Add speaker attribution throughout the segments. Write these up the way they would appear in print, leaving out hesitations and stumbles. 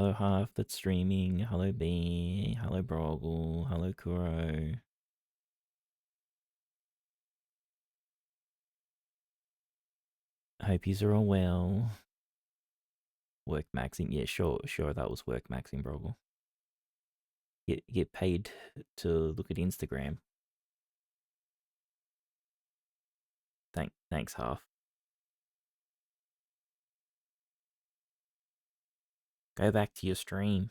Speaker 1: Hello Half that's streaming. Hello B. Hello Broggle. Hello Kuro. Hope yous are all well. Work maxing. Yeah, sure, that was work maxing, Broggle. Get paid to look at Instagram. Thanks, Half. Go back to your stream.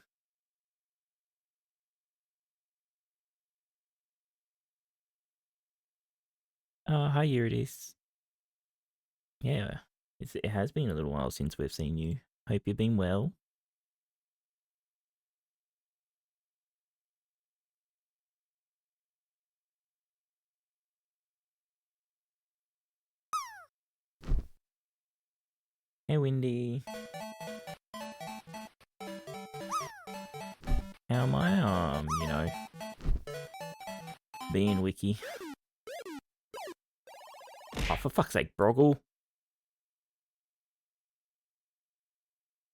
Speaker 1: Hi, here it is. Yeah, it has been a little while since we've seen you. Hope you've been well. Hey, Windy. How am I, being Wiccy. Oh, for fuck's sake, Broggle.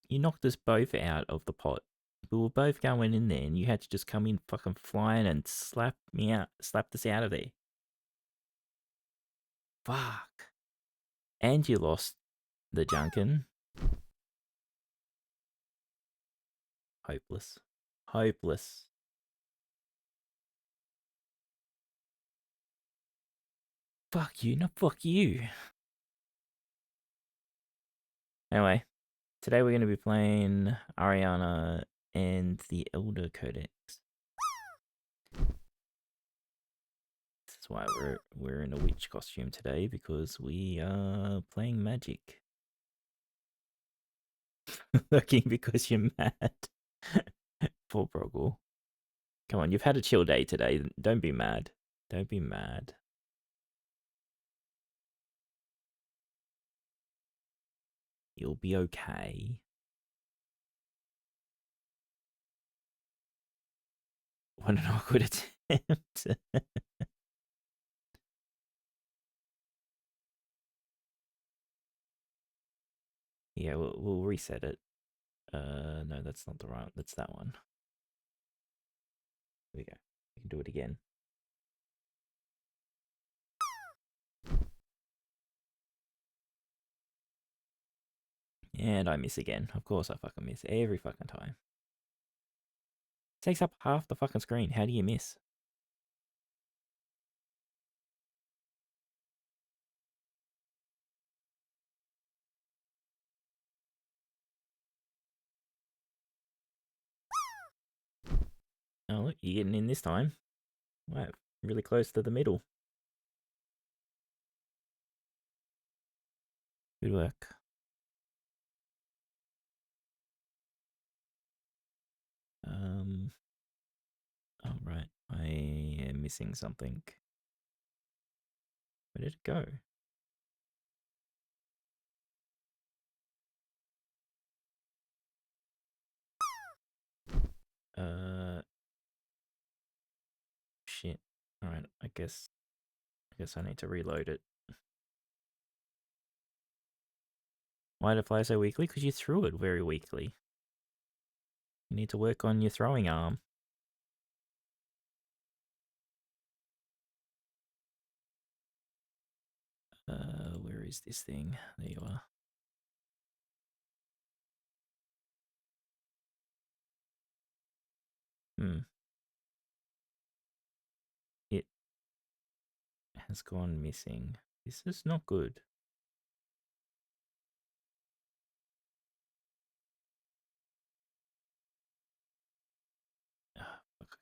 Speaker 1: You knocked us both out of the pot. We were both going in there and you had to just come in fucking flying and slap us out of there. Fuck. And you lost the Junkin. Hopeless. Hopeless. Fuck you, not fuck you. Anyway, today we're going to be playing Ariana and the Elder Codex. This is why we're in a witch costume today, because we are playing magic. Looking because you're mad. Poor Broggle. Come on, you've had a chill day today. Don't be mad. Don't be mad. You'll be okay. What an awkward attempt. Yeah, we'll reset it. No, that's not the right. That's that one. There we go. We can do it again. And I miss again. Of course I fucking miss every fucking time. It takes up half the fucking screen. How do you miss? Oh, look, you're getting in this time. Wow, really close to the middle. Good work. Oh, right. I am missing something. Where did it go? Shit. Alright, I guess I need to reload it. Why did it fly so weakly? Because you threw it very weakly. You need to work on your throwing arm. Where is this thing? There you are. It has gone missing. This is not good. Fuck.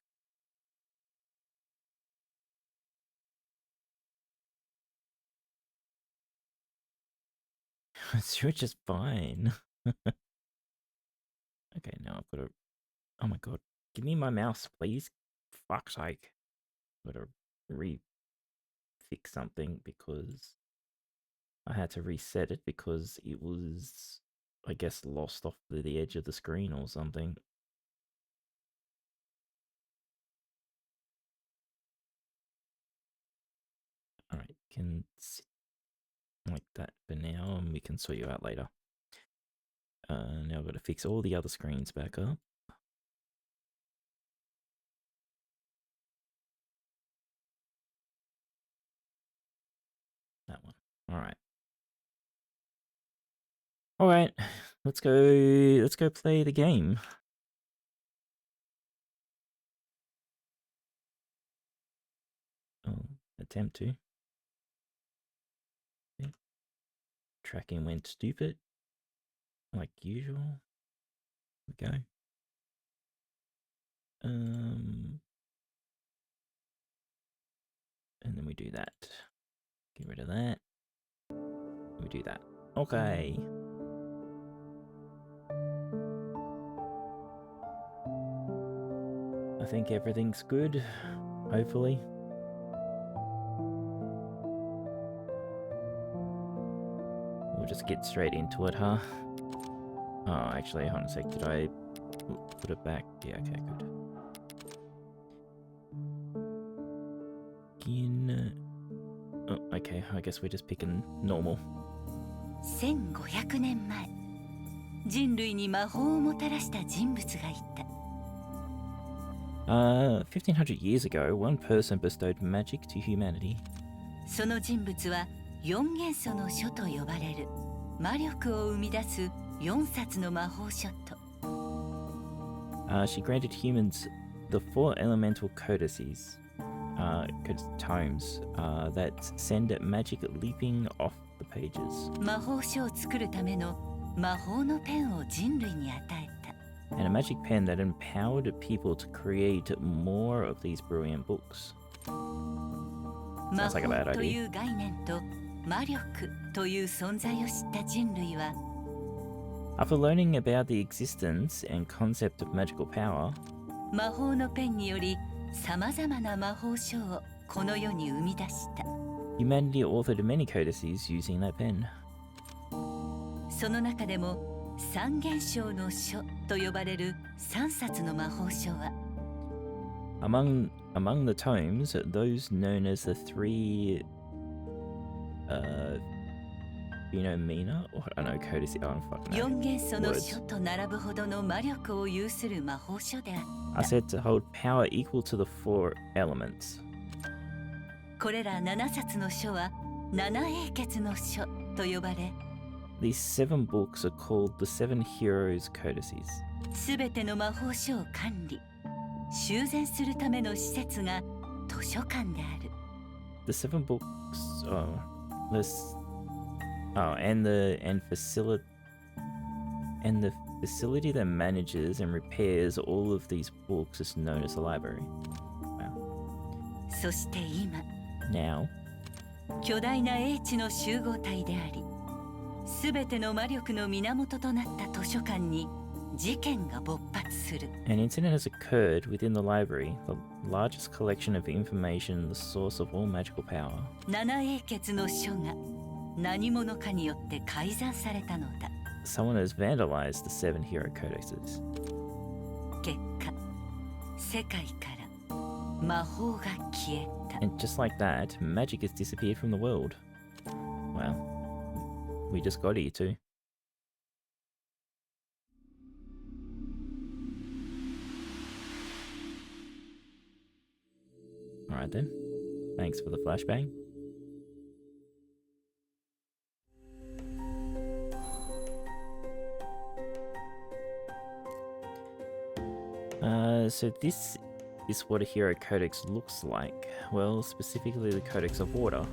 Speaker 1: It's just fine. Okay, now I've got to... Oh my god. Give me my mouse, please. Fuck's sake. I've got to fix something because I had to reset it because it was, I guess, lost off the edge of the screen or something. Alright, can sit like that for now and we can sort you out later. Now I've got to fix all the other screens back up. That one. Alright. Alright. Let's go play the game. Oh, attempt to. Okay. Tracking went stupid. Like usual. Here we go. And then we do that. Get rid of that. We do that. Okay. I think everything's good. Hopefully. We'll just get straight into it, huh? Oh, actually, hold on a sec. Did I put it back? Yeah, okay, good. Oh, okay, I guess we're just picking normal.
Speaker 2: 1500年前、人類に魔法をもたらした人物がいた。
Speaker 1: 1500 years ago, one person bestowed magic to humanity.
Speaker 2: その人物は4元素の書と呼ばれる魔力を生み出す4冊の魔法書と。
Speaker 1: She granted humans the 4 elemental codices, tomes, that send magic leaping off the pages.
Speaker 2: 魔法書を作るための魔法のペンを人類に与えた。
Speaker 1: And a magic pen that empowered people to create more of these brilliant books.
Speaker 2: 魔
Speaker 1: Sounds like a bad
Speaker 2: 法と
Speaker 1: idea.
Speaker 2: いう概念と魔力という存在を知った人類は、
Speaker 1: After learning about the existence and concept of magical power,
Speaker 2: 魔法のペンによりさまざまな魔法書をこの世に生み出した。
Speaker 1: humanity authored many codices using that pen.
Speaker 2: その中でも三元章の書と呼ばれる3冊の魔法書は、
Speaker 1: Among the tomes, those known as the 3 Phenomena, or I don't know, codices. I don't fucking know.
Speaker 2: 4元素の書と並ぶほどの魔力を有する魔法書であった。
Speaker 1: are said to hold power equal to the 4 elements.
Speaker 2: これら7冊の書は七英傑の書と呼ばれ、
Speaker 1: These 7 books are called the Seven Hero Codices.
Speaker 2: すべての魔法書を管理、修繕するための施設が図書館である。
Speaker 1: The 7 books, and the facility that manages and repairs all of these books is known as the library. Wow.
Speaker 2: そして今、
Speaker 1: Now,
Speaker 2: 巨大な英知の集合体であり、すべての魔力の源となった図書館に事件が勃発する。
Speaker 1: an incident has occurred within the library, the largest collection of information, the source of all magical power.
Speaker 2: 七英傑の書が何者かによって改ざんされたのだ。
Speaker 1: Someone has vandalized the Seven Hero Codices.
Speaker 2: 結果、世界から魔法が消えた。
Speaker 1: And just like that, magic has disappeared from the world. Well, we just got here too. Alright then. Thanks for the flashbang. So this is what a hero codex looks like. Well, specifically the Codex of Water.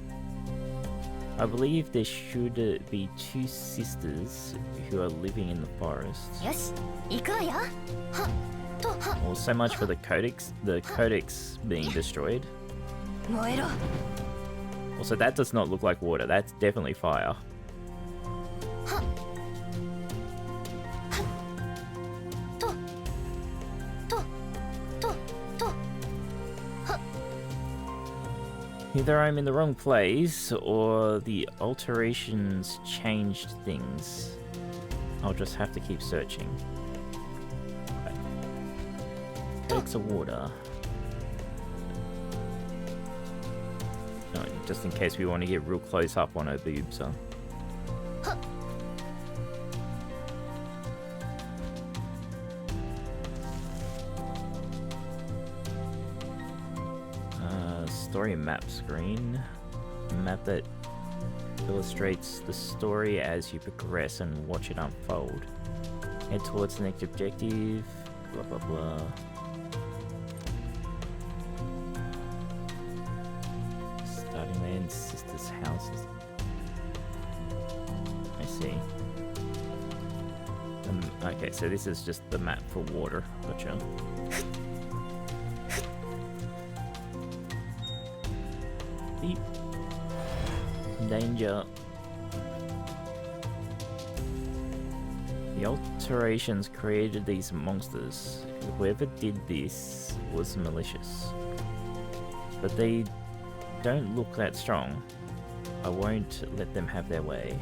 Speaker 1: I believe there should be 2 sisters who are living in the forest.
Speaker 2: よし、行くわよ。はっとはっ。
Speaker 1: Well, so much for the Codex being destroyed.
Speaker 2: 燃えろ。
Speaker 1: Also, that does not look like water. That's definitely fire.
Speaker 2: はっ。と。と。と。と。はっ。
Speaker 1: Either I'm in the wrong place or the alterations changed things. I'll just have to keep searching. Okay. Codex of Water. No, just in case we want to get real close up on her boobs, huh? story map screen. A map that illustrates the story as you progress and watch it unfold. Head towards the next objective, blah blah blah. Starting land, sisters' houses. I see. Okay, so this is just the map for water. Gotcha. Beep. Danger. The alterations created these monsters. Whoever did this was malicious. But they don't look that strong. I won't let them have their way.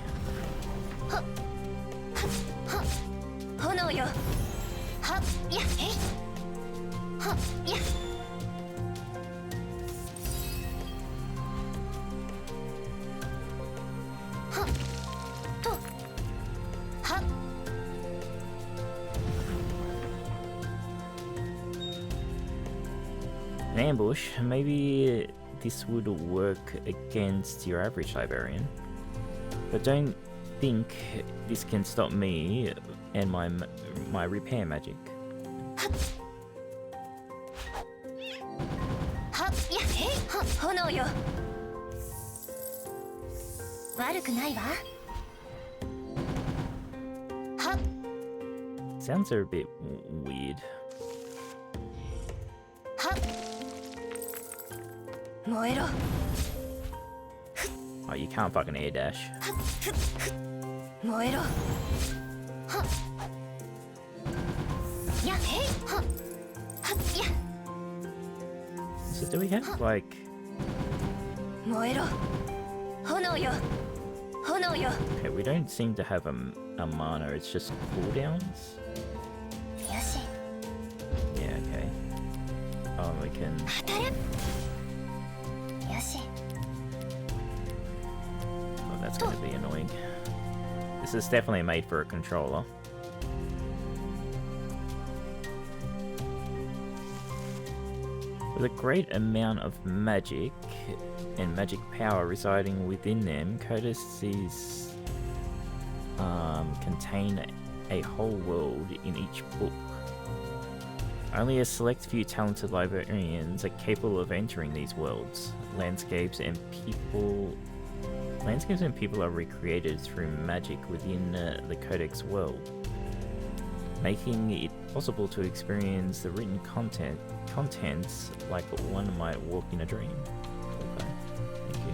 Speaker 1: An ambush, maybe this would work against your average librarian, but don't think this can stop me and my repair magic. Sounds are a bit weird. Oh, you can't fucking air dash. So do we have like... Okay, we don't seem to have a mana, it's just cooldowns? Yeah, okay. Oh, we can... Oh, that's gonna be annoying. This is definitely made for a controller. With a great amount of magic and magic power residing within them, codices contain a whole world in each book. Only a select few talented librarians are capable of entering these worlds. Landscapes and people are recreated through magic within the Codex world, making it possible to experience the written contents like one might walk in a dream. Okay, thank you.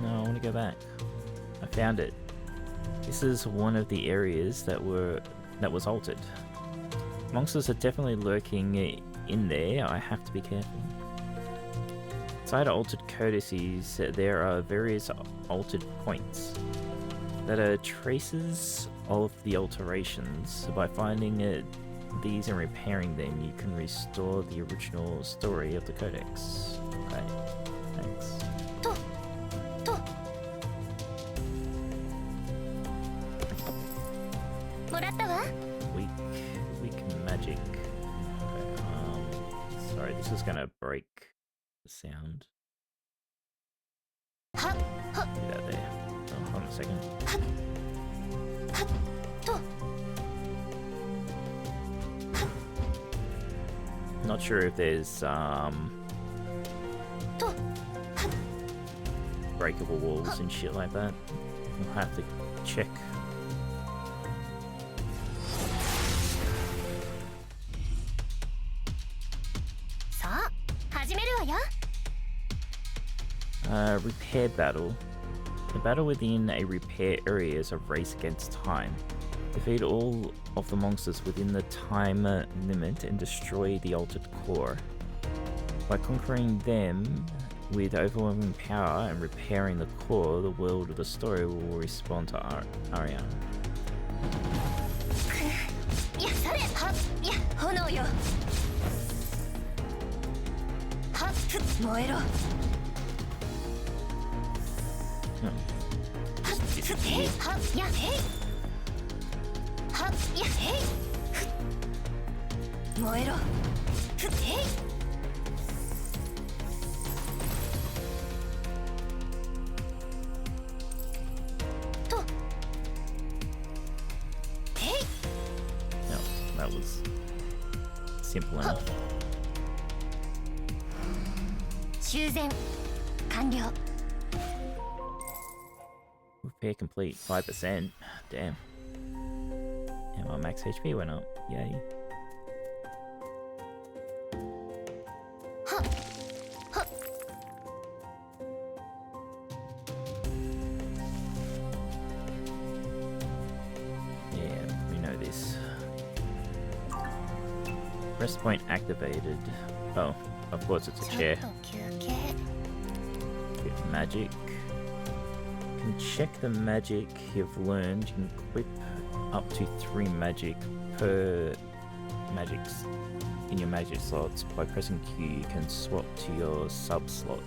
Speaker 1: No, I want to go back. I found it. This is one of the areas that was altered. Monsters are definitely lurking in there. I have to be careful. Inside altered codices, there are various altered points that are traces of the alterations. By finding these and repairing them, you can restore the original story of the Codex. Okay, thanks. Weak magic. Okay, sorry, this is gonna break the sound. Do that there. Oh, hold on a second. Not sure if there's breakable walls and shit like that. We'll have to check. Repair battle. The battle within a repair area is a race against time. Defeat all of the monsters within the time limit and destroy the altered core. By conquering them with overwhelming power and repairing the core, the world of the story will respond to Ariana. disappeared. No, that was simple enough. Repair complete 5%. Damn. And my max HP went up. Yay. Yeah, we know this. Rest point activated. Oh, of course it's a chair. Equip magic. You can check the magic you've learned. You can equip up to 3 magic per magics in your magic slots. By pressing Q, you can swap to your sub slot.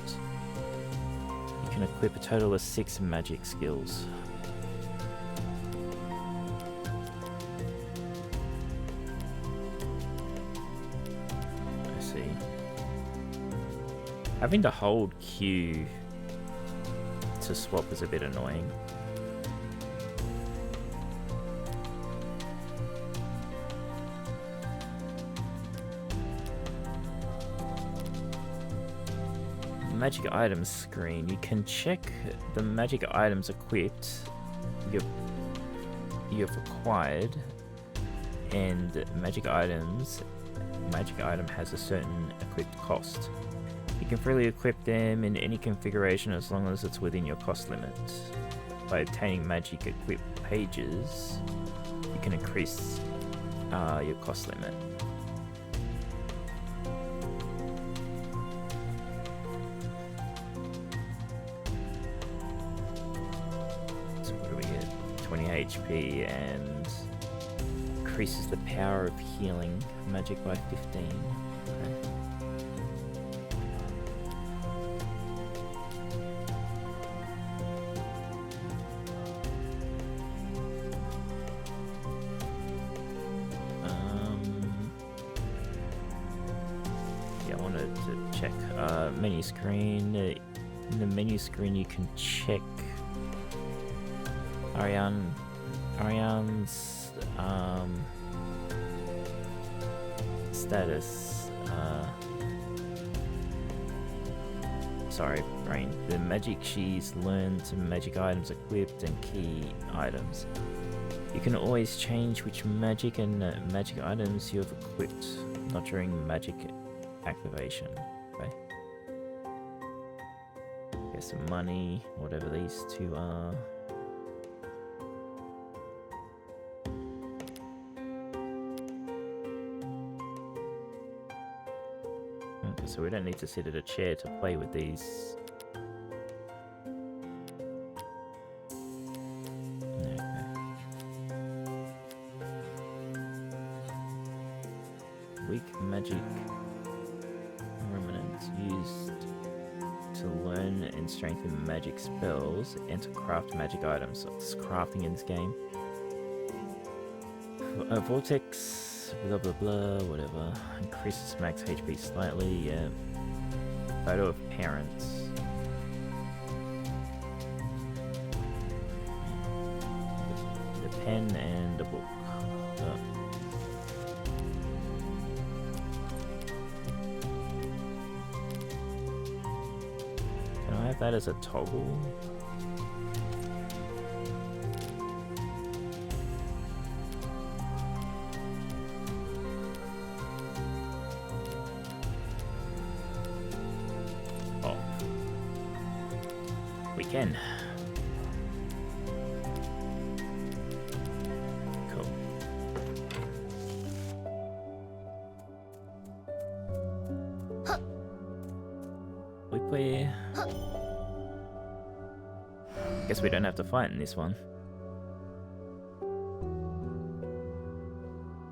Speaker 1: You can equip a total of 6 magic skills. I see. Having to hold Q to swap is a bit annoying. Magic items screen. You can check the magic items equipped you've acquired, and magic item has a certain equipped cost. You can freely equip them in any configuration as long as it's within your cost limit. By obtaining magic equipped pages, you can increase your cost limit. So what do we get? 20 HP and increases the power of healing magic by 15. Okay. Menu screen. In the menu screen, you can check Ariane's status. Sorry, brain. The magic she's learned, magic items equipped, and key items. You can always change which magic and magic items you have equipped, not during magic activation. Okay. Get some money, whatever these two are. Okay, so we don't need to sit at a chair to play with these. Okay. Weak magic remnants used to learn and strengthen magic spells and to craft magic items. So it's crafting in this game. Vortex, blah blah blah, whatever. Increases max HP slightly, yeah. Photo of parents. The pen and a book. Can I have that as a toggle? Oh. We can. Cool. We play. Guess we don't have to fight in this one.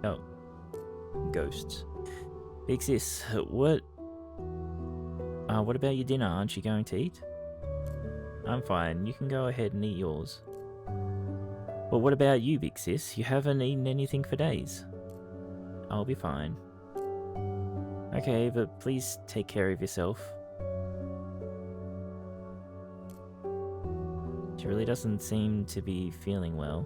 Speaker 1: Oh. Ghosts. Vixis, what about your dinner? Aren't you going to eat? I'm fine. You can go ahead and eat yours. Well, what about you, big sis? You haven't eaten anything for days. I'll be fine. Okay, but please take care of yourself. She really doesn't seem to be feeling well.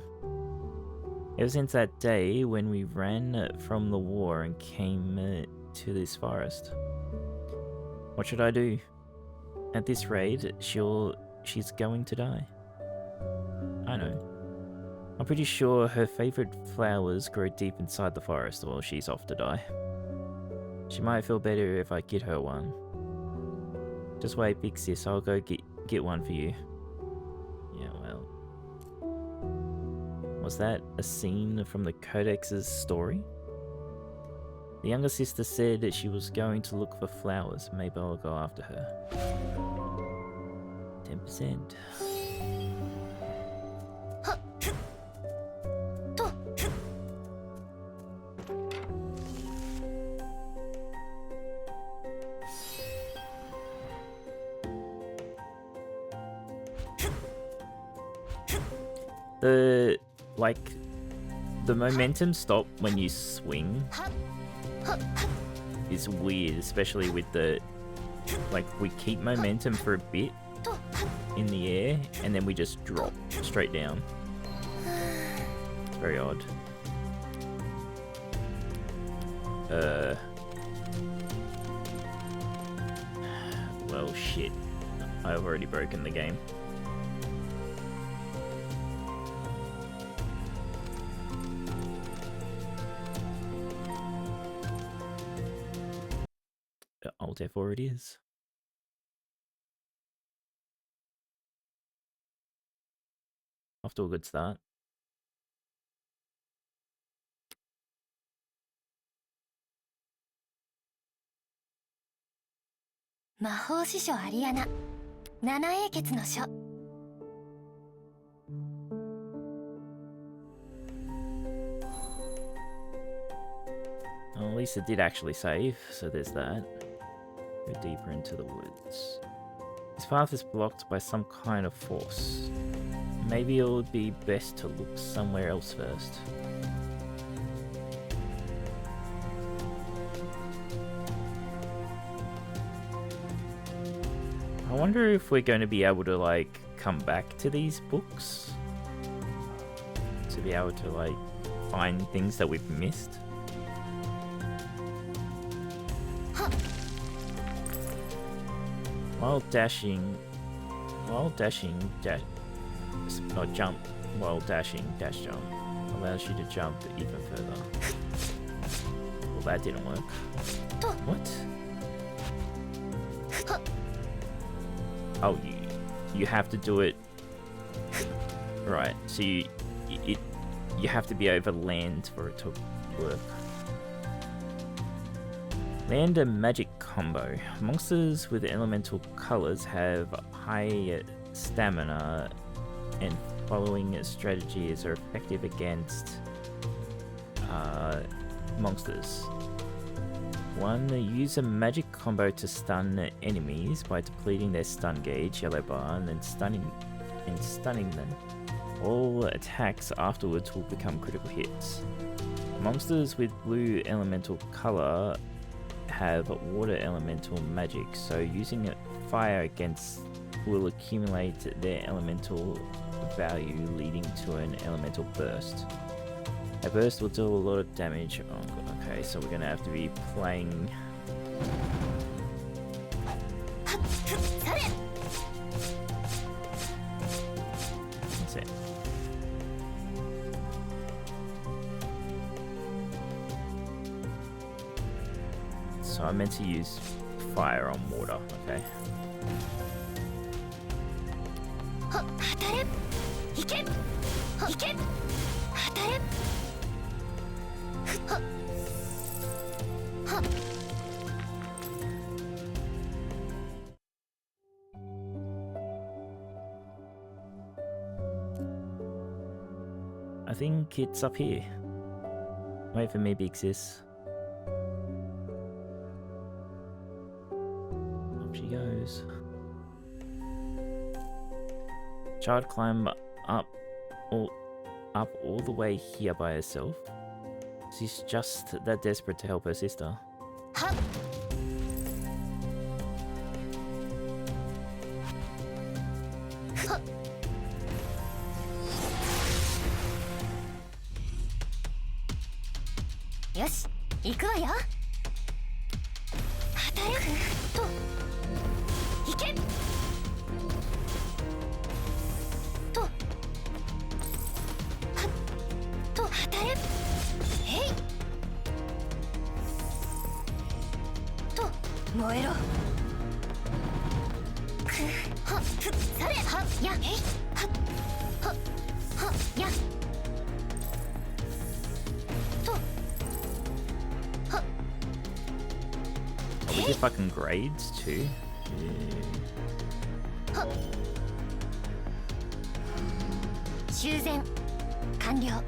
Speaker 1: Ever since that day when we ran from the war and came to this forest. What should I do? At this rate, she's going to die. I know. I'm pretty sure her favorite flowers grow deep inside the forest while she's off to die. She might feel better if I get her one. Just wait, big sis, I'll go get one for you. Yeah, well. Was that a scene from the Codex's story? The younger sister said that she was going to look for flowers. Maybe I'll go after her. 10%. The momentum stop when you swing is weird, especially with the, like, we keep momentum for a bit in the air and then we just drop straight down. It's very odd. Well, shit. I've already broken the game. Alt F4 it is. Off to a good start.
Speaker 3: Ariana, 7英傑の書.
Speaker 1: Well, at least it did actually save, so there's that. Go deeper into the woods. This path is blocked by some kind of force. Maybe it would be best to look somewhere else first. I wonder if we're going to be able to, like, come back to these books? To be able to, like, find things that we've missed? While dashing, jump while dashing, dash jump, allows you to jump even further. Well, that didn't work. What? Oh, you have to do it. Right, so you have to be over land for it to work. Land a magic combo. Monsters with elemental colors have high stamina, and following strategies are effective against monsters. 1. Use a magic combo to stun enemies by depleting their stun gauge, yellow bar, and then stunning them. All attacks afterwards will become critical hits. Monsters with blue elemental color have water elemental magic, so using fire against will accumulate their elemental value, leading to an elemental burst. A burst will deal a lot of damage. Oh god, okay, so we're gonna have to be playing. That's it. So I meant to use fire on water, okay? I think it's up here. Wait for me, big sis. Up she goes. Child climb up up all the way here by herself? She's just that desperate to help her sister.
Speaker 3: はっはっよし行くわよ。働くと行けとはっと働くへいと燃えろくはっふされはっやへいはっはっはっやと
Speaker 1: Oh, we get fucking grades too. Yeah.
Speaker 3: 修繕完了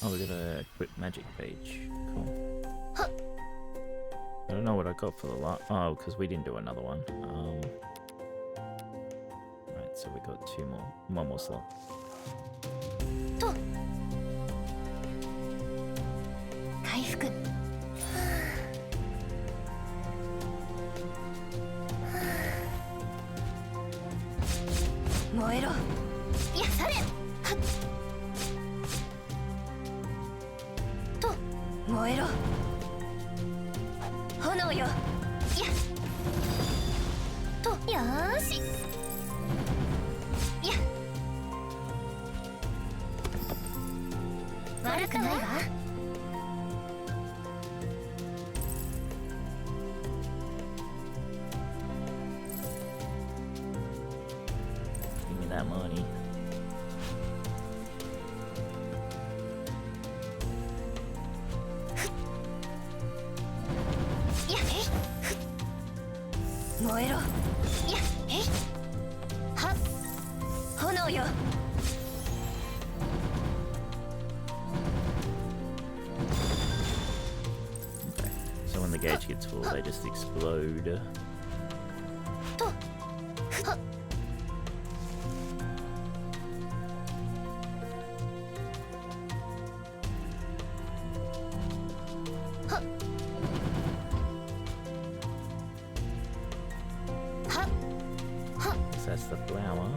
Speaker 1: Oh, we got a quick magic page. Cool.
Speaker 3: Huh.
Speaker 1: I don't know what I got for the last. Oh, because we didn't do another one. Right, so we got one more slot.
Speaker 3: と回復燃えろいやされはっと燃えろ炎よいやとよーしいや悪くないわ
Speaker 1: Give me that money.
Speaker 3: Yeah, hey. 燃えろ。いや、えい。はっ。炎よ。
Speaker 1: Okay. So when the gauge gets full, they just explode.
Speaker 3: と。はっ。
Speaker 1: So that's the flower.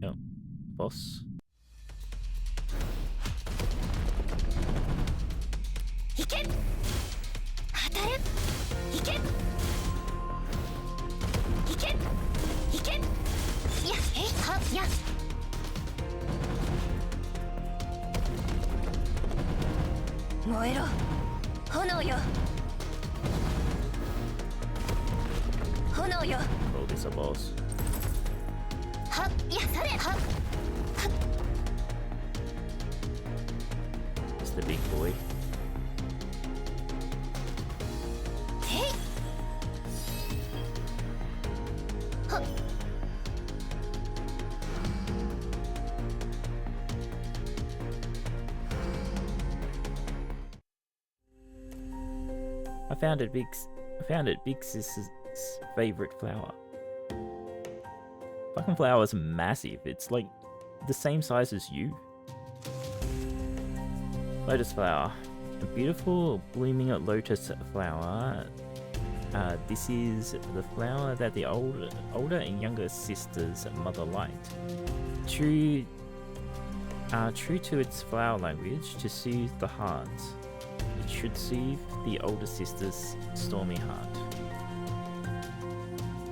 Speaker 1: Yep. Boss.
Speaker 3: いけ。当たれ。いけ。いけ。いけ。いや、えい。はっ。や。燃えろ。炎よ。 炎よ
Speaker 1: Oh, this a boss.
Speaker 3: はっいやされはっはっ
Speaker 1: It's the big boy.
Speaker 3: へいはっ
Speaker 1: I found it Big Sis's favorite flower. Fucking flower is massive. It's like the same size as you. Lotus flower. A beautiful blooming lotus flower. This is the flower that the older and younger sister's mother liked. True to its flower language, to soothe the heart. It should soothe the older sister's stormy heart.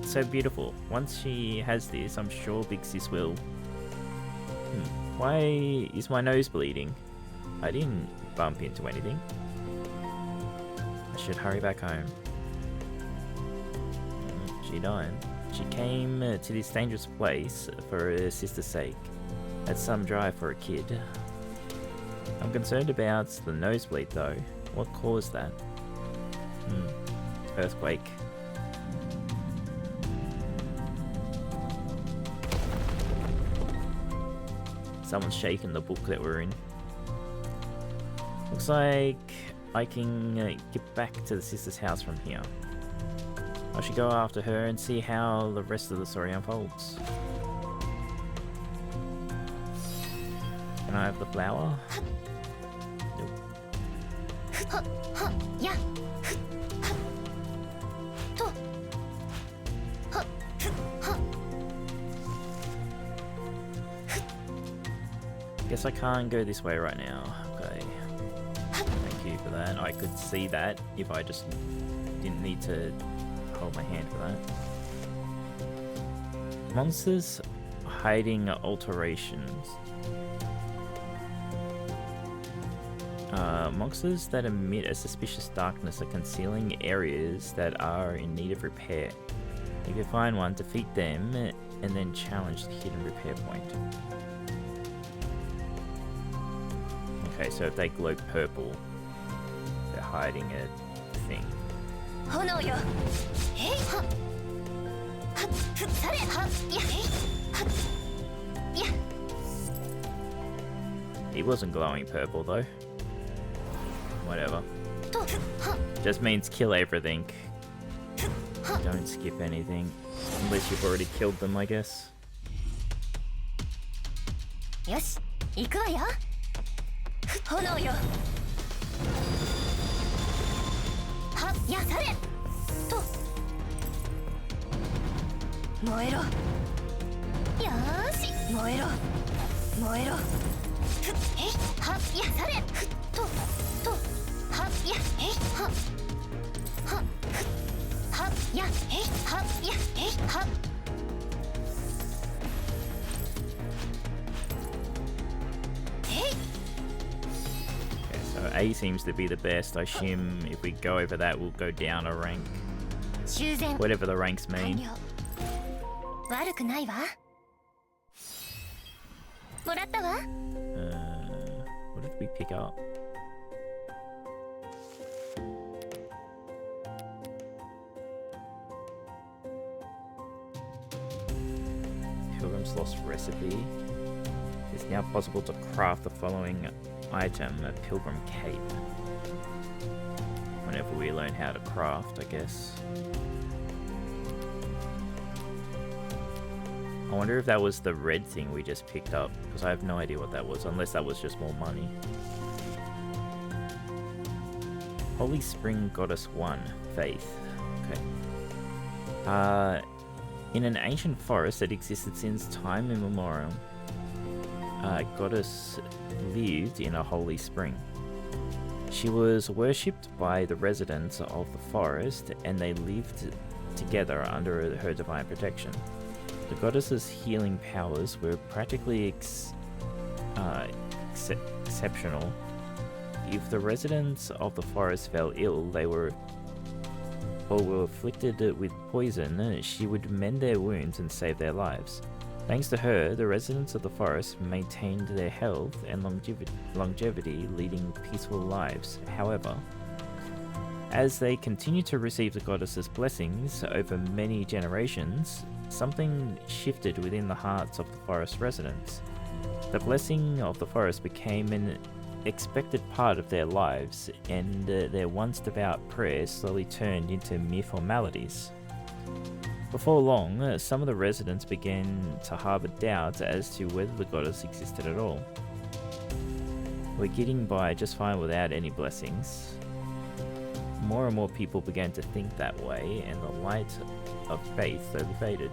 Speaker 1: So beautiful. Once she has this, I'm sure Big Sis will. Why is my nose bleeding? I didn't bump into anything. I should hurry back home. She died. She came to this dangerous place for her sister's sake. That's some drive for a kid. I'm concerned about the nosebleed though. What caused that? Earthquake. Someone's shaking the book that we're in. Looks like I can get back to the sister's house from here. I should go after her and see how the rest of the story unfolds. Can I have the flower? Nope.
Speaker 3: Yeah.
Speaker 1: Guess I can't go this way right now. Okay. Thank you for that. I could see that if I just didn't need to hold my hand for that. Monsters hiding alterations. Monsters that emit a suspicious darkness are concealing areas that are in need of repair. If you find one, defeat them and then challenge the hidden repair point. Okay, so if they glow purple, they're hiding a thing. He wasn't glowing purple though. Whatever. Just means kill everything. Don't skip anything. Unless you've already killed them, I guess.
Speaker 3: よし、行くわよ。炎よ。は、やされ。と。燃えろ。よーし。燃えろ。燃えろ。ふっ、えい、は、やされ。ふっと。と。は、や、えい、は。は、ふっ。は、や、えい、は、や、えい、は。
Speaker 1: So A seems to be the best. I assume if we go over that, we'll go down a rank. Whatever the ranks mean.
Speaker 3: 悪くないわ。もらったわ。
Speaker 1: What did we pick up? Pilgrim's Lost Recipe. It's now possible to craft the following item, a pilgrim cape. Whenever we learn how to craft, I guess. I wonder if that was the red thing we just picked up, because I have no idea what that was, unless that was just more money. Holy Spring Goddess 1, Faith. Okay. In an ancient forest that existed since time immemorial, a goddess lived in a holy spring. She was worshipped by the residents of the forest, and they lived together under her divine protection. The goddess's healing powers were practically exceptional. If the residents of the forest fell ill, they were afflicted with poison, she would mend their wounds and save their lives. Thanks to her, the residents of the forest maintained their health and longevity, leading peaceful lives. However, as they continued to receive the goddess's blessings over many generations, something shifted within the hearts of the forest residents. The blessing of the forest became an expected part of their lives, and their once devout prayers slowly turned into mere formalities. Before long, some of the residents began to harbour doubts as to whether the goddess existed at all. We're getting by just fine without any blessings. More and more people began to think that way, and the light of faith slowly faded.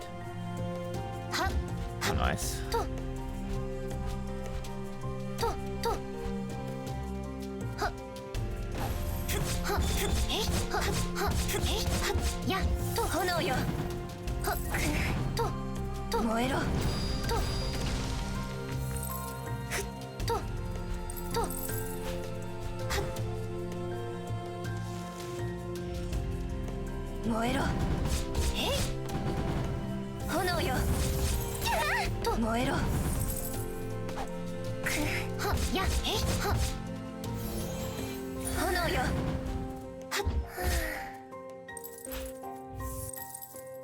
Speaker 1: Oh, nice.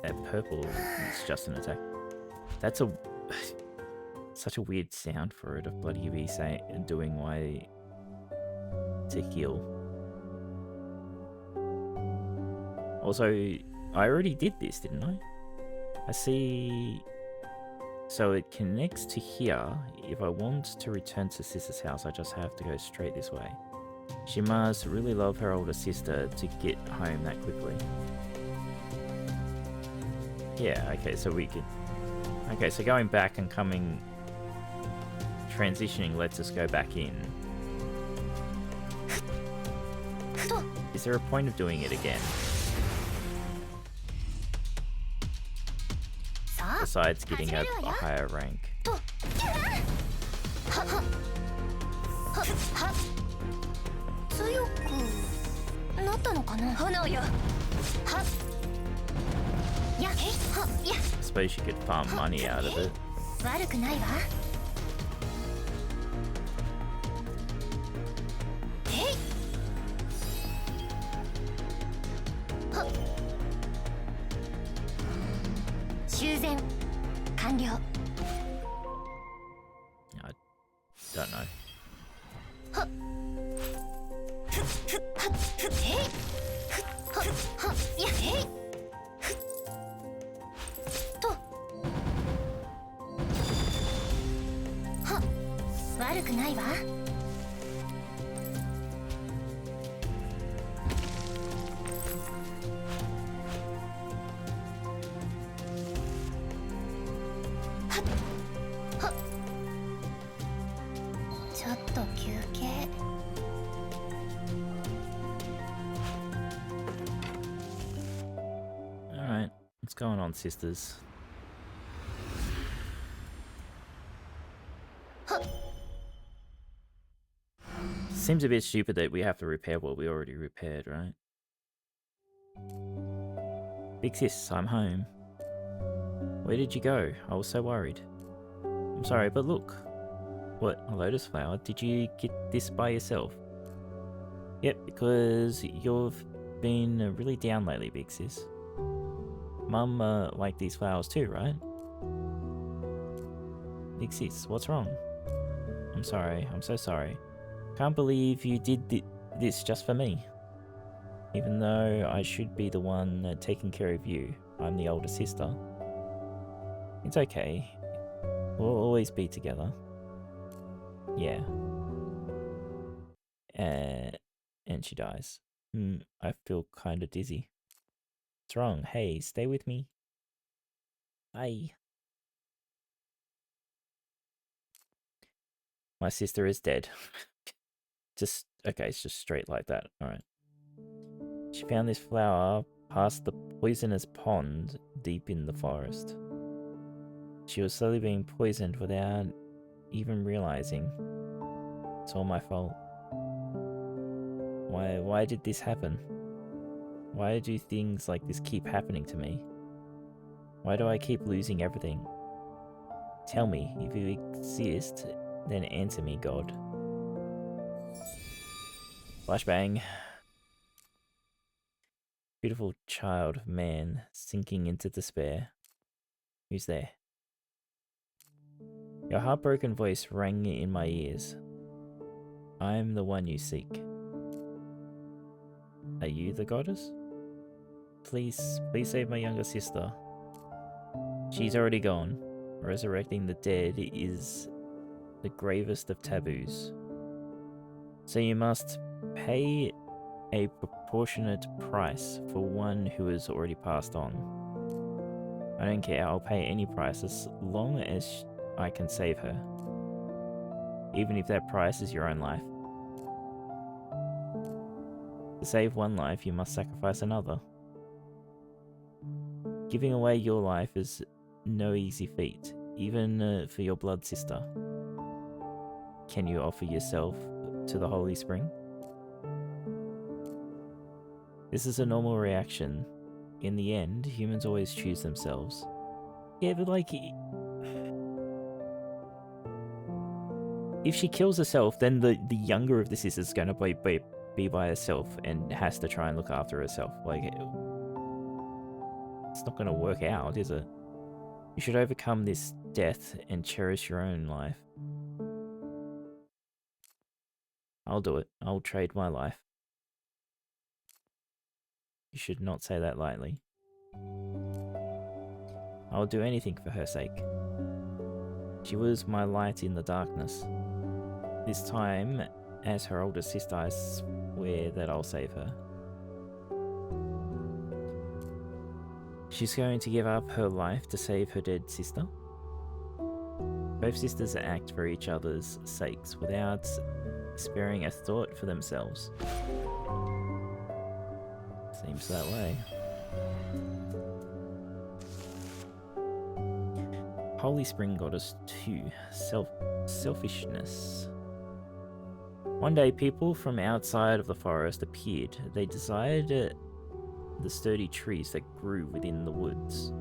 Speaker 1: That purple is just an attack. That's such a weird sound for it, of Bloody V saying doing why to heal. Also, I already did this, didn't I? I see... So it connects to here. If I want to return to sister's house, I just have to go straight this way. She must really love her older sister to get home that quickly. Yeah, okay, so we could... Okay, so going back and coming... Transitioning lets us go back in. Is there a point of doing it again? Besides getting a higher rank.
Speaker 3: 強くなったのかな炎よはっやはっや
Speaker 1: I suppose you could farm money out of it.
Speaker 3: 悪くないわえいはっ修繕完了
Speaker 1: I don't know.
Speaker 3: はっふっふっはっふっえいふっはっはっやえいふっとはっ悪くないわはっはっちょっと休憩
Speaker 1: Alright, what's going on, sisters? Seems a bit stupid that we have to repair what we already repaired, right? Big sis, I'm home. Where did you go? I was so worried. I'm sorry, but look. What, a lotus flower? Did you get this by yourself? Yep, because you've been really down lately, big sis. Mum liked these flowers too, right? Big sis, what's wrong? I'm sorry, I'm so sorry. Can't believe you did this just for me. Even though I should be the one taking care of you, I'm the older sister. It's okay. We'll always be together. Yeah. And she dies. I feel kinda dizzy. What's wrong? Hey, stay with me. Bye. My sister is dead. Just, okay, it's just straight like that. Alright. She found this flower past the poisonous pond deep in the forest. She was slowly being poisoned without even realizing. It's all my fault. Why did this happen? Why do things like this keep happening to me? Why do I keep losing everything? Tell me, if you exist, then answer me, God. Flashbang. Beautiful child of man sinking into despair. Who's there? Your heartbroken voice rang in my ears. I am the one you seek. Are you the goddess? Please save my younger sister. She's already gone. Resurrecting the dead is the gravest of taboos. So you must pay a proportionate price for one who has already passed on. I don't care, I'll pay any price as long as I can save her. Even if that price is your own life. To save one life, you must sacrifice another. Giving away your life is no easy feat, even for your blood sister. Can you offer yourself to the Holy Spring? This is a normal reaction. In the end, humans always choose themselves. Yeah, but like... If she kills herself, then the younger of the sisters is going to be by herself and has to try and look after herself. Like, it's not going to work out, is it? You should overcome this death and cherish your own life. I'll do it. I'll trade my life. You should not say that lightly. I'll do anything for her sake. She was my light in the darkness. This time, as her older sister, I swear that I'll save her. She's going to give up her life to save her dead sister. Both sisters act for each other's sakes without sparing a thought for themselves. Seems that way. Holy Spring Goddess 2. Selfishness. One day, people from outside of the forest appeared. They desired the sturdy trees that grew within the woods.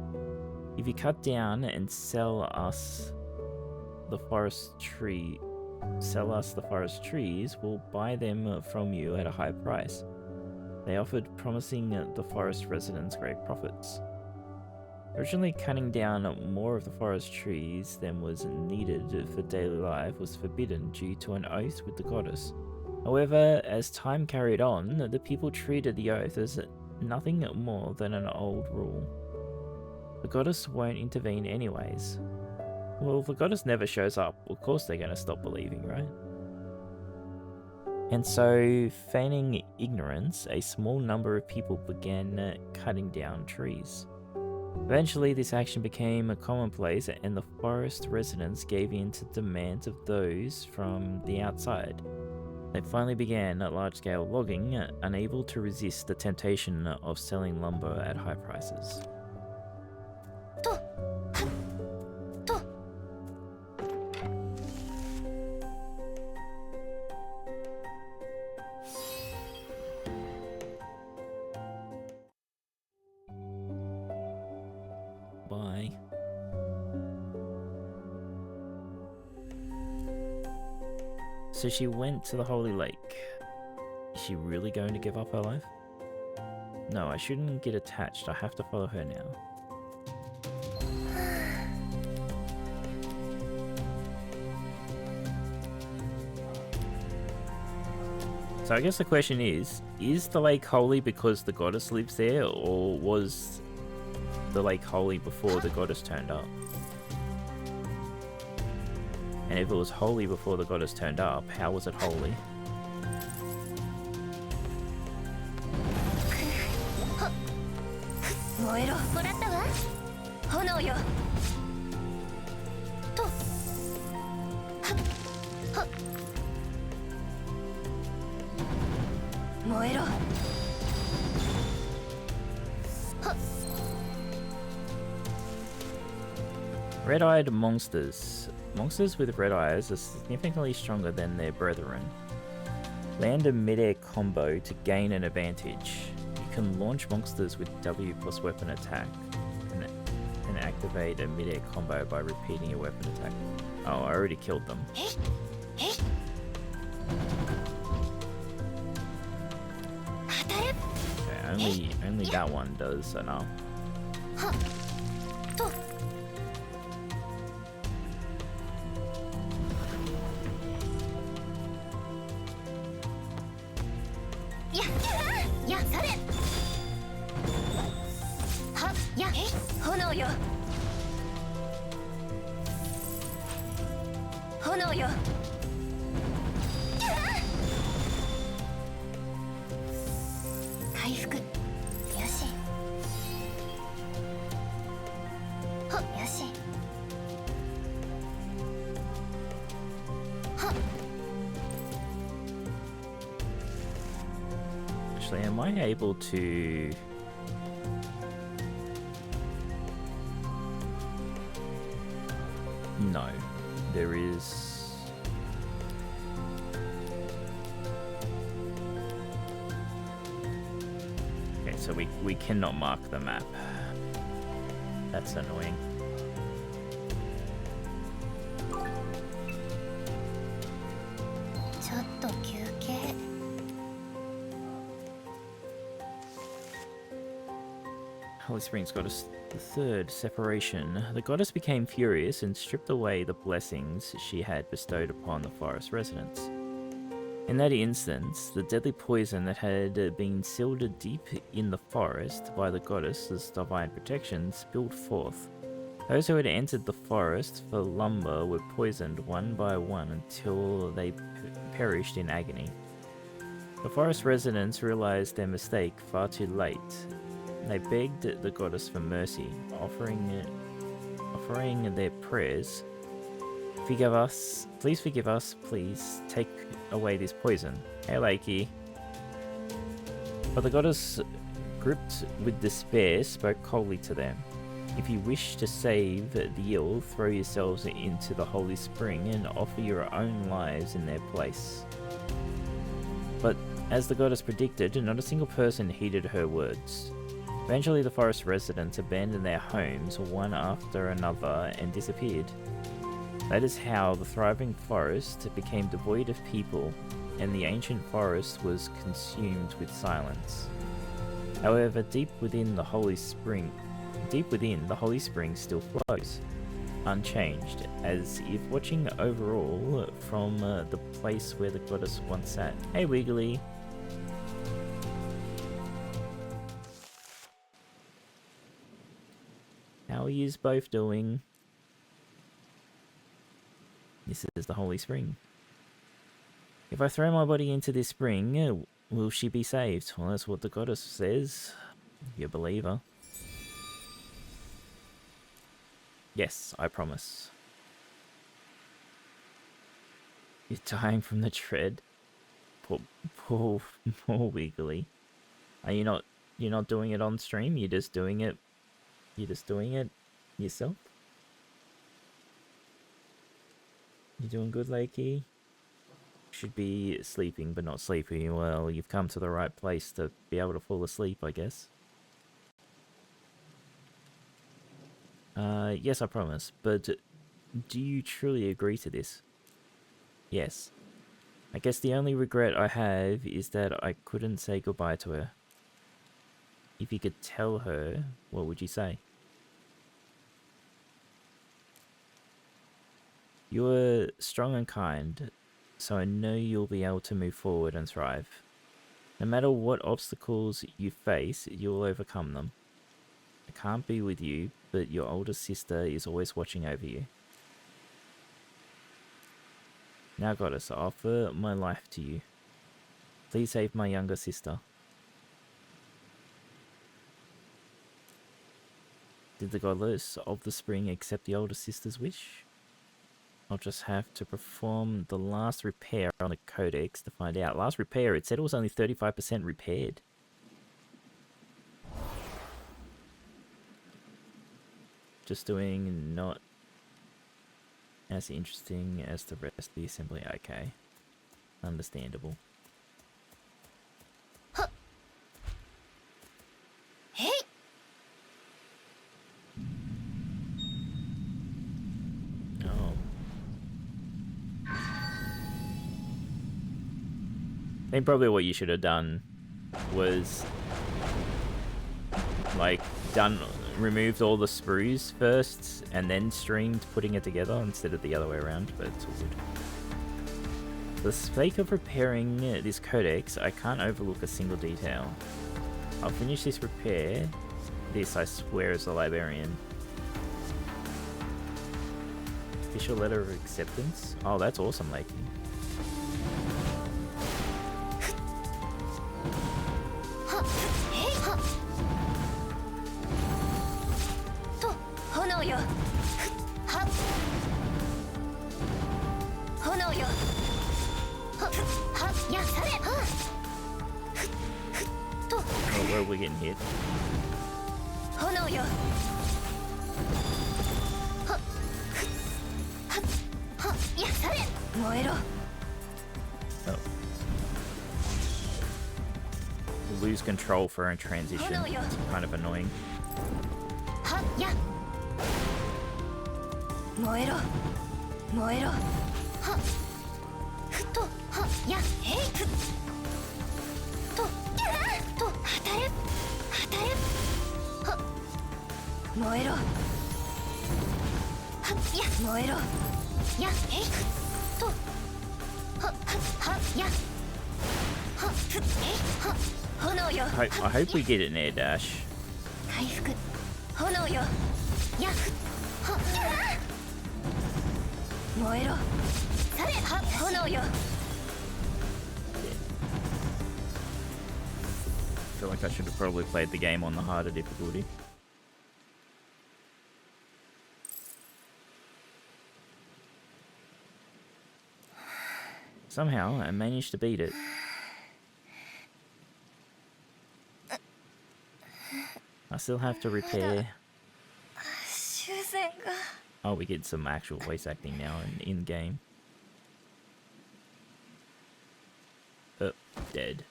Speaker 1: If you cut down and sell us the forest trees, we'll buy them from you at a high price. They offered, promising the forest residents great profits. Originally, cutting down more of the forest trees than was needed for daily life was forbidden due to an oath with the goddess. However, as time carried on, the people treated the oath as nothing more than an old rule. The goddess won't intervene anyways. Well, if the goddess never shows up, of course they're going to stop believing, right? And so, feigning ignorance, a small number of people began cutting down trees. Eventually, this action became a commonplace, and the forest residents gave in to demands of those from the outside. They finally began large-scale logging, unable to resist the temptation of selling lumber at high prices. Bye. So she went to the Holy Lake. Is she really going to give up her life? No, I shouldn't get attached. I have to follow her now. So I guess the question is the lake holy because the goddess lives there, or was the lake holy before the goddess turned up? And if it was holy before the goddess turned up, how was it holy? Red-eyed monsters. Monsters with red eyes are significantly stronger than their brethren. Land a mid-air combo to gain an advantage. You can launch monsters with W plus weapon attack and activate a mid-air combo by repeating your weapon attack. Oh, I already killed them. Okay, only that one does enough. Actually, am I able to... No, there is... Okay, so we cannot mark the map. That's annoying. Holy Springs Goddess the third, separation. The goddess became furious and stripped away the blessings she had bestowed upon the forest residents. In that instance, the deadly poison that had been sealed deep in the forest by the goddess's divine protection spilled forth. Those who had entered the forest for lumber were poisoned one by one until they perished in agony. The forest residents realized their mistake far too late. They begged the goddess for mercy, offering their prayers. Please forgive us, please take away this poison. Hey, Lakey. But the goddess, gripped with despair, spoke coldly to them. If you wish to save the ill, throw yourselves into the holy spring and offer your own lives in their place. But as the goddess predicted, not a single person heeded her words. Eventually, the forest residents abandoned their homes one after another and disappeared. That is how the thriving forest became devoid of people, and the ancient forest was consumed with silence. However, deep within, the holy spring still flows, unchanged, as if watching overall from the place where the goddess once sat. Hey, Wiggly! How are yous both doing? This is the holy spring. If I throw my body into this spring, will she be saved? Well, that's what the goddess says. You believe her. Yes, I promise. You're dying from the tread. Poor Wiggly. Are you not? You're not doing it on stream. You're just doing it. You're just doing it yourself. You doing good, Lakey? Should be sleeping, but not sleepy. Well, you've come to the right place to be able to fall asleep, I guess. Yes, I promise. But do you truly agree to this? Yes. I guess the only regret I have is that I couldn't say goodbye to her. If you could tell her, what would you say? You're strong and kind, so I know you'll be able to move forward and thrive. No matter what obstacles you face, you'll overcome them. I can't be with you, but your older sister is always watching over you. Now, goddess, I offer my life to you. Please save my younger sister. Did the goddess of the spring accept the older sister's wish? I'll just have to perform the last repair on the Codex to find out. Last repair, it said it was only 35% repaired. Just doing not as interesting as the rest of the assembly. Okay. Understandable.
Speaker 3: Huh. Hey.
Speaker 1: Oh. I think probably what you should have done was like removed all the sprues first and then streamed putting it together instead of the other way around, but it's all good. For the sake of repairing this codex, I can't overlook a single detail. I'll finish this repair. This, I swear, is the librarian. Official letter of acceptance? Oh, that's awesome, Lakey.
Speaker 2: 燃えろ。
Speaker 1: Lose control for a transition. It's kind of annoying.
Speaker 3: 燃えろ。
Speaker 1: I hope we get an air dash.
Speaker 3: 回復炎よや燃えろされ炎よ
Speaker 1: I feel like I should have probably played the game on the harder difficulty. Somehow, I managed to beat it. I still have to repair.
Speaker 3: 修繕が
Speaker 1: Oh, we get some actual voice acting now in game. Oh, dead.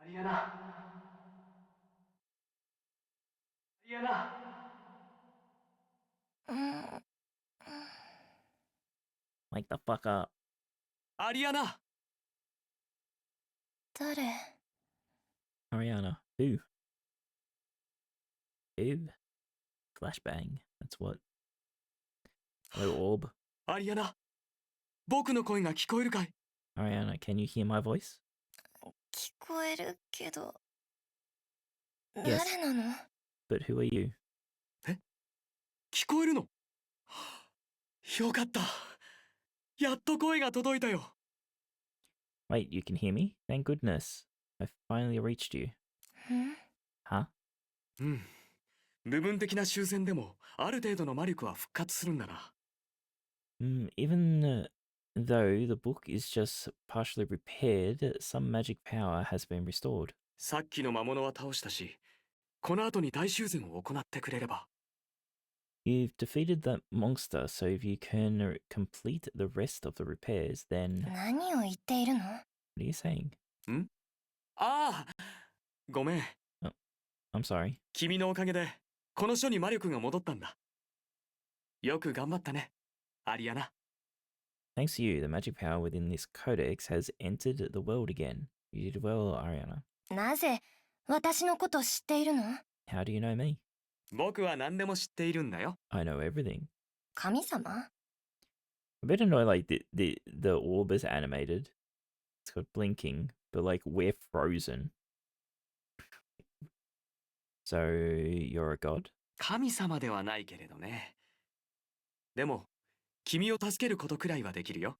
Speaker 4: Ariana. Ariana.
Speaker 3: うん
Speaker 1: Wake the fuck up.
Speaker 4: Ariana.
Speaker 3: 誰
Speaker 1: Ariana. Who? Who? Flashbang. That's what. Hello, Orb.
Speaker 4: Ariana. 僕の声が聞こえるかい
Speaker 1: Ariana, can you hear my voice?
Speaker 3: 聞こえるけど
Speaker 1: Yes.
Speaker 3: 誰なの
Speaker 1: But who are you?
Speaker 4: 聞こえるのよかった。やっと声が届いたよ。
Speaker 1: Wait, you can hear me? Thank goodness. I finally reached you.
Speaker 3: ん
Speaker 1: Huh?
Speaker 4: うん。部分的な修繕でもある程度の魔力は復活するんだな。
Speaker 1: Even though the book is just partially repaired, some magic power has been restored.
Speaker 4: さっきの魔物は倒したし、この後に大修繕を行ってくれれば。
Speaker 1: You've defeated that monster, so if you can complete the rest of the repairs, then...
Speaker 3: 何を言っているの
Speaker 1: What are you saying?
Speaker 4: ああごめん。
Speaker 1: I'm sorry.
Speaker 4: 君のおかげでこの書に魔力が戻ったんだ。よく頑張ったね、アリアナ。
Speaker 1: Thanks to you, the magic power within this codex has entered the world again. You did well, Ariana.
Speaker 3: なぜ私のこと知っているの
Speaker 1: How do you know me?
Speaker 4: 僕は何でも知っているんだよ。
Speaker 1: I know everything.
Speaker 3: 神様
Speaker 1: I better know, like, the orb is animated. It's got blinking, but, like, we're frozen. So, you're a god?
Speaker 4: 神様ではないけれどね。でも、君を助けることくらいはできるよ。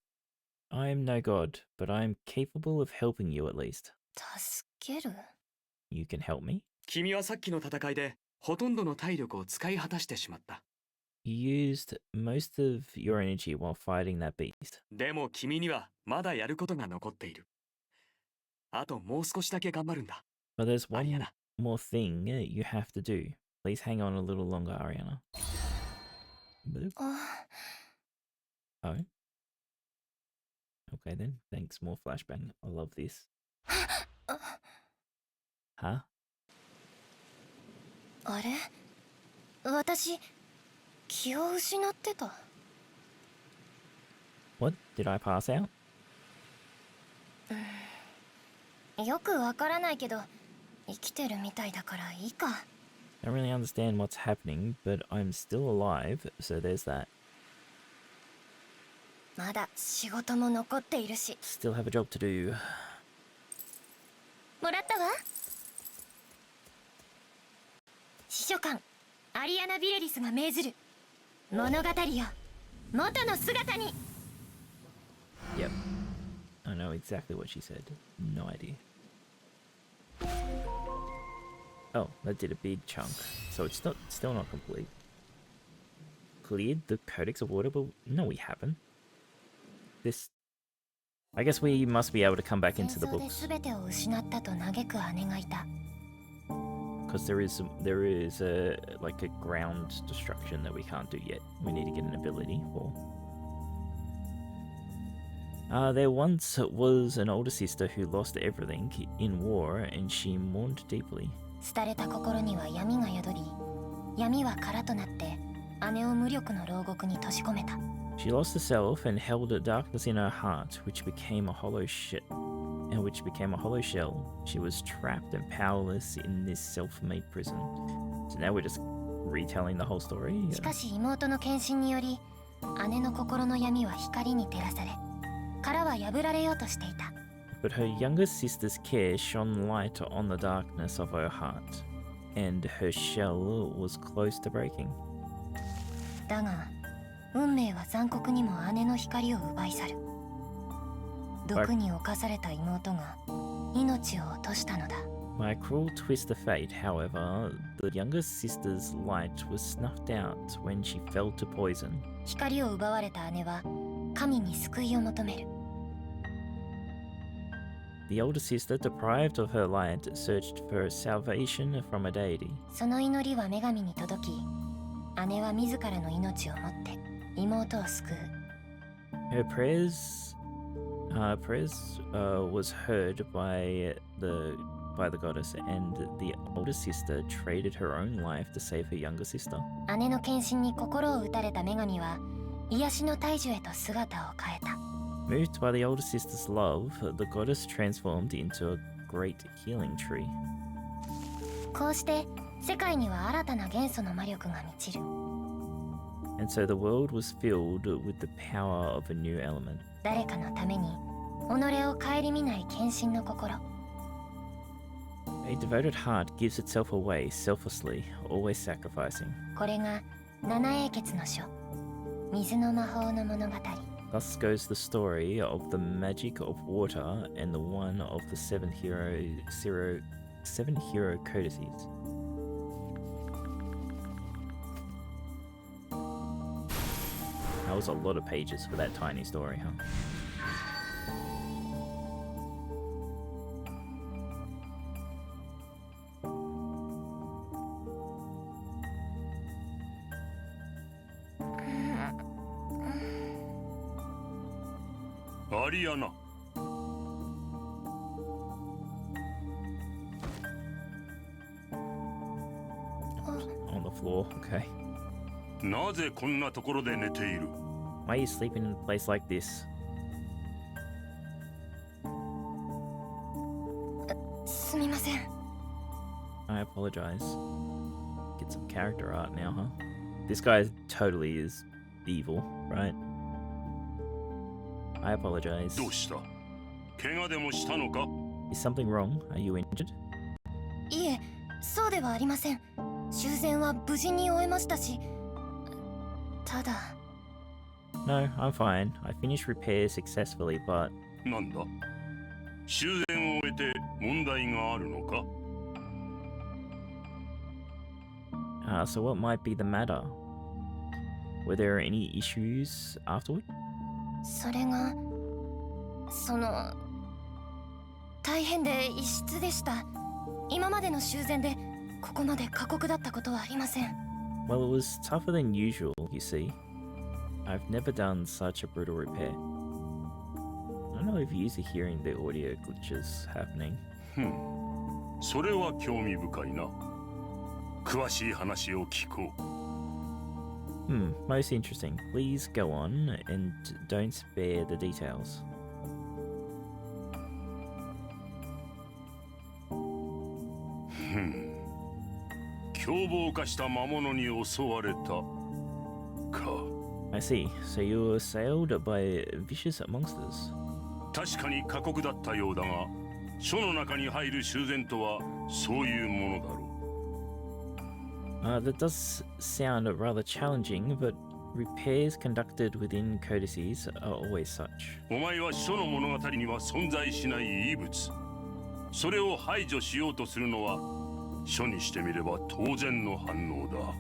Speaker 1: I'm no god, but I'm capable of helping you at least.
Speaker 3: 助ける
Speaker 1: You can help me?
Speaker 4: 君はさっきの戦いでほとんどの体力を使い果たしてしまった。
Speaker 1: You used most of your energy while fighting that beast.
Speaker 4: でも君にはまだやることが残っている。あともう少しだけ頑張るんだ。
Speaker 1: But there's
Speaker 4: アリア
Speaker 1: one
Speaker 4: ナ。
Speaker 1: more thing you have to do. Please hang on a little longer, Ariana. Boop.
Speaker 3: あ
Speaker 1: Oh. Okay then. Thanks, more flashbang. I love this. Huh?
Speaker 3: あれ私気を失ってた
Speaker 1: What? Did I pass out?
Speaker 3: よくわからないけど生きてるみたいだからいいか
Speaker 1: Don't really understand what's happening, but I'm still alive, so there's that.
Speaker 3: まだ仕事も残っているし
Speaker 1: Still have a job to do.
Speaker 3: もらったわ司書官アリアナ・ビレリスが命ずる物語よ元の姿に
Speaker 1: Yep. I know exactly what she said. No idea. Oh, that did a big chunk. So it's still not complete. Cleared the Codex of Water, but no, we haven't. This... I guess we must be able to come back
Speaker 3: 戦
Speaker 1: into the
Speaker 3: 争で
Speaker 1: books.
Speaker 3: 全てを失ったと嘆く姉がいた
Speaker 1: Because there is a like a ground destruction that we can't do yet. We need to get an ability for. There once was an older sister who lost everything in war, and she mourned deeply.
Speaker 3: 廃れた心には闇が宿り闇は殻となって姉を無力の牢獄に閉じ込めた
Speaker 1: She lost herself and held a darkness in her heart, which became a hollow shell. She was trapped and powerless in this self-made prison. So now we're just retelling the whole story.
Speaker 3: しかし妹の献身により姉の心の闇は光に照らされ、殻は破られようとしていた。
Speaker 1: But her younger sister's care shone light on the darkness of her heart, and her shell was close to breaking.
Speaker 3: だが、運命は残酷にも姉の光を奪い去る。毒に侵された妹が命を落としたのだ。
Speaker 1: By a cruel twist of fate, however, the younger sister's light was snuffed out when she fell to poison.
Speaker 3: 光を奪われた姉は神に救いを求める。
Speaker 1: The older sister, deprived of her light, searched for salvation from a deity.
Speaker 3: その祈りは女神に届き、姉は自らの命をもって妹を救う。
Speaker 1: Her prayers was heard by the goddess, and the older sister traded her own life to save her younger sister.
Speaker 3: 姉の献身に心を打たれた女神は癒しの大樹へと姿を変えた。
Speaker 1: Moved by the older sister's love, the goddess transformed into a great healing tree.
Speaker 3: こうして世界には新たな元素の魔力が満ちる。
Speaker 1: And so the world was filled with the power of a new element.
Speaker 3: 誰かのために己を顧みない献身の心。
Speaker 1: A devoted heart gives itself away selflessly, always sacrificing.
Speaker 3: これが七英傑の書、水の魔法の物語。
Speaker 1: Thus goes the story of the magic of water and the one of the Seven Hero Codices. That was a lot of pages for that tiny story, huh?
Speaker 5: Ariana.
Speaker 1: On the floor, okay.
Speaker 5: なぜこんなところで寝ている?
Speaker 1: Why are you sleeping in a place like this?
Speaker 3: すみません。
Speaker 1: I apologize. Get some character art now, huh? This guy totally is evil, right? I apologize.
Speaker 5: どうした? 怪我でもしたのか?
Speaker 1: Is something wrong? Are you injured?
Speaker 3: いえ、そうではありません。修繕は無事に終えましたし、ただ。
Speaker 1: No, I'm fine. I finished repairs successfully, but...
Speaker 5: なんだ? 修繕を終えて問題があるのか?
Speaker 1: So what might be the matter? Were there any issues afterward?
Speaker 3: それが、大変で異質でした。今までの修繕でここまで過酷だったことはありません。
Speaker 1: Well, it was tougher than usual, you see. I've never done such a brutal repair. I don't know if you're hearing the audio glitches happening.
Speaker 5: それは興味深いな。詳しい話を聞こう。
Speaker 1: Most interesting. Please go on and don't spare the details.
Speaker 5: 凶暴化した魔物に襲われたか。
Speaker 1: I see. So you were assailed by vicious monsters.
Speaker 5: 確かに過酷だったようだが、書の中に入る修繕とはそういうものだろう。
Speaker 1: That does sound rather challenging, but repairs conducted within codices are always such.
Speaker 5: お前は書の物語には存在しない異物。それを排除しようとするのは書にしてみれば当然の反応だ。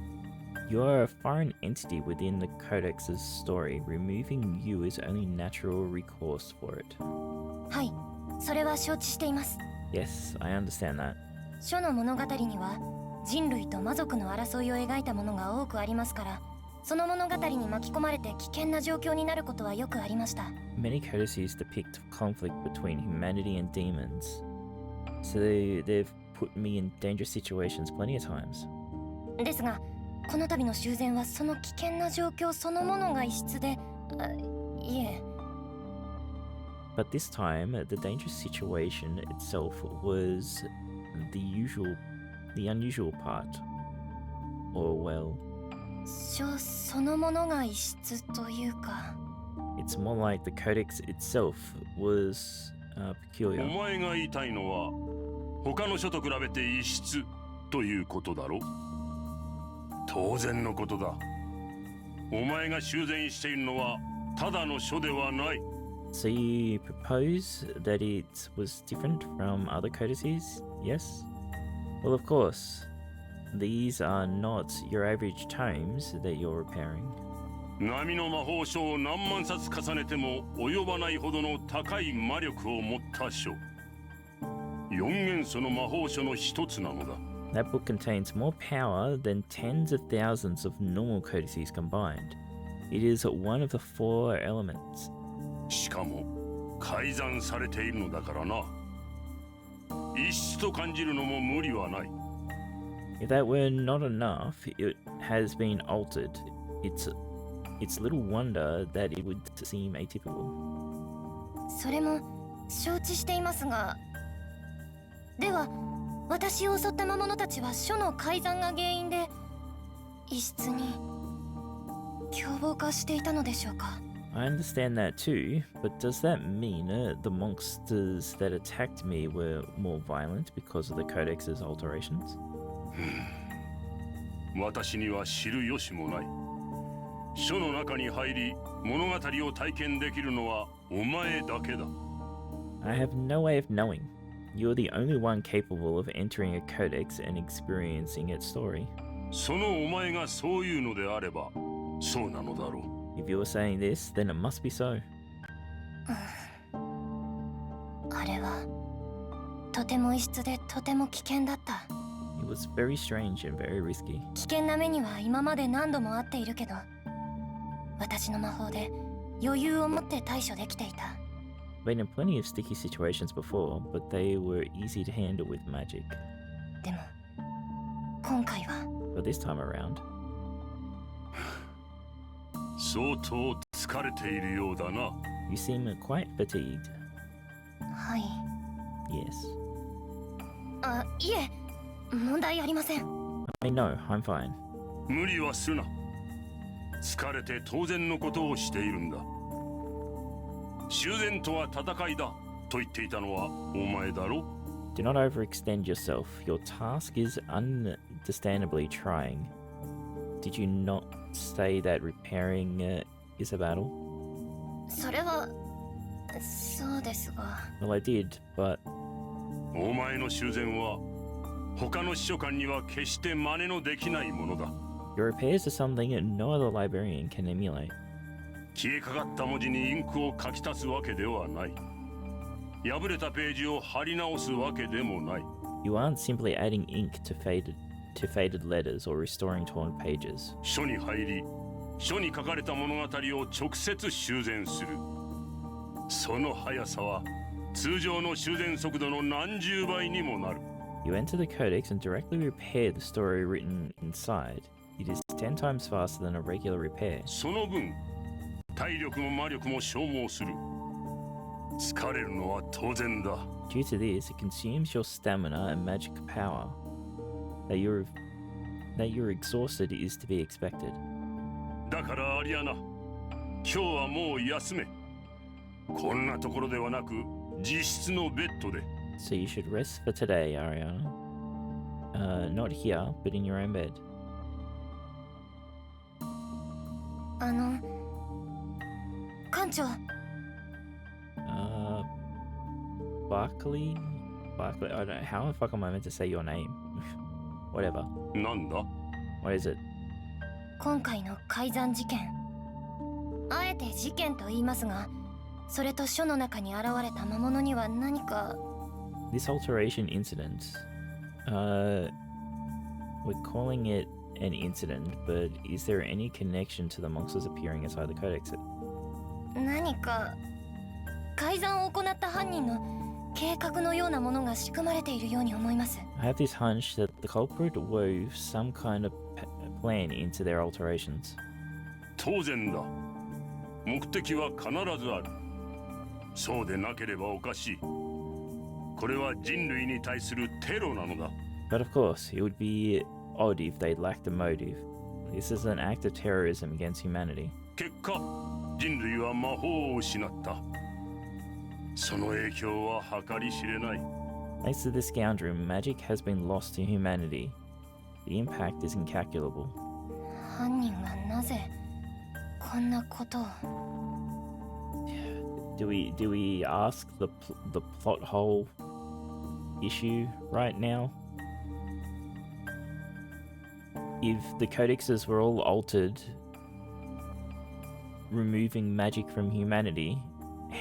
Speaker 1: You are a foreign entity within the Codex's story. Removing you is only natural recourse for it.
Speaker 3: はい、それは承知しています。
Speaker 1: Yes, I understand that.
Speaker 3: 書の物語には人類と魔族の争いを描いたものが多くありますから、その物語に巻き込まれて危険な状況になることはよくありました。
Speaker 1: Many codices depict conflict between humanity and demons. So they've put me in dangerous situations plenty of times.
Speaker 3: ですが、この度の修繕はその危険な状況そのものが異質で、いえ。
Speaker 1: But this time, the dangerous situation itself was the unusual part. Or well,
Speaker 3: 書そのものが異質というか。
Speaker 1: It's more like the Codex itself was
Speaker 5: お
Speaker 1: peculiar.
Speaker 5: 前が言いたいのは他の書と比べて異質ということだろ。当然のことだ。お前が修繕しているのはただの書ではない。
Speaker 1: So you propose that it was different from other codices? Yes? Well, of course. These are not your average tomes that you're repairing.
Speaker 5: 波の魔法書を何万冊重ねても及ばないほどの高い魔力を持った書。四元素の魔法書の一つなのだ。
Speaker 1: That book contains more power than tens of thousands of normal codices combined. It is one of the 4 elements.
Speaker 5: しかも改ざんされているのだからな。異質と感じるのも無理はない。
Speaker 1: If that were not enough, it has been altered. It's little wonder that it would seem atypical.
Speaker 3: それも承知していますが、では私を襲った魔物たちは書の改ざんが原因で異質に凶暴化していたのでしょうか。
Speaker 1: I understand that too, but does that mean the monsters that attacked me were more violent because of the Codex's alterations?
Speaker 5: 私には知る由もない。書の中に入り物語を体験できるのはお前だけだ。
Speaker 1: I have no way of knowing. You're the only one capable of entering a codex and experiencing its story.
Speaker 5: そのお前がそういうのであればそうなのだろう。
Speaker 1: If you're saying this, then it must be so.
Speaker 3: あれはとても異質でとても危険だった。
Speaker 1: It was very strange and very risky.
Speaker 3: 危険な目には今まで何度もあっているけど、私の魔法で余裕を持って対処できていた。
Speaker 1: I've been in plenty of sticky situations before, but they were easy to handle with magic.
Speaker 3: でも今回は
Speaker 1: But this time around,
Speaker 5: 相当疲れているようだな。
Speaker 1: you seem quite fatigued.
Speaker 3: はい。
Speaker 1: Yes.
Speaker 3: あ、いえ、問題ありません。
Speaker 1: I know, I'm fine.
Speaker 5: 無理はするな。疲れて当然のことをしているんだ。修繕とは戦いだと言っていたのはお前だろ。
Speaker 1: Do not overextend yourself. Your task is understandably trying. Did you not say that repairing is a battle?
Speaker 3: それはそうですが。
Speaker 1: Well, I did, but
Speaker 5: お前の修繕は他の司書官には決して真似のできないものだ。
Speaker 1: your repairs are something no other librarian can emulate.
Speaker 5: 消えかかった文字にインクを書き足すわけではない。破れたページを貼り直すわけでもない。
Speaker 1: You aren't simply adding ink to faded letters or restoring torn pages.
Speaker 5: 書に入り、書に書かれた物語を直接修繕する。その速さは通常の修繕速度の何十倍にもなる。
Speaker 1: You enter the codex and directly repair the story written inside. It is 10 times faster than a regular repair.
Speaker 5: その分、体力も魔力も消耗する。疲れるのは当然だ。
Speaker 1: Due to this, it consumes your stamina and magic power. That you're exhausted is to be expected.
Speaker 5: だからアリアナ、今日はもう休め。こんなところではなく、自室のベッドで。
Speaker 1: So you should rest for today, Ariana. Not here, but in your own bed.
Speaker 3: 館長。
Speaker 1: Barkley? Barkley? I don't know. How the fuck am I meant to say your name? Whatever.
Speaker 5: なんだ？
Speaker 1: What is it?
Speaker 3: 今回の改ざん事件。あえて事件と言いますが、それと書の中に現れた魔物には何か。
Speaker 1: This alteration incident. We're calling it an incident, but is there any connection to the monsters appearing inside the codex?
Speaker 3: 何か改ざんを行った犯人の計画のようなものが仕組まれているように思います。
Speaker 1: I have this hunch that the culprit wove some kind of plan into their alterations.
Speaker 5: 当然だ。目的は必ずある。そうでなければおかしい。これは人類に対するテロなのだ。
Speaker 1: But of course, it would be odd if they lacked a motive. This is an act of terrorism against humanity.
Speaker 5: 結果人類は魔法を失った。その影響は計り知れない。
Speaker 1: Thanks to this scoundrel, magic has been lost to humanity. The impact is incalculable.
Speaker 3: 犯人はなぜこんなことを。
Speaker 1: Do we ask the plot hole issue right now? If the codexes were all altered, removing magic from humanity,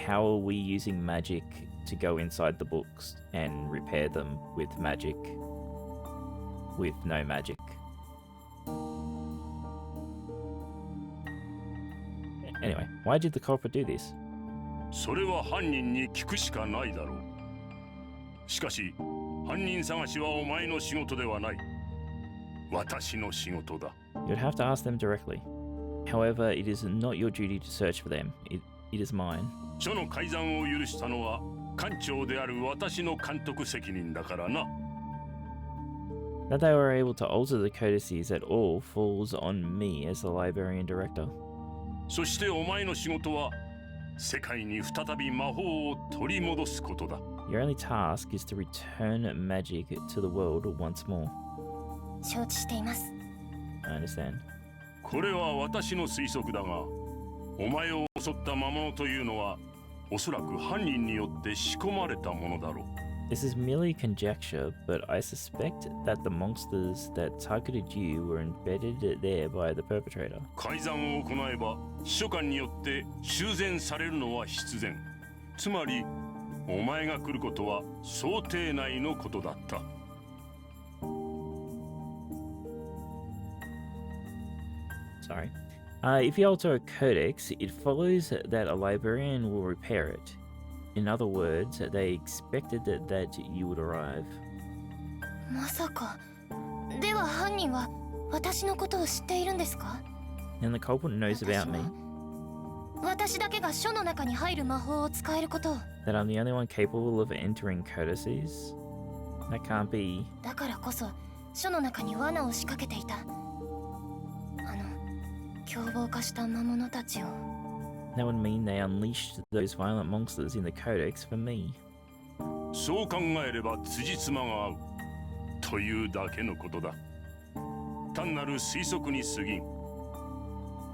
Speaker 1: how are we using magic to go inside the books and repair them with magic with no magic? Anyway, why did the culprit do this?
Speaker 5: それは犯人に聞くしかないだろう。しかし犯人探しはお前の仕事ではない。私の仕事だ。
Speaker 1: You'd have to ask them directly. However, it is not your duty to search for them. It is mine.
Speaker 5: 書の改ざんを許したのは艦長である私の監督責任だからな。
Speaker 1: That they were able to alter the codices at all falls on me as the Librarian Director.
Speaker 5: そしてお前の仕事は世界に再び魔法を取り戻すことだ。
Speaker 1: Your only task is to return magic to the world once more.
Speaker 3: 承知しています。
Speaker 1: I understand.
Speaker 5: これは私の推測だが、お前を襲った魔物というのはおそらく犯人によって仕込まれたものだろう。
Speaker 1: This is merely conjecture, but I suspect that the monsters that targeted you were embedded there by the perpetrator.
Speaker 5: 改ざんを行えば秘書官によって修繕されるのは必然。つまりお前が来ることは想定内のことだった。
Speaker 1: Sorry. If you alter a codex, it follows that a librarian will repair it. In other words, they expected that you would arrive.
Speaker 3: まさか。では犯人は私のことを知っているんですか？
Speaker 1: And the culprit knows about me.
Speaker 3: 私だけが書の中に入る魔法を使えることを。
Speaker 1: That I'm the only one capable of entering codices? That can't be.
Speaker 3: だからこそ書の中に罠を仕掛けていた。凶暴化した魔物たちを。
Speaker 1: That would mean they unleashed those violent monsters in the Codex for me.
Speaker 5: そう考えれば辻褄が合うというだけのことだ。単なる推測に過ぎん。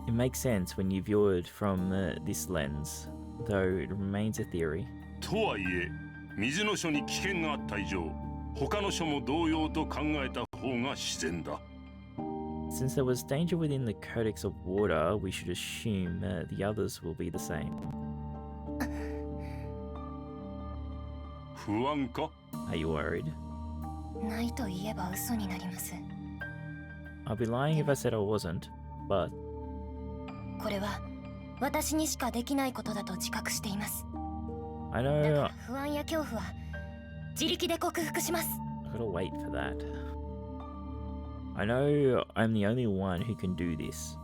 Speaker 1: It makes sense when you view it from this lens, though it remains a theory.
Speaker 5: とはいえ、水の書に危険があった以上、他の書も同様と考えた方が自然だ。
Speaker 1: Since there was danger within the Codex of Water, we should assume the others will be the same.
Speaker 5: 不安か？
Speaker 1: Are you worried?
Speaker 3: ないと言えば嘘になります。
Speaker 1: I'll be lying if I said I wasn't, but
Speaker 3: これは私にしかできないことだと自覚しています。
Speaker 1: I
Speaker 3: だか
Speaker 1: know
Speaker 3: ら不安や恐怖は自力で克服します。
Speaker 1: I gotta wait for that. I know I'm the only one who can do this,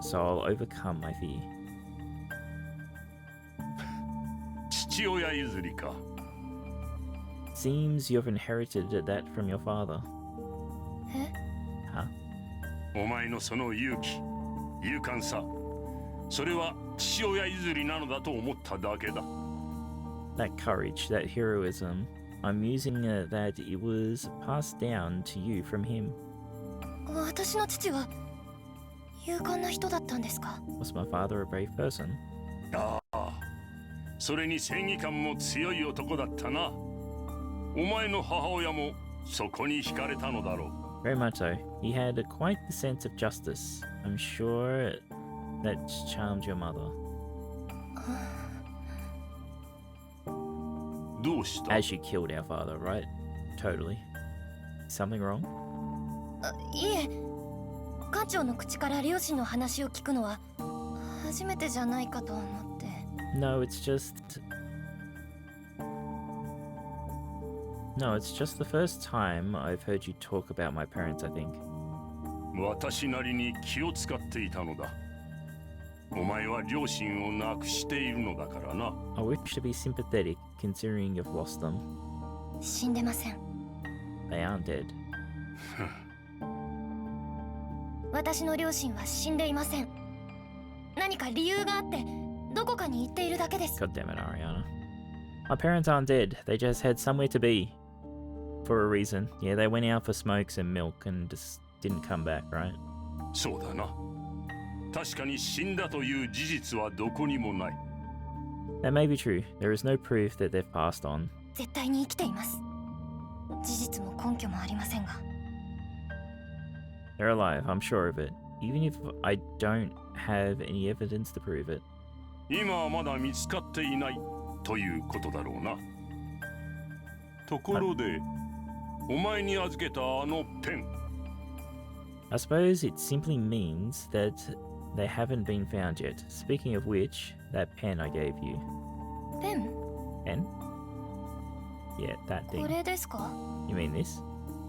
Speaker 1: so I'll overcome my fear.
Speaker 5: 父親譲りか。
Speaker 1: Seems you've inherited that from your father.
Speaker 3: え？
Speaker 1: Huh?
Speaker 5: お前のその勇気、勇敢さ、それは父親譲りなのだと思っただけだ。
Speaker 1: That courage, that heroism, I'm using that it was passed down to you from him.
Speaker 3: 私の父は勇敢な人だったんですか？
Speaker 1: Was my father a brave person?
Speaker 5: ああ、それに正義感も強い男だったな。お前の母親もそこに惹かれたのだろう。
Speaker 1: Very much so. He had quite the sense of justice. I'm sure that charmed your mother.
Speaker 5: どうした？
Speaker 1: As you killed our father, right? Totally. Something wrong?
Speaker 3: いえ、館長の口から両親の話を聞くのは初めてじゃないかと思って。
Speaker 1: No, it's just the first time I've heard you talk about my parents, I think.
Speaker 5: 私なりに気を使っていたのだ。お前は両親を亡くしているのだからな。
Speaker 1: I wish to be sympathetic considering you've lost them.
Speaker 3: 死んでません。
Speaker 1: They aren't dead.
Speaker 3: 私の両親は死んでいません。何か理由があってどこかに行っているだけです。
Speaker 1: God damn it, Ariana. My parents aren't dead. They just had somewhere to be. For a reason. Yeah, they went out for smokes and milk and just didn't come back, right?
Speaker 5: そうだな。確かに死んだという事実はどこにもない。
Speaker 1: That may be true. There is no proof that they've passed on.
Speaker 3: 絶対に生きています。事実も根拠もありませんが。
Speaker 1: They're alive, I'm sure of it. Even if I don't have any evidence to prove it.
Speaker 5: 今はまだ見つかっていないということだろうな。ところで、お前に預けたあのペン。
Speaker 1: I suppose it simply means that they haven't been found yet. Speaking of which, that pen I gave you.
Speaker 3: ペン？
Speaker 1: Pen? Yeah, that
Speaker 3: こ
Speaker 1: thing.
Speaker 3: れですか？
Speaker 1: You mean this?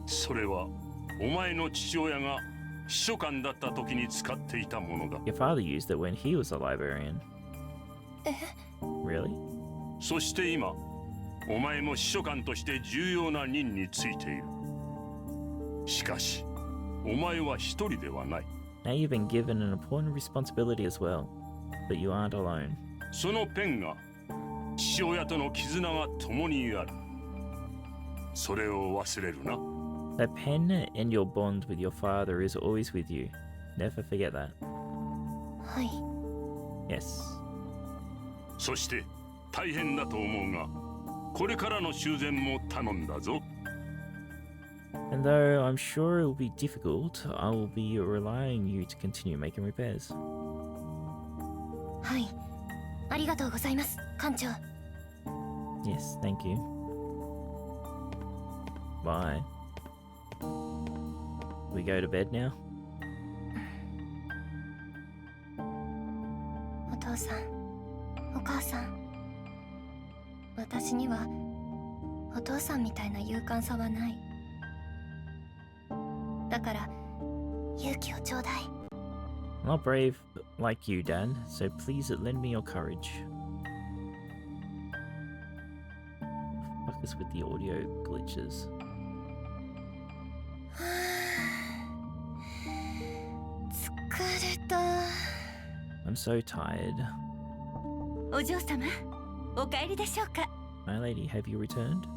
Speaker 5: それは、お前の父親が秘書官だった時に使っていたものだ。
Speaker 1: Your father used it when he was a librarian.
Speaker 3: え？
Speaker 1: Really?
Speaker 5: そして今、お前も秘書官として重要な任についている。しかし、お前は一人ではない。
Speaker 1: Now you've been given an important responsibility as well. But you aren't alone.
Speaker 5: そのペンが、父親との絆が共にある。それを忘れるな。
Speaker 1: That pen and your bond with your father is always with you. Never forget that.
Speaker 3: はい。
Speaker 1: Yes.
Speaker 5: そして大変だと思うが、これからの修繕も頼んだぞ。
Speaker 1: And though I'm sure it will be difficult, I will be relying on you to continue making repairs.
Speaker 3: はい。ありがとうございます、館長。
Speaker 1: Yes, thank you. Bye. We go to bed now?
Speaker 3: お父さん、お母さん。私にはお父さんみたいな勇敢さはない。だから勇気をちょうだい。
Speaker 1: I'm not brave like you, Dad, so please lend me your courage. Fuck is with the audio glitches.
Speaker 3: 疲れた。
Speaker 1: I'm so tired.
Speaker 2: お嬢様、お帰りでしょうか。
Speaker 1: My lady, have you returned?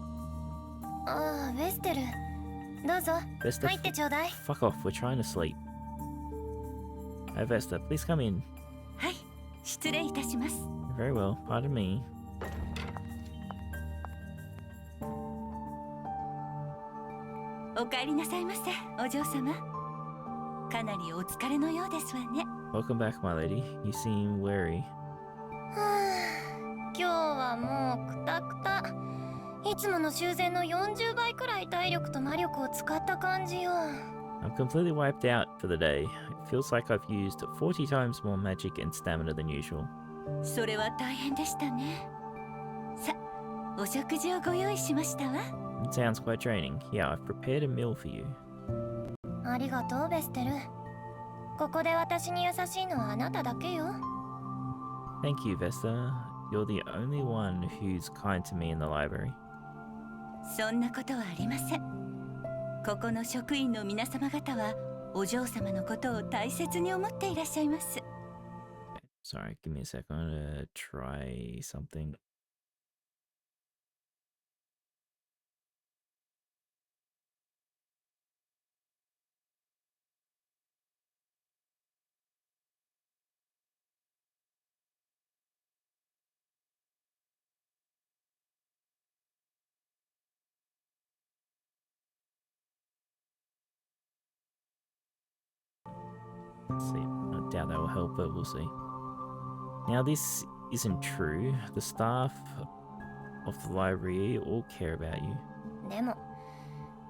Speaker 3: ああ、ベステル。どうぞ。
Speaker 1: Vesta,
Speaker 3: 入ってちょうだい。
Speaker 1: fuck off, we're trying to sleep. Hey Vesta, please come in.
Speaker 2: はい、失礼いたします。
Speaker 1: Very well, pardon me.
Speaker 2: お帰りなさいませ、お嬢様。かなりお疲れのようですわね。
Speaker 1: Welcome back, my lady. You seem weary.
Speaker 3: はあ、今日はもうクタクタ。いつもの修繕の40倍くらい体力と魔力を使った感じよ。
Speaker 1: I'm completely wiped out for the day. It feels like I've used 40 times more magic and stamina than usual.
Speaker 2: それは大変でしたね。さ、お食事をご用意しましたわ。
Speaker 1: It sounds quite draining. Yeah, I've prepared a meal for you.
Speaker 3: ありがとう、ベステル。ここで私に優しいのはあなただけよ。
Speaker 1: Thank you, Vesta. You're the only one who's kind to me in the library.
Speaker 2: そんなことはありません。ここの職員の皆様方はお嬢様のことを大切に思っていらっしゃいます。
Speaker 1: Sorry, give me a sec. I'm gonna try something. Let's see. I doubt that will help, but we'll see. Now, this isn't true. The staff of the library all care about you.
Speaker 3: でも、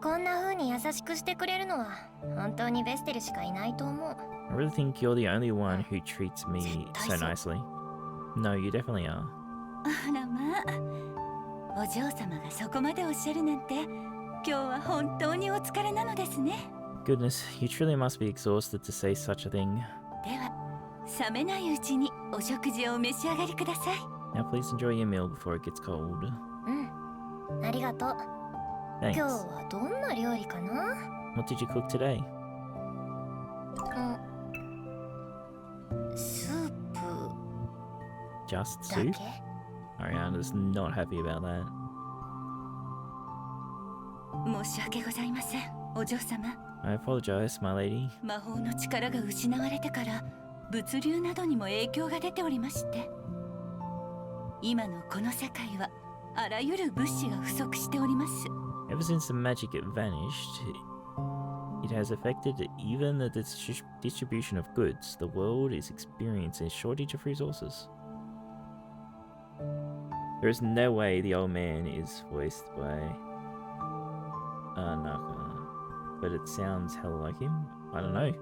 Speaker 3: こんな風に優しくしてくれるのは本当にベステルしかいないと思う。
Speaker 1: I really think you're the only one who treats me so nicely. No, you definitely are.
Speaker 2: あらまあ、お嬢様がそこまでおっしゃるなんて、今日は本当にお疲れなのですね。
Speaker 1: Goodness, you truly must be exhausted to say such a thing.
Speaker 2: では、冷めないうちにお食事をお召し上がりください。
Speaker 1: Now, please enjoy your meal before it gets cold.
Speaker 3: うん、ありがとう。今日
Speaker 1: Thanks.
Speaker 3: はどんな料理かな？
Speaker 1: What did you cook today?
Speaker 3: う
Speaker 1: just
Speaker 3: だ
Speaker 1: soup?
Speaker 3: け
Speaker 1: Ariana's not happy about that.
Speaker 2: 申し訳ございません、お嬢様。
Speaker 1: I apologize, my lady.
Speaker 2: 魔法の力が失われてから物流などにも影響が出ておりまして、今のこの世界はあらゆる物資が不足しております。
Speaker 1: Ever since the magic vanished, it has affected even the distribution of goods. The world is experiencing a shortage of resources. There is no way the old man is voiced by Naka, but it sounds hella like him. I don't know.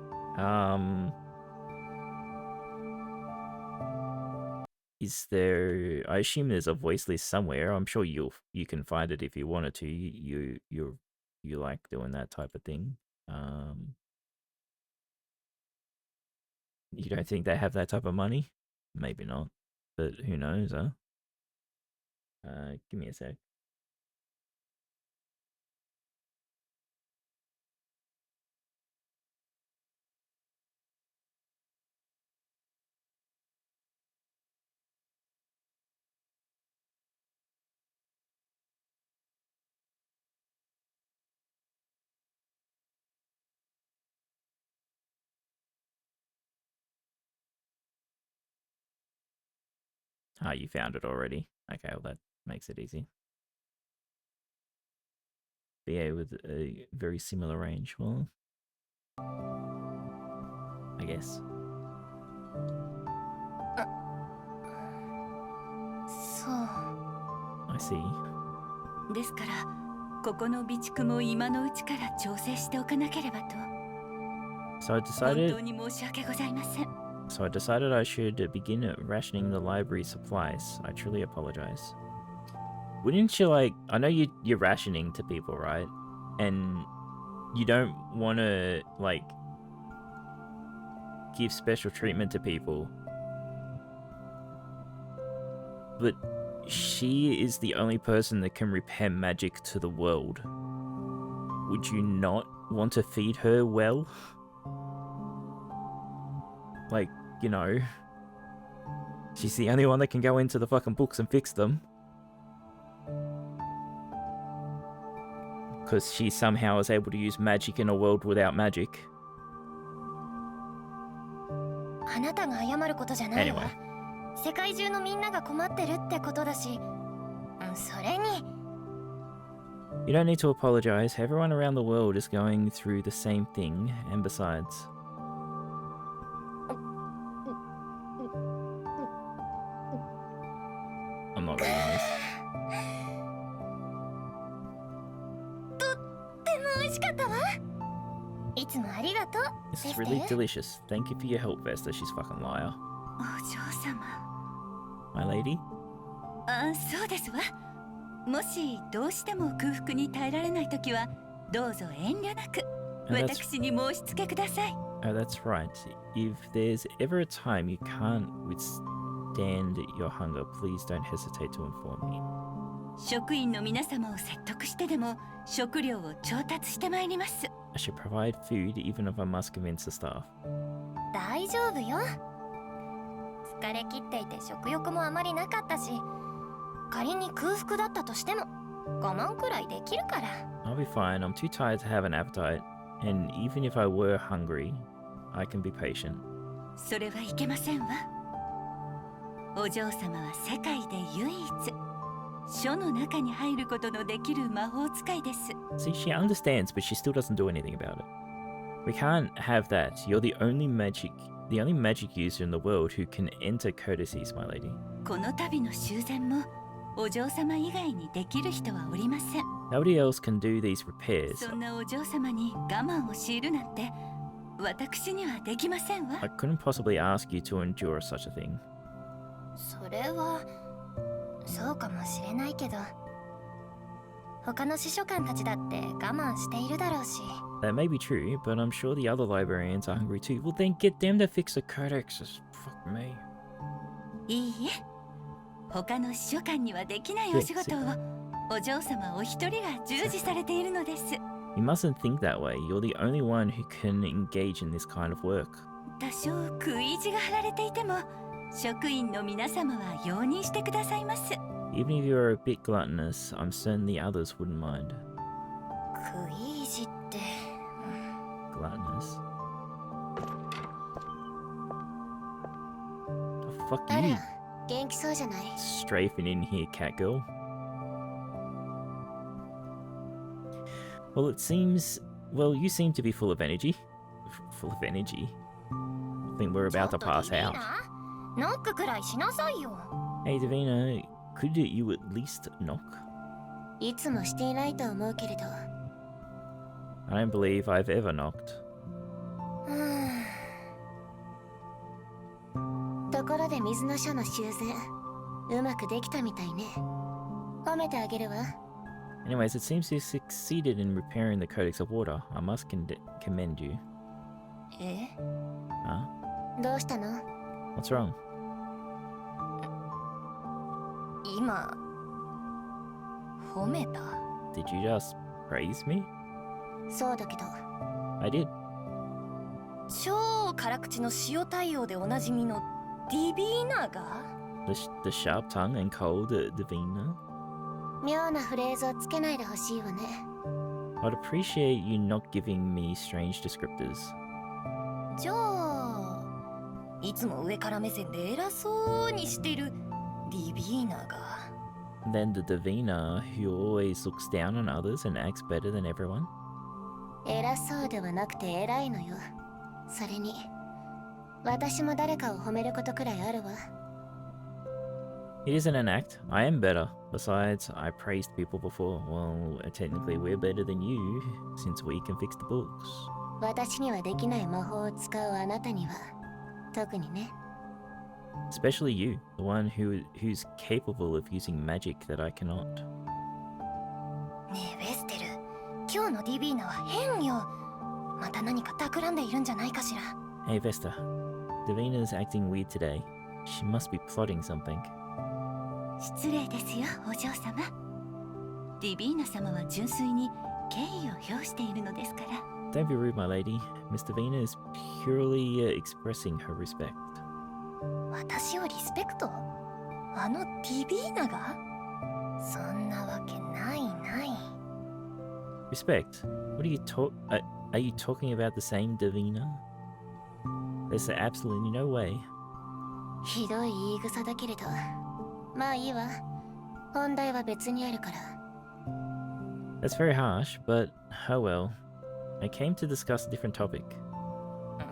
Speaker 1: Is there? I assume there's a voice list somewhere. I'm sure you can find it if you wanted to. You like doing that type of thing. You don't think they have that type of money? Maybe not, but who knows, huh? Give me a sec. Ah, you found it already. Okay, well that makes it easy. BA with a very similar range. Well, I guess.
Speaker 3: そう
Speaker 1: I see.
Speaker 2: ですからここの備蓄も今のうちから調整しておかなければと。
Speaker 1: So I
Speaker 2: 本
Speaker 1: decided.
Speaker 2: 当に申し訳ございません。
Speaker 1: So I decided I should begin rationing the library supplies. I truly apologize. Wouldn't you like? I know you're rationing to people, right? And you don't want to like give special treatment to people. But she is the only person that can repair magic to the world. Would you not want to feed her well? Like, you know, she's the only one that can go into the fucking books and fix them. Because she somehow is able to use magic in a world without magic.
Speaker 3: あなたが謝ることじゃないわ。
Speaker 1: Anyway.
Speaker 3: 世界中のみんなが困ってるってことだし、それに
Speaker 1: You don't need to apologize. Everyone around the world is going through the same thing, and besides... I'm not reading this.
Speaker 3: とっても美味しかったわ。いつもありがとう。
Speaker 1: This is really delicious. Thank you for your help, Vesta. She's fucking liar.
Speaker 2: お嬢様。
Speaker 1: My lady?
Speaker 2: あ、そうですわ。もしどうしても空腹に耐えられないときはどうぞ遠慮なく私に申し付けください。
Speaker 1: Oh, that's right. If there's ever a time you can't withstand your hunger, please don't hesitate to inform me.
Speaker 2: 職員の皆様を説得してでも食料を調達してまいります。
Speaker 1: I should provide food even if I must convince the staff.
Speaker 3: 大丈夫よ。疲れ切っていて食欲もあまりなかったし、仮に空腹だったとしても我慢くらいできるから。
Speaker 1: I'll be fine. I'm too tired to have an appetite. And even if I were hungry, I can be patient.
Speaker 2: それはいけませんわ。お嬢様は世界で唯一書の中に入ることのできる魔法使いです。
Speaker 1: See, she understands, but she still doesn't do anything about it. We can't have that. You're the only magic user in the world who can enter codices, my lady.
Speaker 2: この度の修繕もお嬢様以外にできる人はおりません。
Speaker 1: Nobody else can do these repairs.
Speaker 2: そんなお嬢様に我慢を強いるなんて私にはできませんわ。
Speaker 1: I couldn't possibly ask you to endure such a thing.
Speaker 3: それはそうかもしれないけど、他の司書官たちだって我慢しているだろうし。
Speaker 1: That may be true, but I'm sure the other librarians are hungry too. Well, then get them to fix the codexes. Fuck me.
Speaker 2: いいえ、他の司書官にはできないお仕事をお嬢様お一人が従事されているのです。
Speaker 1: You mustn't think that way. You're the only one who can engage in this kind of work.
Speaker 2: 多少食い意地が張られていても職員の皆様は容認してくださいます。
Speaker 1: Even if you're a bit gluttonous, I'm certain the others wouldn't mind.
Speaker 3: 食い意地って
Speaker 1: Gluttonous? The fuck
Speaker 3: あ
Speaker 1: you
Speaker 3: ら元気そうじゃない。
Speaker 1: strafing in here, cat girl? Well, it seems... Well, you seem to be full of energy. Full of energy? I think we're
Speaker 3: ちょ
Speaker 1: about
Speaker 3: っ
Speaker 1: to
Speaker 3: と
Speaker 1: pass
Speaker 3: ディ
Speaker 1: out.
Speaker 3: ビーナノックくらいしなさいよ。
Speaker 1: Hey, Davina, could you at least knock?
Speaker 3: いつもしていないと思うけれど。
Speaker 1: I don't believe I've ever knocked.
Speaker 3: ところで水の書の修繕うまくできたみたいね。褒めてあげるわ。
Speaker 1: Anyways, it seems you succeeded in repairing the Codex of Water. I must commend you.
Speaker 3: え
Speaker 1: Huh?
Speaker 3: どうしたの？
Speaker 1: What's wrong?
Speaker 3: 今褒めた？
Speaker 1: Did you just praise me?
Speaker 3: そうだけど
Speaker 1: I did.
Speaker 3: 超辛口の塩対応でおなじみのディビーナが
Speaker 1: The sharp tongue and cold Davina.
Speaker 3: 妙なフレーズをつけないでほしいわね。
Speaker 1: I'd appreciate you not giving me strange descriptors.
Speaker 3: じゃあいつも上から目線で偉そうにしてるディビーナが
Speaker 1: Then the Davina, who always looks down on others and acts better than everyone.
Speaker 3: 偉そうではなくて偉いのよ。それに私も誰かを褒めることくらいあるわ。
Speaker 1: It isn't an act. I am better. Besides, I praised people before. Well, technically we're better than you, since we can fix the books.
Speaker 3: 私にはできない魔法を使うあなたには特にね。
Speaker 1: Especially you, the one who's capable of using magic that I cannot.
Speaker 3: ねえウェステル、今日のディビーナは変よ。また何か企んでいるんじゃないかしら。
Speaker 1: Hey Vesta, Davina's acting weird today. She must be plotting something.
Speaker 2: 失礼ですよ、お嬢様。ディビーナ様は純粋に敬意を表しているのですから。
Speaker 1: Don't be rude, my lady. Miss Davina is purely expressing her respect.
Speaker 3: 私をリスペクト？あのディビーナが？そんなわけないない。
Speaker 1: Respect? What are you are you talking about the same Davina? There's absolutely no way.
Speaker 3: ひどい言い草だけれど、まあいいわ。本題は別にあるから。
Speaker 1: That's very harsh, but oh well. I came to discuss a different topic.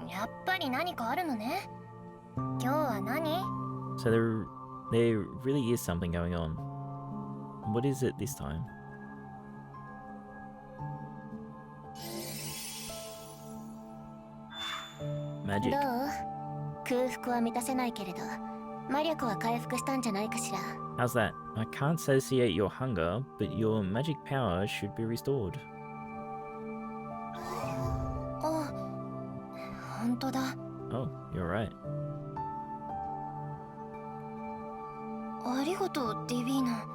Speaker 3: やっぱり何かあるのね。今日は何？
Speaker 1: So there really is something going on. What is it this time? Magic.
Speaker 3: どう？空腹は満たせないけれど、魔力は回復したんじゃないかしら。
Speaker 1: How's that? I can't satiate your hunger, but your magic power should be restored.
Speaker 3: あ、本当だ。
Speaker 1: Oh, you're right.
Speaker 3: ありがとう、ディビーナ。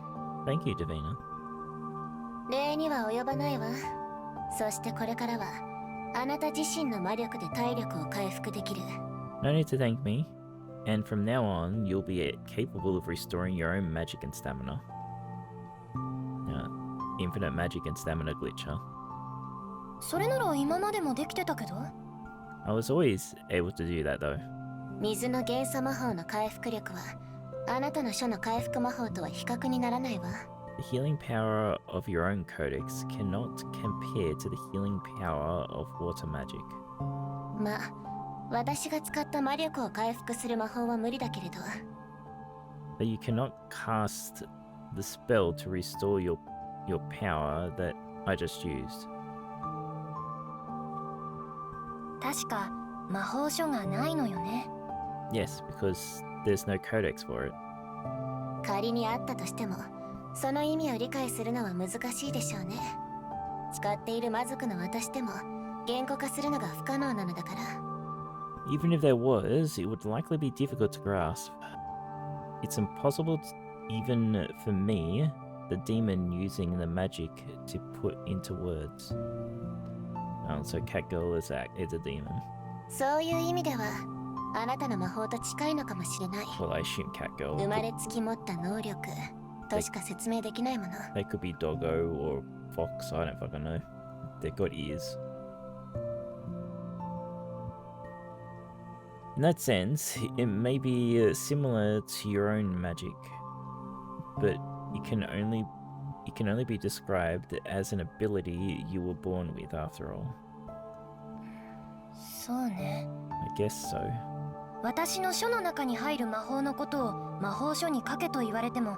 Speaker 1: Thank you, Davina.
Speaker 3: 礼には及ばないわ。そしてこれからは、あなた自身の魔力で体力を回復できる。
Speaker 1: No need to thank me. And from now on, you'll be capable of restoring your own magic and stamina. Infinite magic and stamina glitch, huh?
Speaker 3: それなら今までもできてたけど。
Speaker 1: I was always able to do that though.
Speaker 3: 水の元素魔法の回復力は、あなたの書の回復魔法とは比較にならないわ。
Speaker 1: The healing power of your own codex cannot compare to the healing power of water magic.
Speaker 3: まあ、私が使った魔力を回復する魔法は無理だけれど。
Speaker 1: But you cannot cast the spell to restore your power that I just used.
Speaker 3: 確か魔法書がないのよね。
Speaker 1: Yes, because there's no codex for it.
Speaker 3: 仮にあったとしても、その意味を理解するのは難しいでしょうね。使っている魔族の私でも言語化するのが不可能なのだから。
Speaker 1: Even if there was, it would likely be difficult to grasp. It's impossible even for me, the demon using the magic, to put into words. Oh, so Catgirl is a demon.
Speaker 3: そういう意味では、あなたの魔法と近いのかもしれない。
Speaker 1: Well, I assume Catgirl.
Speaker 3: 生まれつき持った能力としか説明できないもの。
Speaker 1: They could be Doggo or Fox, I don't fucking know. They've got ears. In that sense, it may be similar to your own magic, but it can only be described as an ability you were born with after all.
Speaker 3: そうね。
Speaker 1: I guess so.
Speaker 3: 私の書の中に入る魔法のことを魔法書に書けと言われても、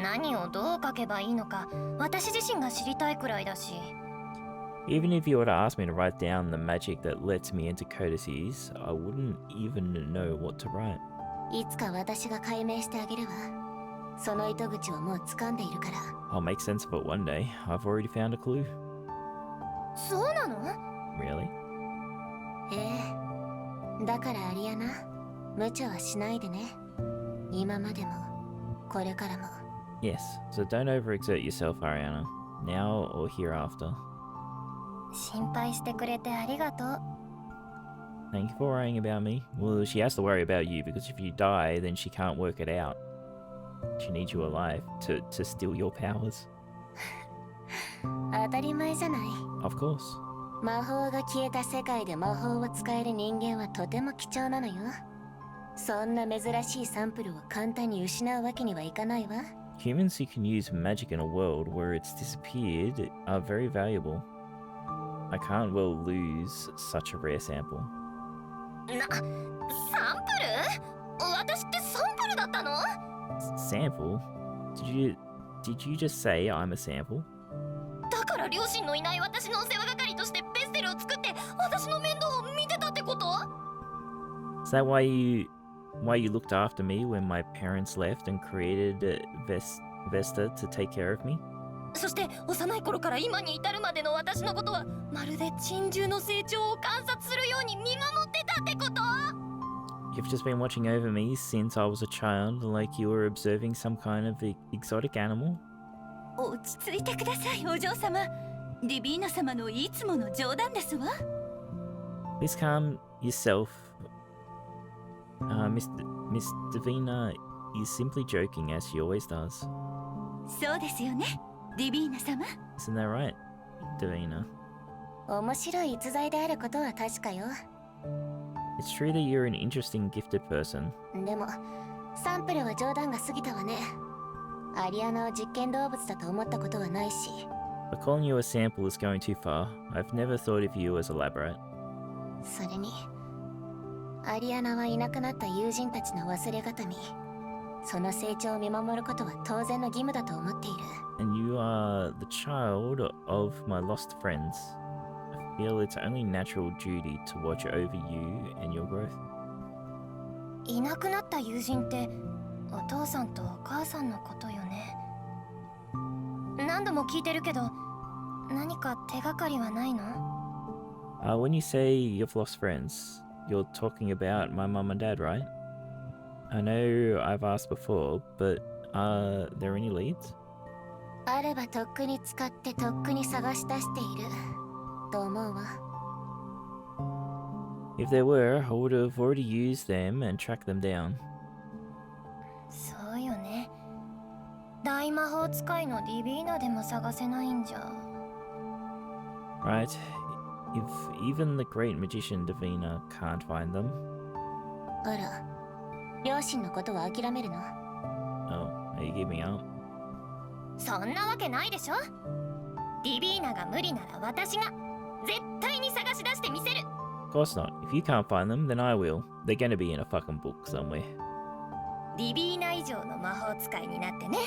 Speaker 3: 何をどう書けばいいのか私自身が知りたいくらいだし。
Speaker 1: Even if you were to ask me to write down the magic that lets me into codices, I wouldn't even know what to write.
Speaker 3: いつか私が解明してあげるわ。その糸口をもう掴んでいるから。
Speaker 1: I'll make sense of it one day. I've already found a clue.
Speaker 3: そうなの？
Speaker 1: Really?
Speaker 3: だからアリアナ、無茶はしないでね。今までもこれからも。
Speaker 1: Yes, so don't overexert yourself, Ariana. Now or hereafter.
Speaker 3: 心配してくれてありがとう。
Speaker 1: Thank you for worrying about me. Well, she has to worry about you because if you die, then she can't work it out. She needs you alive to steal your powers.
Speaker 3: 当たり前じゃない。
Speaker 1: Of course.
Speaker 3: 魔法が消えた世界で魔法を使える人間はとても貴重なのよ。そんな珍しいサンプルを簡単に失うわけにはいかないわ。
Speaker 1: Humans who can use magic in a world where it's disappeared are very valuable. I can't well lose such a rare sample.
Speaker 3: サンプル？私ってサンプルだったの？
Speaker 1: Sample? Did you just say I'm a sample?
Speaker 3: だから両親のいない私のお世話係としてベステルを作って私の面倒を見てたってこと？
Speaker 1: Is that why you looked after me when my parents left and created Vesta to take care of me?
Speaker 3: そして幼い頃から今に至るまでの私のことはまるで珍獣の成長を観察するように見守ってたってこと？
Speaker 1: You've just been watching over me since I was a child, like you were observing some kind of exotic animal?
Speaker 2: 落ち着いてください、お嬢様。ディビーナ様のいつもの冗談ですわ。
Speaker 1: Please calm yourself. Miss Davina is simply joking as she always does.
Speaker 2: そうですよね、ディビーナ様。
Speaker 1: Isn't that right, Davina?
Speaker 3: 面白い逸材であることは確かよ。
Speaker 1: It's true that you're an interesting, gifted person.
Speaker 3: でもサンプルは冗談が過ぎたわね。アリアナを実験動物だと思ったことはないし。
Speaker 1: But calling you a sample is going too far. I've never thought of you as elaborate.
Speaker 3: それにアリアナはいなくなった友人たちの忘れがたみ、その成長を見守ることは当然の義務だと思っている。
Speaker 1: And you are the child of my lost friends. I feel it's only natural duty to watch over you and your growth.
Speaker 3: いなくなった友人ってお父さんとお母さんのことよね。何度も聞いてるけど何か手がかりはないの？
Speaker 1: When you say you've lost friends, you're talking about my mum and dad, right? I know I've asked before, but are there any leads?
Speaker 3: あればとっくに使ってとっくに探し出していると思うわ。
Speaker 1: If there were, I would have already used them and tracked them down.
Speaker 3: そうよね。大魔法使いのディビーナでも探せないんじゃ。
Speaker 1: Right? If even the great magician Davina can't find them.
Speaker 3: あら、両親のことは諦めるの？
Speaker 1: Oh, are you giving up?
Speaker 3: そんなわけないでしょ。ディビーナが無理なら私が絶対に探し出してみせる。
Speaker 1: Of course not. If you can't find them, then I will. They're gonna be in a fucking book somewhere.
Speaker 3: ディビーナ以上の魔法使いになってね。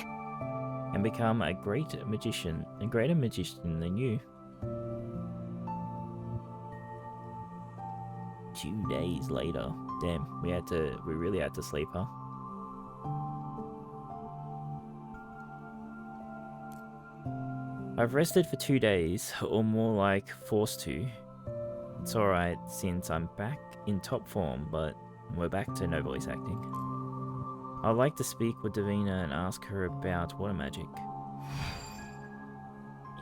Speaker 1: And become a greater magician than you. 2 days later. Damn, we really had to sleep, huh? I've rested for 2 days, or more like forced to. It's alright since I'm back in top form, but we're back to no voice acting. I'd like to speak with Davina and ask her about water magic.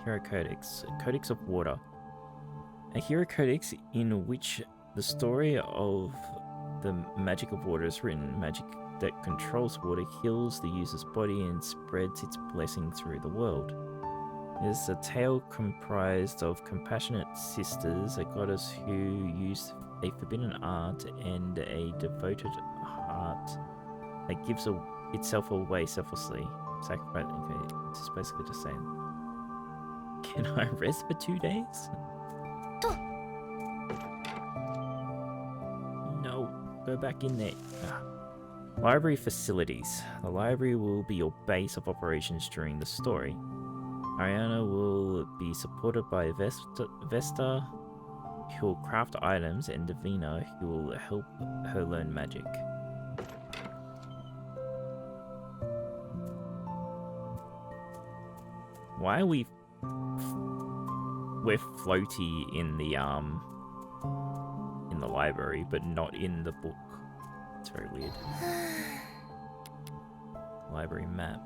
Speaker 1: Hero Codex, a Codex of Water. A Hero Codex in which the story of the magic of water is written. Magic that controls water heals the user's body and spreads its blessing through the world. It is a tale comprised of compassionate sisters, a goddess who used a forbidden art, and a devoted heart that gives itself away selflessly. Sacrifice. Okay, this is basically just saying, can I rest for 2 days? No, go back in there. Library facilities. The library will be your base of operations during the story. Ariana will be supported by Vesta, who will craft items, and Davina, who will help her learn magic. Why are we're floaty in the library, but not in the book? It's very weird. Library map.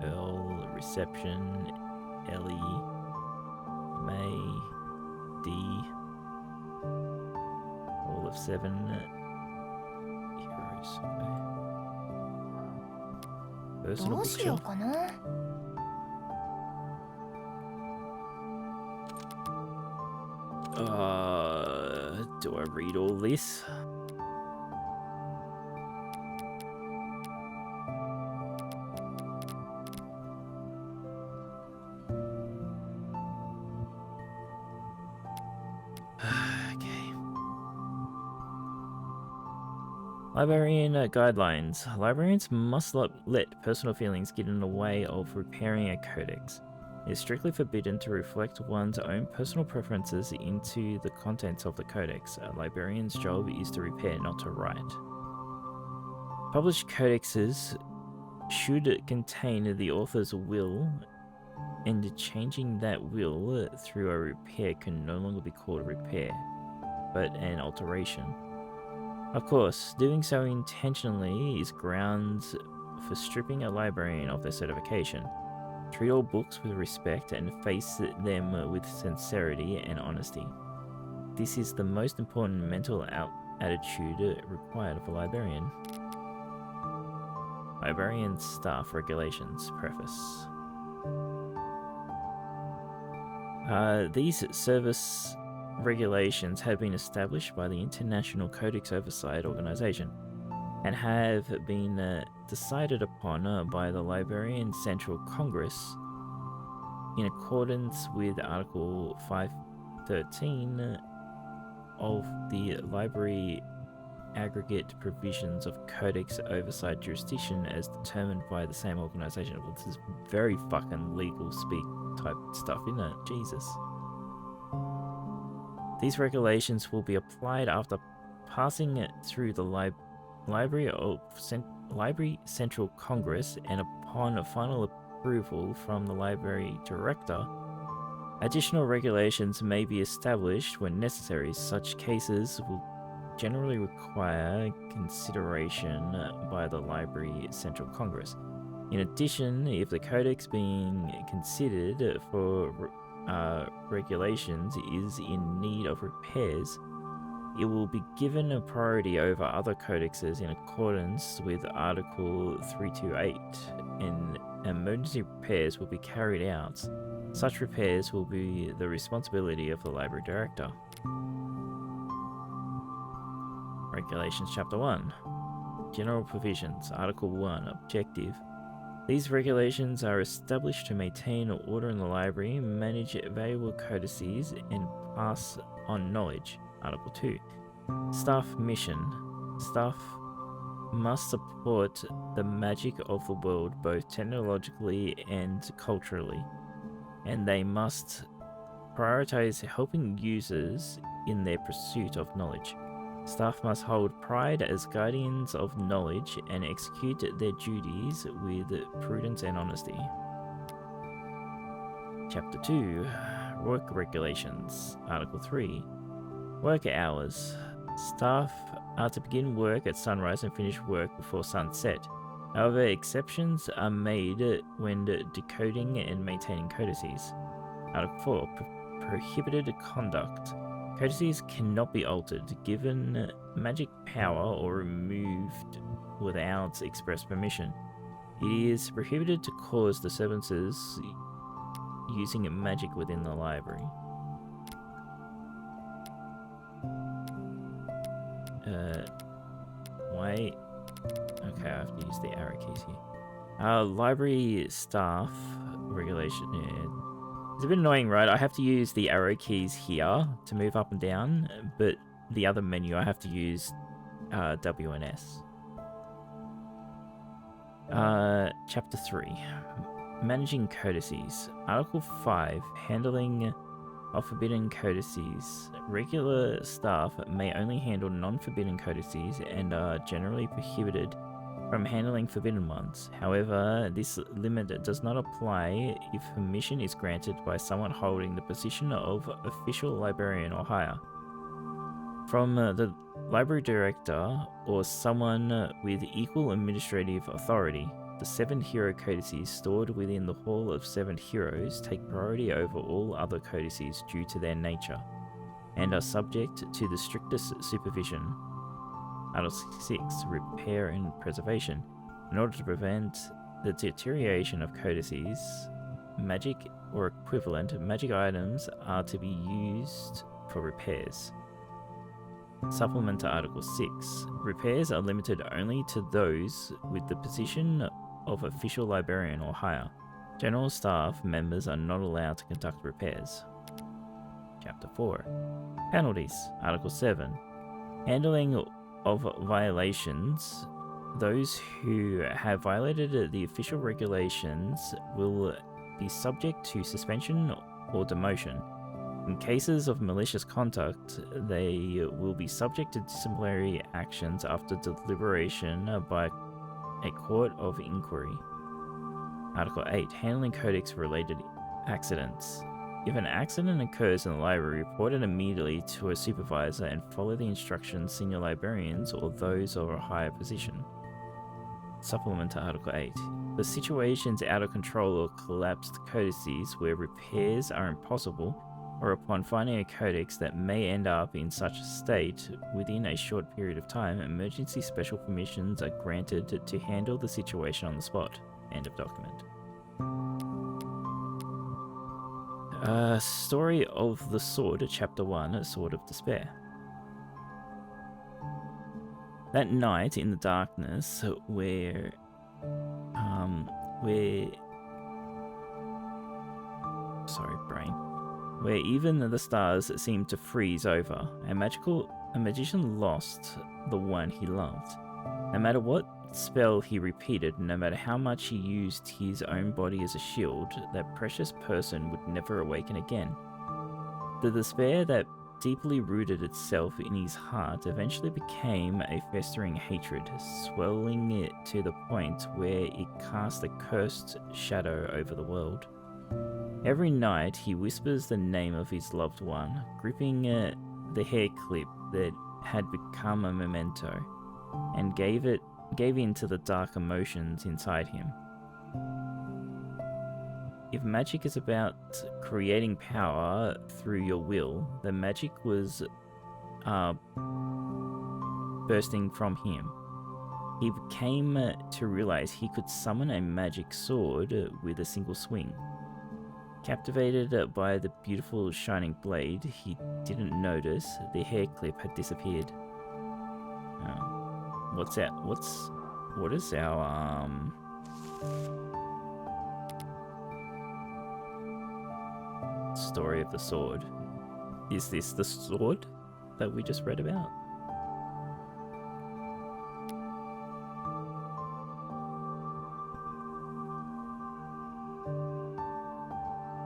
Speaker 1: Earl, reception, Ellie, May, D, all of 7 heroes. Personal
Speaker 3: どうしよう
Speaker 1: bookshelf.
Speaker 3: かな。
Speaker 1: Do I read all this? Okay. Librarian guidelines. Librarians must not let personal feelings get in the way of repairing a codex. It is strictly forbidden to reflect one's own personal preferences into the contents of the codex. A librarian's job is to repair, not to write. Published codexes should contain the author's will, and changing that will through a repair can no longer be called a repair, but an alteration. Of course, doing so intentionally is grounds for stripping a librarian of their certification. Treat all books with respect and face them with sincerity and honesty. This is the most important mental attitude required of a librarian. Librarian Staff Regulations. Preface. These service regulations have been established by the International Codex Oversight Organization and have been decided upon by the Librarian Central Congress in accordance with Article 513 of the Library Aggregate Provisions of Codex Oversight Jurisdiction as determined by the same organization. Well, this is very fucking legal speak type stuff, isn't it? Jesus. These regulations will be applied after passing it through the Library Central Congress, and upon a final approval from the Library Director, additional regulations may be established when necessary. Such cases will generally require consideration by the Library Central Congress. In addition, if the codex being considered for regulations is in need of repairs, it will be given a priority over other codexes in accordance with Article 328, and emergency repairs will be carried out. Such repairs will be the responsibility of the Library Director. Regulations Chapter 1. General Provisions. Article 1. Objective. These regulations are established to maintain order in the library, manage valuable codices, and pass on knowledge. Article 2. Staff Mission. Staff must support the magic of the world both technologically and culturally, and they must prioritize helping users in their pursuit of knowledge. Staff must hold pride as guardians of knowledge and execute their duties with prudence and honesty. Chapter 2. Work Regulations. Article 3. Work Hours. Staff are to begin work at sunrise and finish work before sunset. However, exceptions are made when decoding and maintaining codices. Article 4. Prohibited conduct. Codices cannot be altered, given magic power, or removed without express permission. It is prohibited to cause disturbances using magic within the library. Why? Okay, I have to use the arrow keys here. Library staff regulation. Yeah. It's a bit annoying, right? I have to use the arrow keys here to move up and down, but the other menu I have to use W and S. Chapter 3. Managing Codices. Article 5. Handling of Forbidden Codices. Regular staff may only handle non-forbidden codices and are generally prohibited from handling forbidden ones. However, this limit does not apply if permission is granted by someone holding the position of official librarian or higher, from the library director or someone with equal administrative authority. The Seven Hero Codices stored within the Hall of Seven Heroes take priority over all other codices due to their nature, and are subject to the strictest supervision. Article 6. Repair and Preservation. In order to prevent the deterioration of codices, magic or equivalent magic items are to be used for repairs. Supplement to Article 6. Repairs are limited only to those with the position of official librarian or higher. General staff members are not allowed to conduct repairs. Chapter 4. Penalties. Article 7. Handling of violations. Those who have violated the official regulations will be subject to suspension or demotion. In cases of malicious conduct, they will be subject to disciplinary actions after deliberation by a court of inquiry. Article 8. Handling Codex-related accidents. If an accident occurs in the library, report it immediately to a supervisor and follow the instructions senior librarians or those of a higher position. Supplement to Article 8. For situations out of control or collapsed codices where repairs are impossible, or upon finding a codex that may end up in such a state within a short period of time, emergency special permissions are granted to handle the situation on the spot. End of document. Story of the Sword, Chapter 1, Sword of Despair. That night in the darkness where even the stars seemed to freeze over, a magician lost the one he loved. No matter what spell he repeated, no matter how much he used his own body as a shield, that precious person would never awaken again. The despair that deeply rooted itself in his heart eventually became a festering hatred, swelling it to the point where it cast a cursed shadow over the world. Every night he whispers the name of his loved one, gripping the hair clip that had become a memento, and gave in to the dark emotions inside him. If magic is about creating power through your will, then magic was bursting from him. He came to realize he could summon a magic sword with a single swing. Captivated by the beautiful shining blade, he didn't notice the hair clip had disappeared. What is our story of the sword? Is this the sword that we just read about?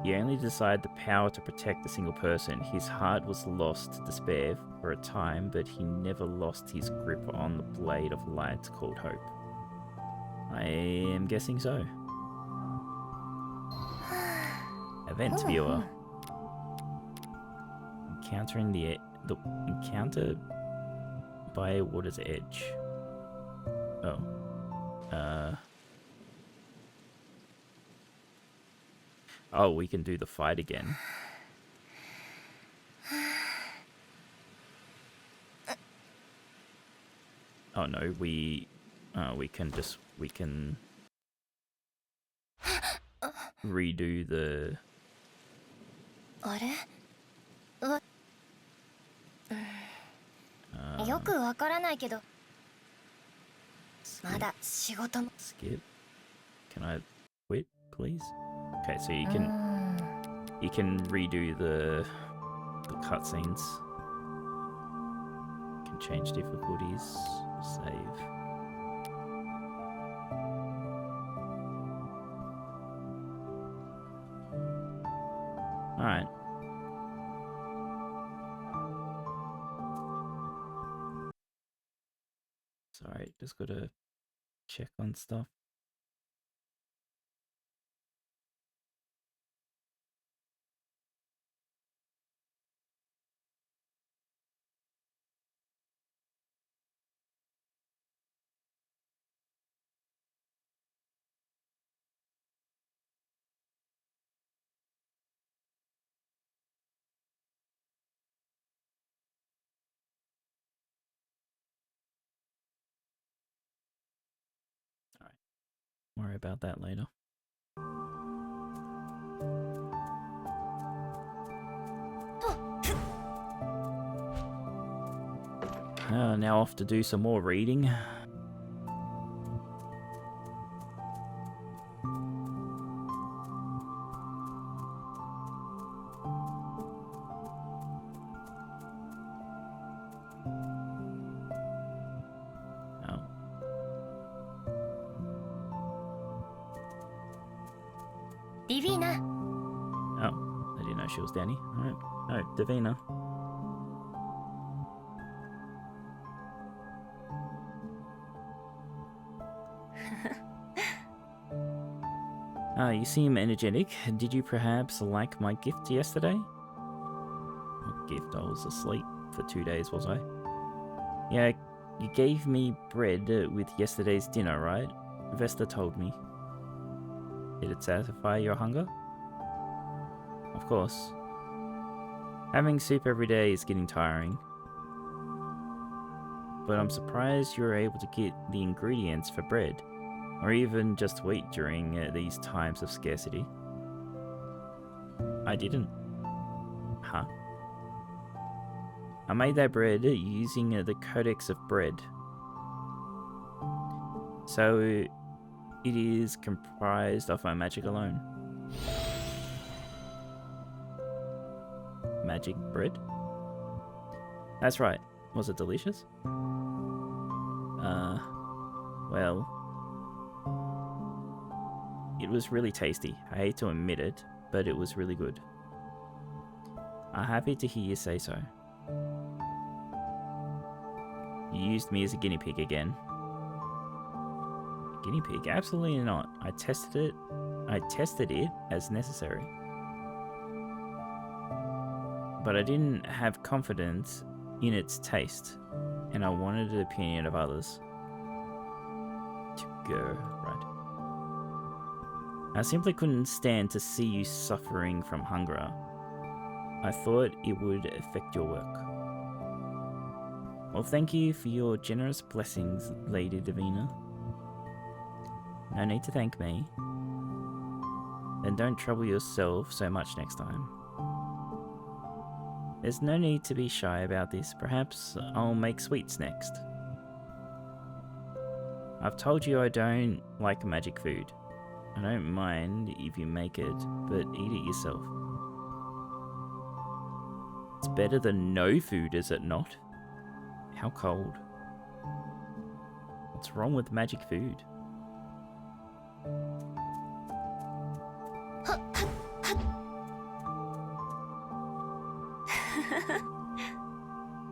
Speaker 1: He only desired the power to protect a single person. His heart was lost to despair for a time, but he never lost his grip on the blade of light called hope. I am guessing so. Event viewer. Encountering the encounter by a water's edge. Oh, we can do the fight again. Oh no, we can redo the.
Speaker 3: あれよくわからないけど、まだ仕事も。
Speaker 1: skip. Can I quit, please? Okay, so you can redo the cutscenes. Can change difficulties. Save. All right. Sorry, just gotta check on stuff. All right. Worry about that later. Now off to do some more reading. Oh.
Speaker 3: Divina.
Speaker 1: Oh, I didn't know she was Danny. Alright. Oh, Davina. You seem energetic. Did you perhaps like my gift yesterday? What gift? I was asleep for 2 days, was I? Yeah, you gave me bread with yesterday's dinner, right? Vesta told me. Did it satisfy your hunger? Of course. Having soup every day is getting tiring. But I'm surprised you were able to get the ingredients for bread. Or even just wheat during these times of scarcity. I didn't. Huh? I made that bread using the Codex of bread. So it is comprised of my magic alone. Magic bread? That's right. Was it delicious? Well... It was really tasty. I hate to admit it, but it was really good. I'm happy to hear you say so. You used me as a guinea pig again. A guinea pig? Absolutely not. I tested it as necessary. But I didn't have confidence in its taste, and I wanted the opinion of others. To go, right. I simply couldn't stand to see you suffering from hunger. I thought it would affect your work. Well, thank you for your generous blessings, Lady Davina. No need to thank me. Then don't trouble yourself so much next time. There's no need to be shy about this. Perhaps I'll make sweets next. I've told you I don't like magic food. I don't mind if you make it, but eat it yourself. It's better than no food, is it not? How cold. What's wrong with magic food?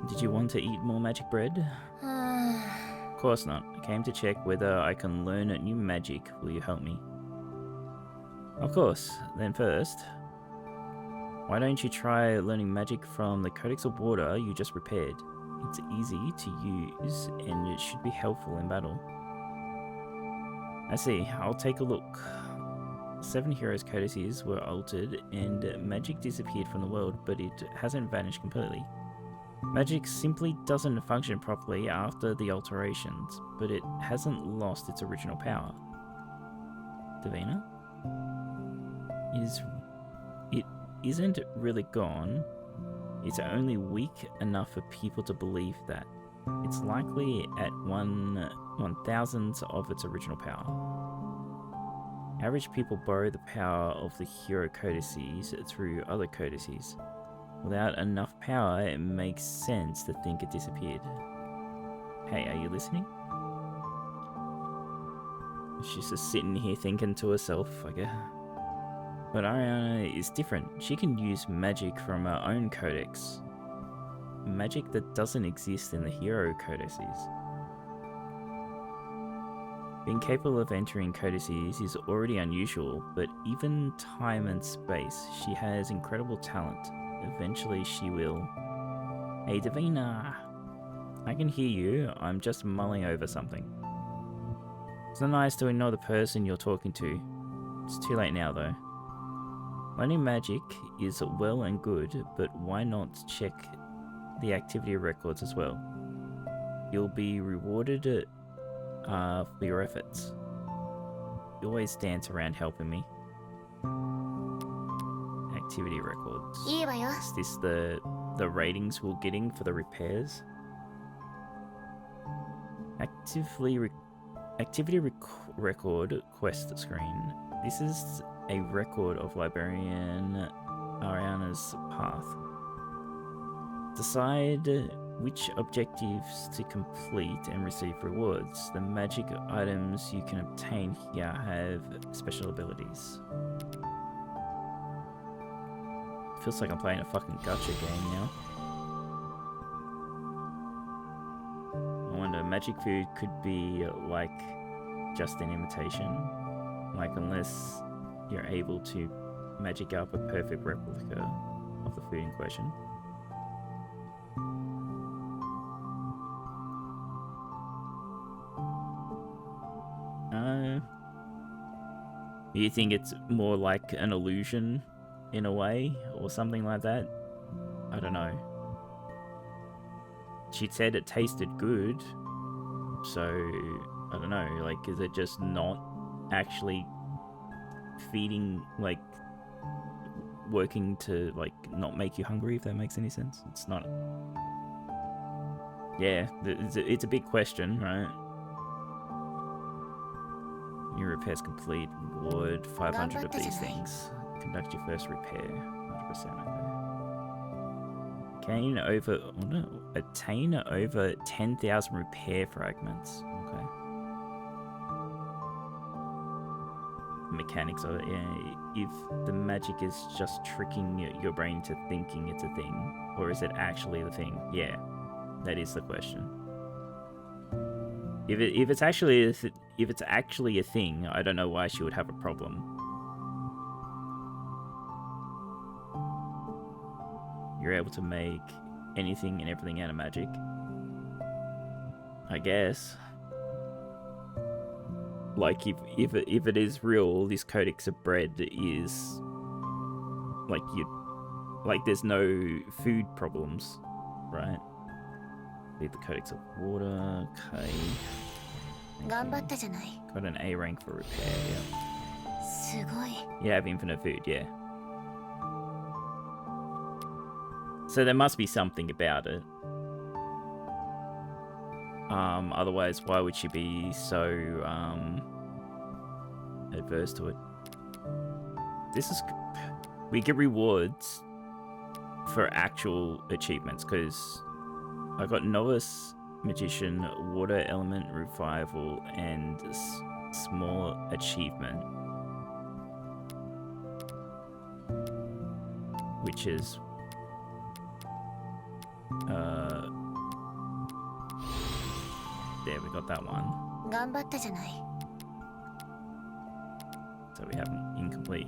Speaker 1: Did you want to eat more magic bread? Of course not. I came to check whether I can learn new magic. Will you help me? Of course. Then first, why don't you try learning magic from the Codex of Water you just repaired? It's easy to use and it should be helpful in battle. I see. I'll take a look. 7 Hero Codices were altered and magic disappeared from the world, but it hasn't vanished completely. Magic simply doesn't function properly after the alterations, but it hasn't lost its original power. Davina? It isn't really gone. It's only weak enough for people to believe that. It's likely at 1/1000th of its original power. Average people borrow the power of the Hero Codices through other codices. Without enough power, it makes sense to think it disappeared. Hey, are you listening? She's just sitting here thinking to herself, I guess. But Ariana is different. She can use magic from her own codex. Magic that doesn't exist in the Hero Codices. Being capable of entering codices is already unusual, but even time and space, she has incredible talent. Eventually she will. Hey Davina! I can hear you, I'm just mulling over something. It's not nice to ignore the person you're talking to. It's too late now though. Learning magic is well and good, but why not check the activity records as well? You'll be rewarded for your efforts. You always dance around helping me. Activity records. Is this the ratings we're getting for the repairs? Activity record quest screen. This is a record of Librarian Ariana's path. Decide which objectives to complete and receive rewards. The magic items you can obtain here have special abilities. Feels like I'm playing a fucking gacha game now. I wonder, magic food could be like just an imitation. Like unless you're able to magic up a perfect replica of the food in question. Do you think it's more like an illusion in a way or something like that? I don't know. She said it tasted good, so I don't know, like is it just not actually feeding, like working to like not make you hungry, if that makes any sense? It's not. Yeah, it's a big question, right? New repairs complete. Reward 500 of these things. Conduct your first repair. 100%. Attain over 10,000 repair fragments. Okay. Mechanics of it. Yeah. If the magic is just tricking your brain to thinking it's a thing, or is it actually the thing? Yeah, that is the question. If it's actually a thing, I don't know why she would have a problem. You're able to make anything and everything out of magic, I guess. Like if it is real, this Codex of bread is like there's no food problems, right? Leave the Codex of water. Okay. Got an A rank for repair. Yeah. You have infinite food. Yeah. So there must be something about it. Otherwise, why would she be so adverse to it? We get rewards for actual achievements, because I got Novice Magician, Water Element Revival, and Small Achievement, which is there, we got that one. So we have incomplete.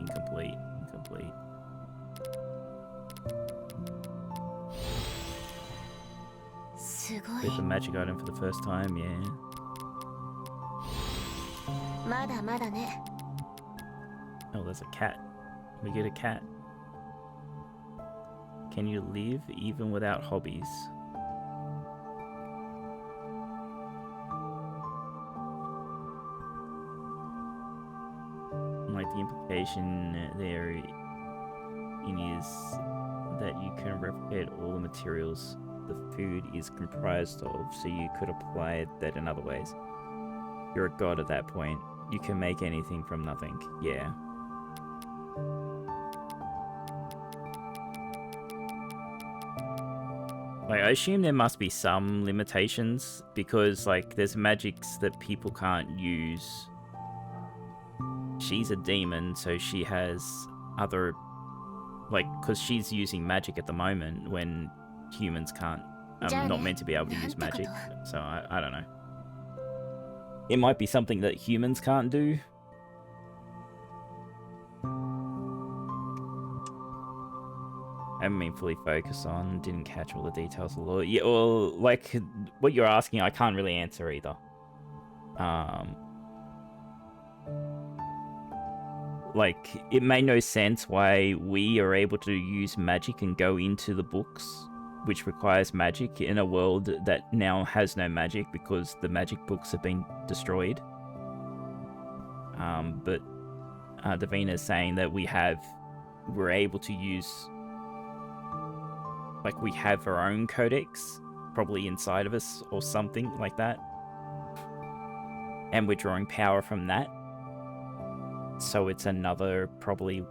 Speaker 1: Get the magic item for the first time, yeah. Oh, there's a cat. We get a cat. Can you live even without hobbies? like the implication there is that you can replicate all the materials the food is comprised of, so you could apply that in other ways. You're a god at that point. You can make anything from nothing. Yeah. Like, I assume there must be some limitations, because, like, there's magics that people can't use. She's a demon, so she has other... Like, because she's using magic at the moment when humans can't... not meant to be able to use magic. So, I don't know. It might be something that humans can't do. I haven't been fully focused on, didn't catch all the details of the law. Yeah, well, like, what you're asking, I can't really answer either. Like, it made no sense why we are able to use magic and go into the books, which requires magic, in a world that now has no magic because the magic books have been destroyed. But Davina is saying that we're able to use... Like, we have our own codex, probably inside of us, or something like that. And we're drawing power from that. So it's another, probably,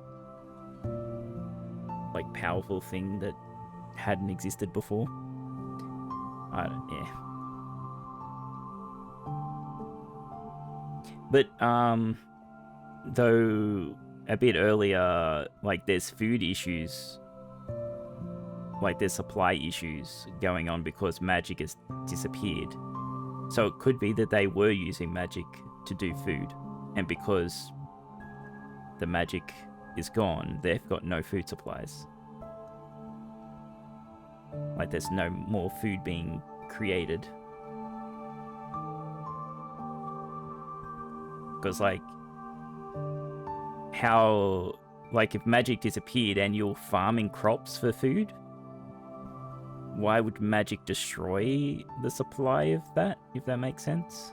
Speaker 1: like, powerful thing that hadn't existed before. Yeah. But, though, a bit earlier, like, there's food issues. Like, there's supply issues going on because magic has disappeared. So it could be that they were using magic to do food. And because the magic is gone, they've got no food supplies. Like, there's no more food being created. Because, like, how... Like, if magic disappeared and you're farming crops for food... Why would magic destroy the supply of that, if that makes sense?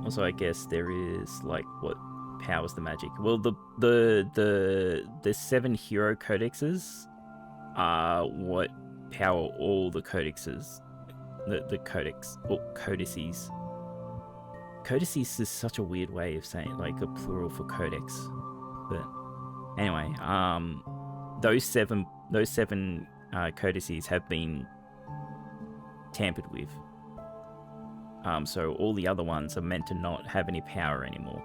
Speaker 1: Also, I guess there is, like, what powers the magic? Well, the 7 Hero Codices are what power all the codexes. The Codex, or Codices. Codices is such a weird way of saying, like, a plural for codex. But anyway, those seven codices have been tampered with. So all the other ones are meant to not have any power anymore.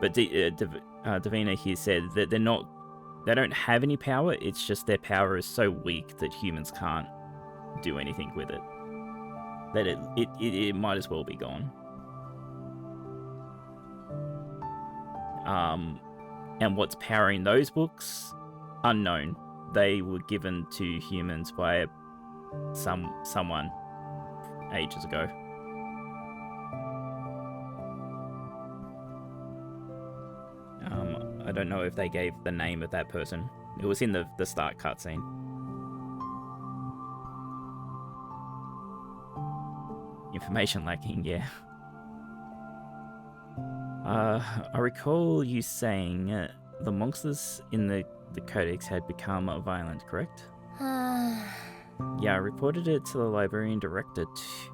Speaker 1: But Davina here said that they don't have any power, it's just their power is so weak that humans can't do anything with it. That it might as well be gone. And what's powering those books? Unknown. They were given to humans by someone ages ago. I don't know if they gave the name of that person. It was in the start cutscene. Information lacking, yeah. I recall you saying the monsters in the Codex had become violent, correct? Yeah, I reported it to the Librarian Director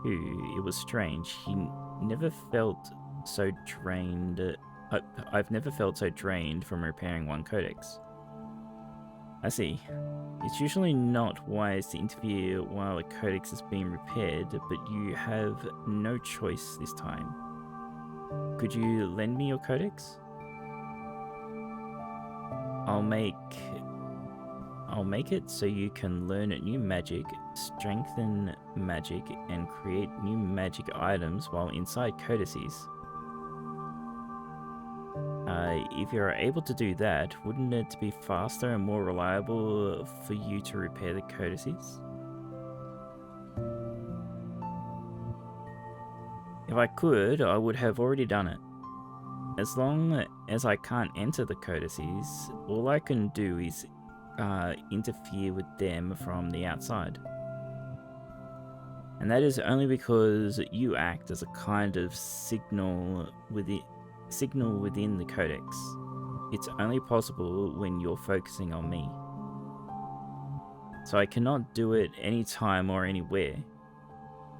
Speaker 1: too. It was strange. He never felt so drained... I've never felt so drained from repairing one codex. I see. It's usually not wise to interfere while a codex is being repaired, but you have no choice this time. Could you lend me your codex? I'll make it so you can learn new magic, strengthen magic, and create new magic items while inside codices. If you're able to do that, wouldn't it be faster and more reliable for you to repair the codices? If I could, I would have already done it. as long as I can't enter the codices, all I can do is interfere with them from the outside. And that is only because you act as a kind of signal within the Codex. It's only possible when you're focusing on me. So I cannot do it anytime or anywhere.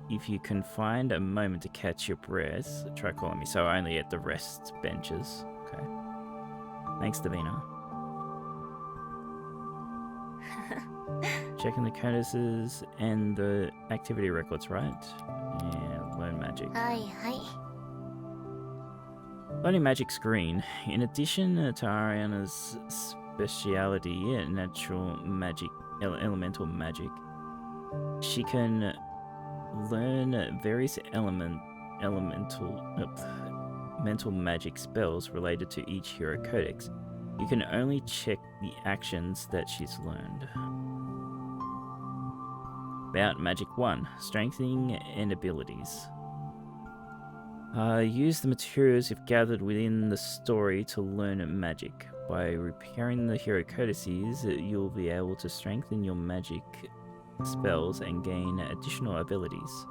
Speaker 1: If you can find a moment to catch your breath, try calling me. So only at the rest benches. Okay. Thanks, Davina. Checking the codices and the activity records, right? Yeah, learn magic.
Speaker 3: はいはい
Speaker 1: Learning magic screen. In addition to Ariana's speciality, natural magic, elemental magic, she can learn various mental magic spells related to each hero codex. You can only check the actions that she's learned. About Magic 1, Strengthening and Abilities. Use the materials you've gathered within the story to learn magic. By repairing the hero codices, you'll be able to strengthen your magic spells and gain additional abilities.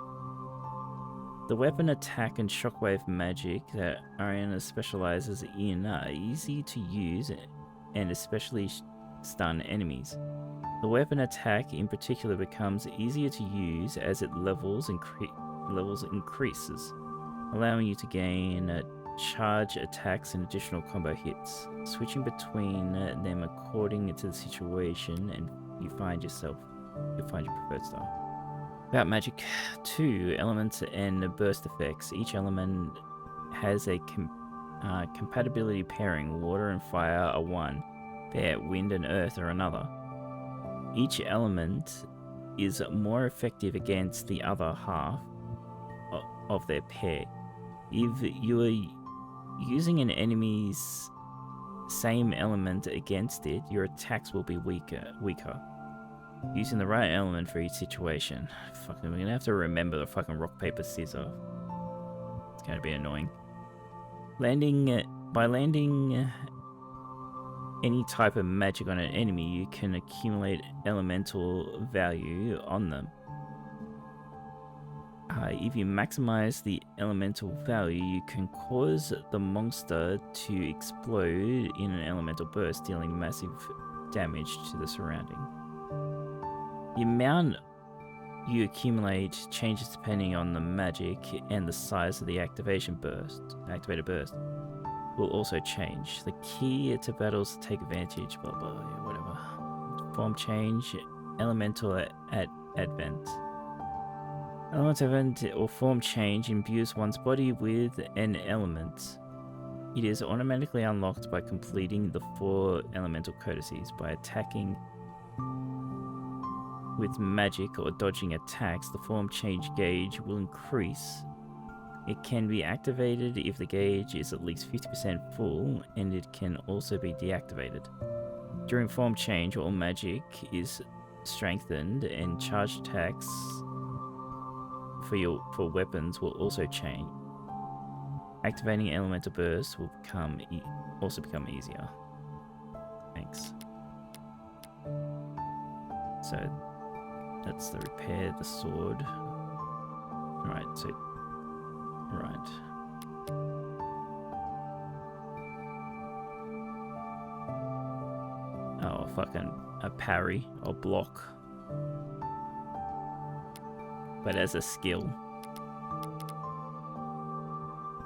Speaker 1: The weapon attack and shockwave magic that Ariana specializes in are easy to use and especially stun enemies. The weapon attack in particular becomes easier to use as its levels increases, allowing you to gain charge attacks and additional combo hits, switching between them according to the situation and you'll find your preferred style. About Magic 2, elements and burst effects. Each element has a compatibility pairing. Water and fire are one pair, wind and earth are another. Each element is more effective against the other half of their pair. If you are using an enemy's same element against it, your attacks will be weaker. Using the right element for each situation. Fucking, we're gonna have to remember the fucking rock, paper, scissors. It's gonna be annoying. By landing any type of magic on an enemy, you can accumulate elemental value on them. If you maximize the elemental value, you can cause the monster to explode in an elemental burst, dealing massive damage to the surrounding. The amount you accumulate changes depending on the magic, and the size of the activated burst will also change. The key to battles to take advantage, blah blah, whatever. Form change, elemental advent. Elemental event or form change imbues one's body with an element. It is automatically unlocked by completing the 4 elemental codices. By attacking with magic or dodging attacks, the form change gauge will increase. It can be activated if the gauge is at least 50% full, and it can also be deactivated. During form change, all magic is strengthened, and charged attacks for weapons will also change. Activating elemental bursts will also become easier. Thanks. So that's the repair the sword. Right, so right. Oh, fucking a parry or block. But as a skill.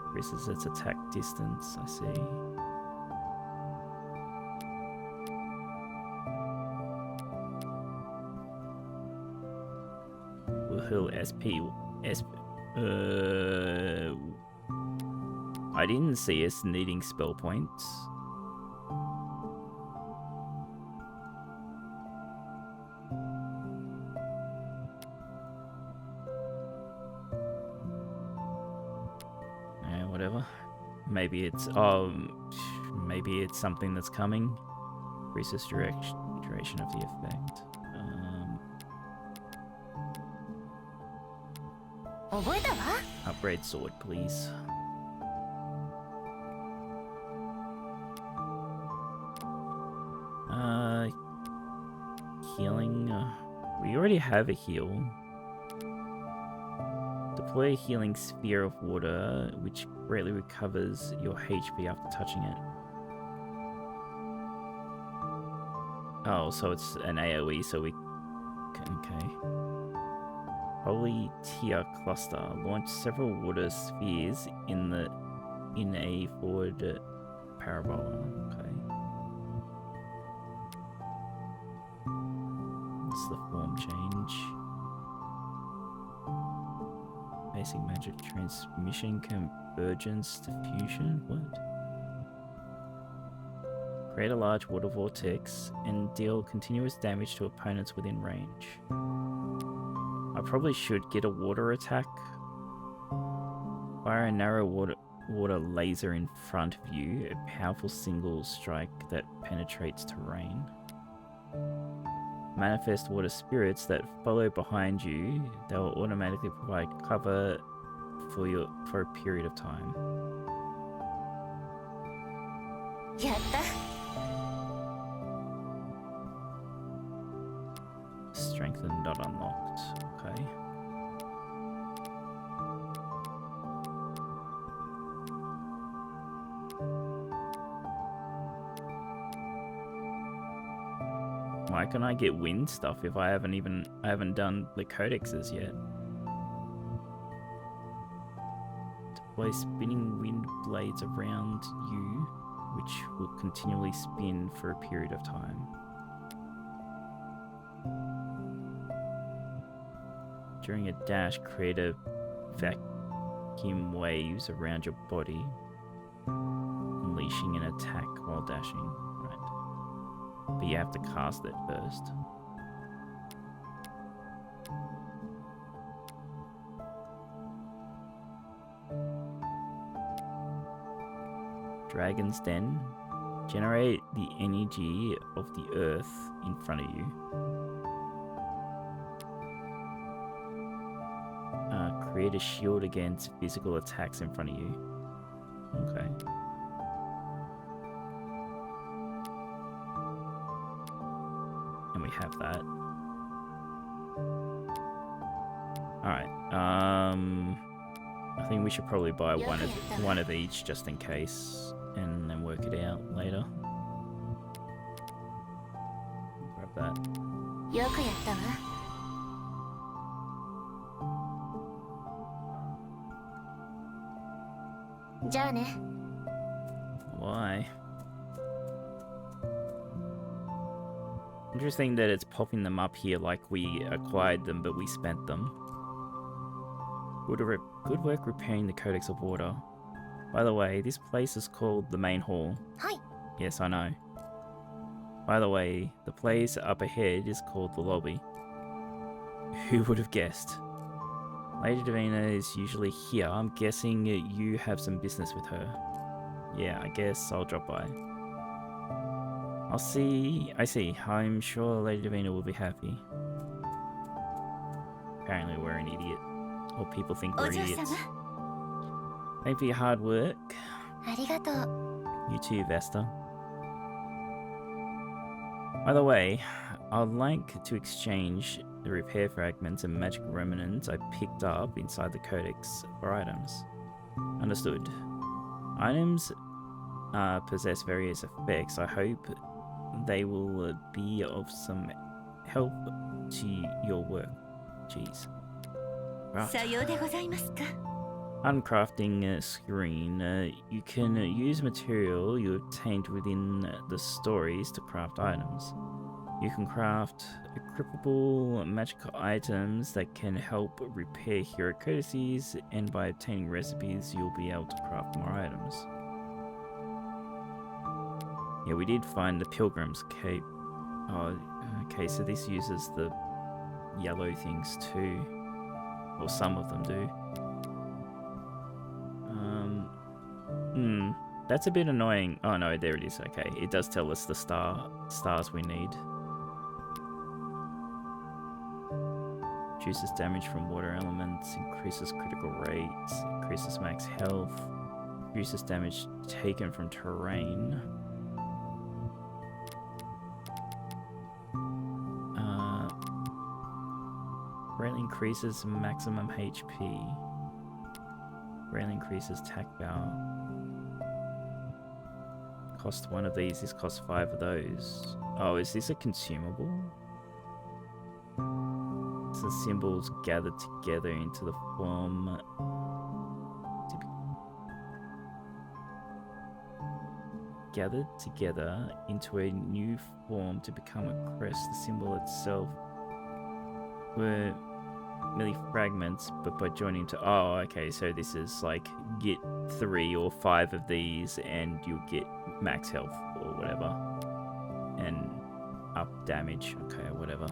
Speaker 1: Increases its attack distance, I see. Will heal SP. I didn't see us needing spell points. Whatever. Maybe it's something that's coming. Increases duration of the effect. Upgrade sword, please. healing. We already have a heal. Deploy a healing sphere of water, which greatly recovers your HP after touching it. Oh, so it's an AoE, so we... Okay. Holy Tier Cluster. Launch several water spheres in a forward parabola. Okay. What's the form change? Basic magic transmission, convergence, diffusion. What? Create a large water vortex and deal continuous damage to opponents within range. I probably should get a water attack. Fire a narrow water laser in front of you, a powerful single strike that penetrates terrain. Manifest water spirits that follow behind you. They will automatically provide cover for a period of time.
Speaker 3: やった
Speaker 1: Strengthen not unlocked. Okay. Why can I get wind stuff if I haven't done the codexes yet? Deploy spinning wind blades around you, which will continually spin for a period of time. During a dash, create a vacuum waves around your body, unleashing an attack while dashing. Right. But you have to cast it first. Dragon's Den. Generate the energy of the earth in front of you. Create a shield against physical attacks in front of you. Okay. And we have that. Alright, I think we should probably buy one of each just in case, and then work it out later. Grab that.
Speaker 3: よくやったわ じゃあね
Speaker 1: Why? Interesting that it's popping them up here like we acquired them, but we spent them. Good work repairing the Codex of Water. By the way, this place is called the Main Hall.
Speaker 3: はい
Speaker 1: Yes, I know. By the way, the place up ahead is called the Lobby. Who would have guessed? Lady Davina is usually here. I'm guessing you have some business with her. Yeah, I guess I'll drop by. I see. I'm sure Lady Davina will be happy. Apparently we're an idiot. Or people think we're
Speaker 3: お嬢
Speaker 1: idiots.
Speaker 3: 様
Speaker 1: Thank you for your hard work.
Speaker 3: ありがとう
Speaker 1: You too, Vesta. By the way, I'd like to exchange the repair fragments and magic remnants I picked up inside the Codex for items. Understood. Items possess various effects. I hope they will be of some help to your work. Jeez. Right.
Speaker 2: さようでございますか
Speaker 1: Uncrafting screen. You can use material you obtained within the stories to craft items. You can craft equipable magical items that can help repair hero codices, and by obtaining recipes you'll be able to craft more items. Yeah, we did find the Pilgrim's Cape. Oh, okay, so this uses the yellow things too. Or some of them do. That's a bit annoying. Oh no, there it is. Okay, it does tell us the stars we need. Reduces damage from water elements, increases critical rates, increases max health, reduces damage taken from terrain. Greatly increases maximum HP. Greatly increases attack power. Cost 1 of these. This costs 5 of those. Oh, is this a consumable? The symbols gathered together into the form. Gathered together into a new form to become a crest. The symbol itself were merely fragments, but by joining to... Oh, okay, so this is like, get 3 or 5 of these and you'll get max health or whatever. And up damage, okay, whatever.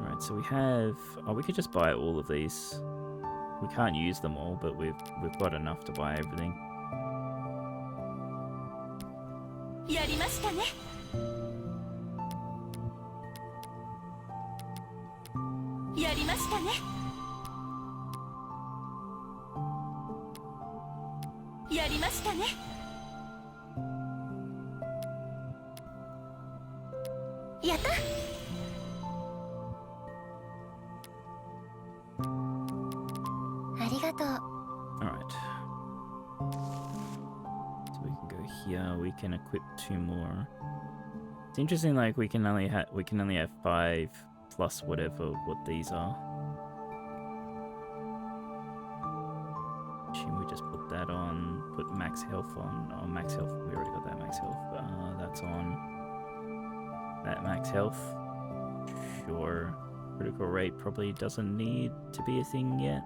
Speaker 1: Alright, so we have... Oh, we could just buy all of these. We can't use them all, but we've got enough to buy everything.
Speaker 2: やりましたね。やりましたね。やりましたね。
Speaker 3: やった。ありがとう。
Speaker 1: Alright. So we can go here. We can equip 2 more. It's interesting, like we can only have 5 plus whatever what these are. Assume we just put that on, put max health on. Oh, max health. We already got that max health. That's on. That max health. Sure. Critical rate probably doesn't need to be a thing yet.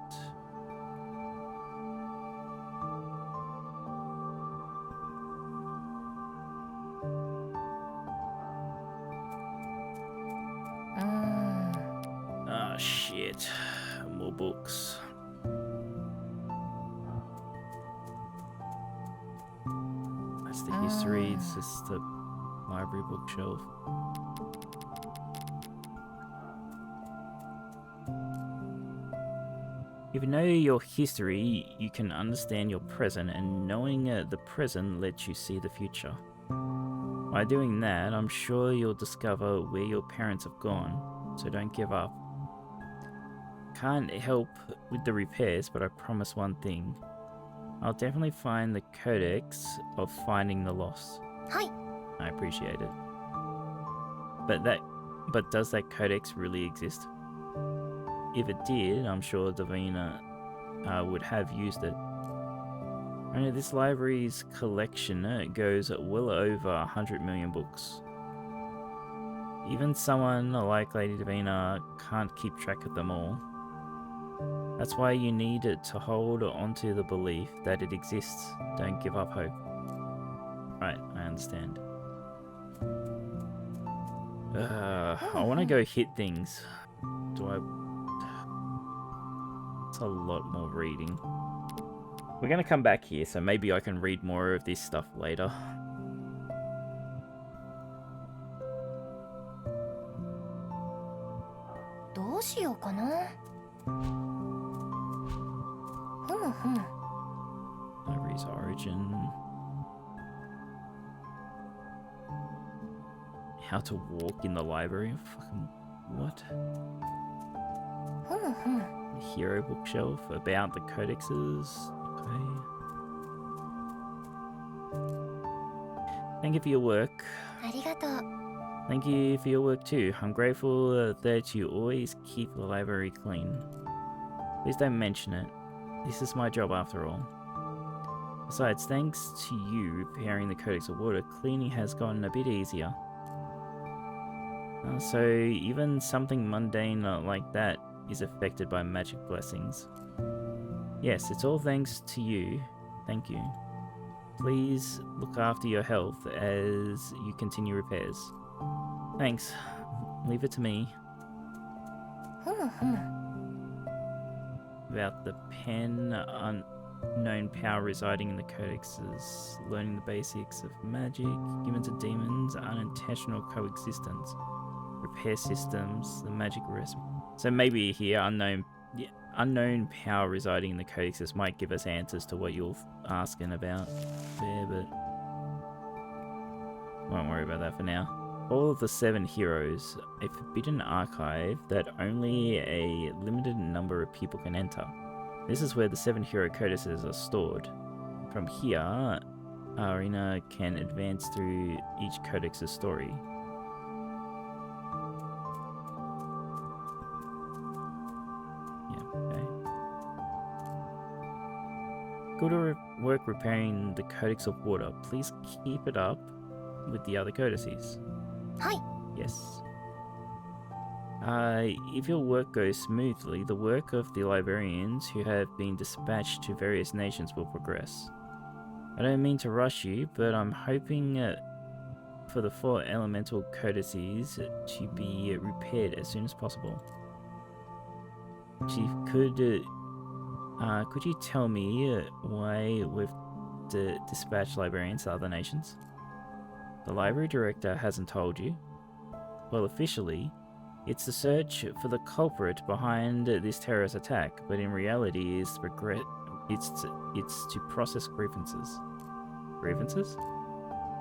Speaker 1: Ah, shit. More books. That's the history. This is the library bookshelf. If you know your history, you can understand your present, and knowing the present lets you see the future. By doing that, I'm sure you'll discover where your parents have gone, so don't give up. Can't help with the repairs, but I promise one thing. I'll definitely find the Codex of finding the lost.
Speaker 3: Hi.
Speaker 1: I appreciate it. But does that Codex really exist? If it did, I'm sure Davina would have used it. Only this library's collection goes well over 100 million books. Even someone like Lady Davina can't keep track of them all. That's why you need to hold onto the belief that it exists. Don't give up hope. Right, I understand. I want to go hit things. Do I... It's a lot more reading. We're going to come back here, so maybe I can read more of this stuff later. Library's origin. How to walk in the library? Fucking what? Hero bookshelf about the codexes. Okay. Thank you for your work.
Speaker 3: ありがとう。
Speaker 1: Thank you for your work too. I'm grateful that you always keep the library clean. Please don't mention it. This is my job after all. Besides, thanks to you repairing the Codex of Water, cleaning has gotten a bit easier. So even something mundane like that is affected by magic blessings. Yes, it's all thanks to you. Thank you. Please look after your health as you continue repairs. Thanks. Leave it to me. About the pen, unknown power residing in the codexes, learning the basics of magic, given to demons, unintentional coexistence, repair systems, the magic recipe. So maybe here, unknown power residing in the codexes might give us answers to what you're asking about there, but... Won't worry about that for now. All of the Seven Heroes, a forbidden archive that only a limited number of people can enter. This is where the Seven Hero Codices are stored. From here, Ariana can advance through each codex's story. Yeah, okay. Good work repairing the Codex of Water. Please keep it up with the other codices.
Speaker 3: Hi.
Speaker 1: Yes. If your work goes smoothly, the work of the librarians who have been dispatched to various nations will progress. I don't mean to rush you, but I'm hoping for the 4 elemental codices to be repaired as soon as possible. Chief, could you tell me why we've dispatched librarians to other nations? The library director hasn't told you? Well, officially, it's the search for the culprit behind this terrorist attack, but in reality, it's to process grievances. Grievances?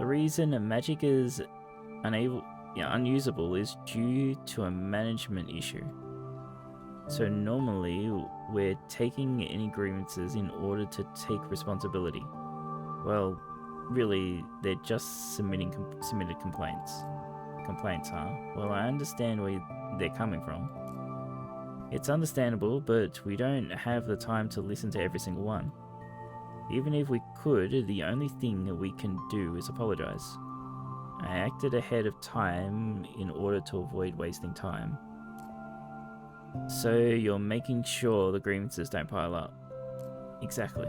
Speaker 1: The reason magic is unusable is due to a management issue. So normally, we're taking any grievances in order to take responsibility. Well, really, they're just submitted complaints. Complaints, huh? Well, I understand where they're coming from. It's understandable, but we don't have the time to listen to every single one. Even if we could, the only thing that we can do is apologize. I acted ahead of time in order to avoid wasting time. So you're making sure the grievances don't pile up. Exactly.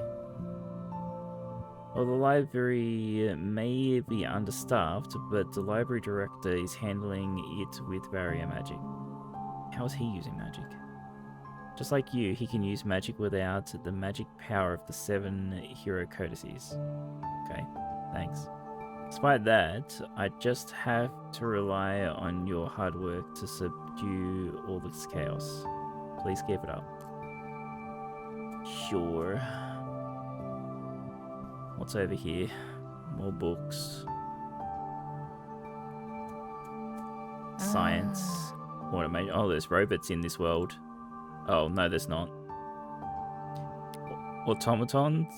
Speaker 1: Well, the library may be understaffed, but the library director is handling it with barrier magic. How is he using magic? Just like you, he can use magic without the magic power of the 7 Hero Codices. Okay, thanks. Despite that, I just have to rely on your hard work to subdue all this chaos. Please keep it up. Sure. What's over here? More books. Science. Automation. Oh, there's robots in this world. Oh, no, there's not. Automatons.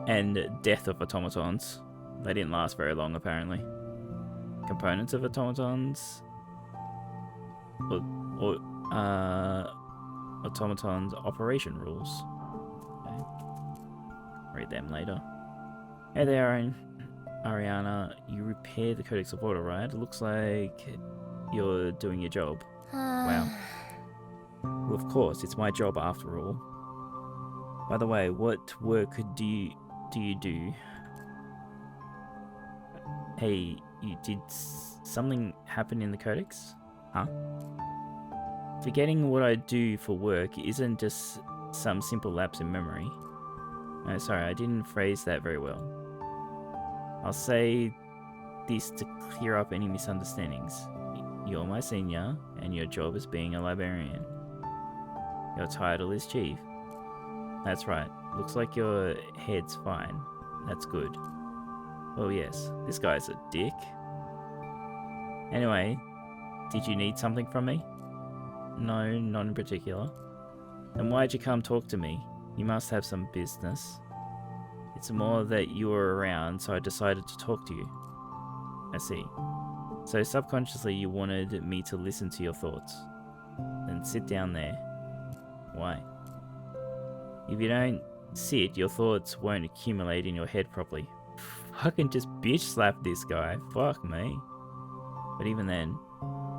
Speaker 1: And death of automatons. They didn't last very long, apparently. Components of automatons. Automatons operation rules. Okay. Read them later. Hey there, Ariana. You repair the Codex of Order, right? It looks like you're doing your job. Wow. Well, of course, it's my job after all. By the way, what work do you do? Hey, did something happen in the Codex? Huh? Forgetting what I do for work isn't just some simple lapse in memory. No, sorry, I didn't phrase that very well. I'll say this to clear up any misunderstandings. You're my senior, and your job is being a librarian. Your title is chief. That's right. Looks like your head's fine. That's good. Well, yes, this guy's a dick. Anyway, did you need something from me? No, not in particular. Then why'd you come talk to me? You must have some business. It's more that you were around, so I decided to talk to you. I see. So subconsciously you wanted me to listen to your thoughts. Then sit down there. Why? If you don't sit, your thoughts won't accumulate in your head properly. Fucking just bitch slap this guy. Fuck me. But even then,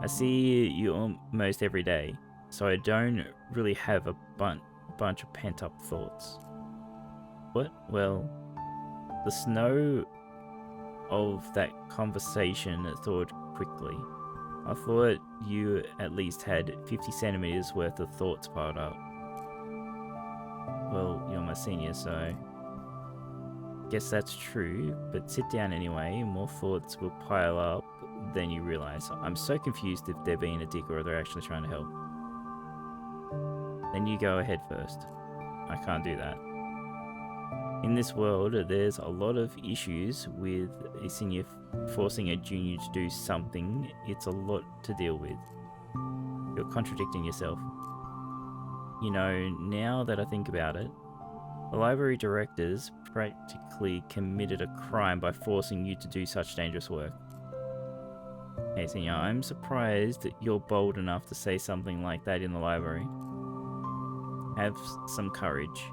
Speaker 1: I see you almost every day, so I don't really have a bunch of pent-up thoughts. What? Well, the snow of that conversation thawed quickly. I thought you at least had 50 centimeters worth of thoughts piled up. Well, you're my senior, so guess that's true, but sit down anyway. More thoughts will pile up than you realize. I'm so confused if they're being a dick or they're actually trying to help. Then you go ahead first. I can't do that. In this world, there's a lot of issues with a senior forcing a junior to do something. It's a lot to deal with. You're contradicting yourself. You know, now that I think about it, the library directors practically committed a crime by forcing you to do such dangerous work. Hey, senior, I'm surprised that you're bold enough to say something like that in the library. Have some courage.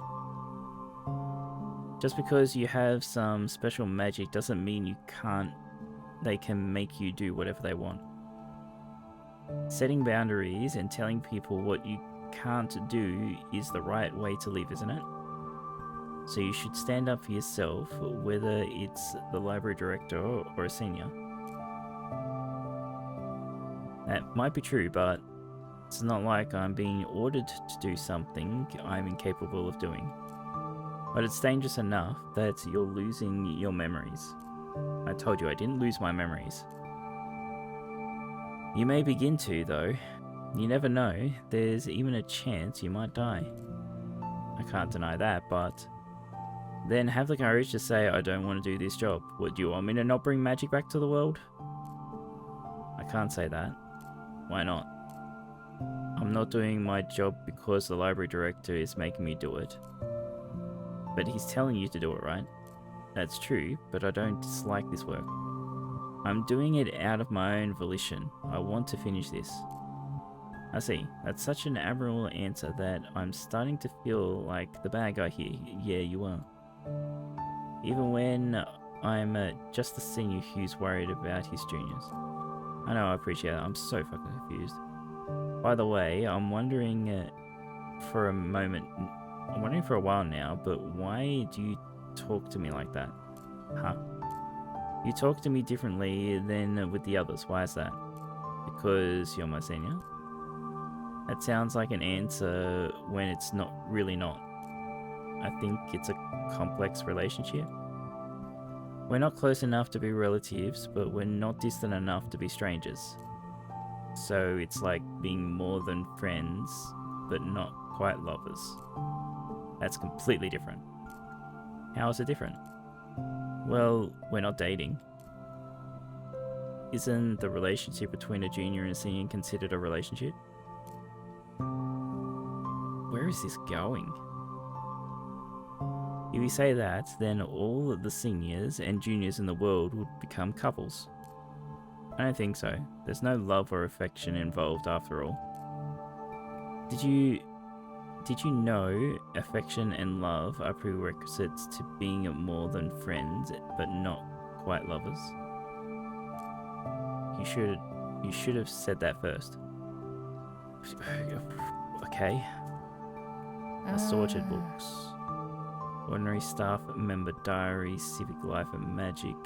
Speaker 1: Just because you have some special magic doesn't mean they can make you do whatever they want. Setting boundaries and telling people what you can't do is the right way to live, isn't it? So you should stand up for yourself, whether it's the library director or a senior. That might be true, but it's not like I'm being ordered to do something I'm incapable of doing. But it's dangerous enough that you're losing your memories. I told you I didn't lose my memories. You may begin to, though. You never know, there's even a chance you might die. I can't deny that, but then have the courage to say, I don't want to do this job. What, do you want me to not bring magic back to the world? I can't say that. Why not? I'm not doing my job because the library director is making me do it. But he's telling you to do it, right? That's true, but I don't dislike this work. I'm doing it out of my own volition. I want to finish this. I see. That's such an admirable answer that I'm starting to feel like the bad guy here. Yeah, you are. Even when I'm just the senior who's worried about his juniors. I know, I appreciate it. I'm so fucking confused. By the way, I'm wondering for a while now, but why do you talk to me like that? Huh? You talk to me differently than with the others. Why is that? Because you're my senior? That sounds like an answer when it's not really not. I think it's a complex relationship. We're not close enough to be relatives, but we're not distant enough to be strangers. So it's like being more than friends, but not quite lovers. That's completely different. How is it different? Well, we're not dating. Isn't the relationship between a junior and a senior considered a relationship? Where is this going? If you say that, then all of the seniors and juniors in the world would become couples. I don't think so. There's no love or affection involved after all. Did you know affection and love are prerequisites to being more than friends, but not quite lovers? You should have said that first. Okay. Assorted books. Ordinary staff member diary, civic life and magic.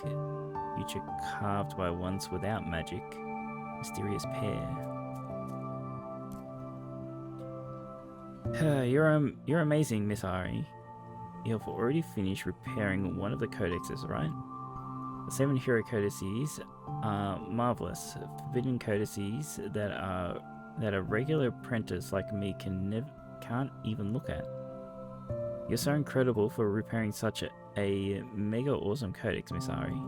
Speaker 1: Future carved by ones without magic. Mysterious pair. You're amazing, Miss Ari. You've already finished repairing one of the codexes, right? The Seven Hero Codices are marvelous, forbidden codices that a regular apprentice like me can't even look at. You're so incredible for repairing such a mega awesome codex, Miss Ari.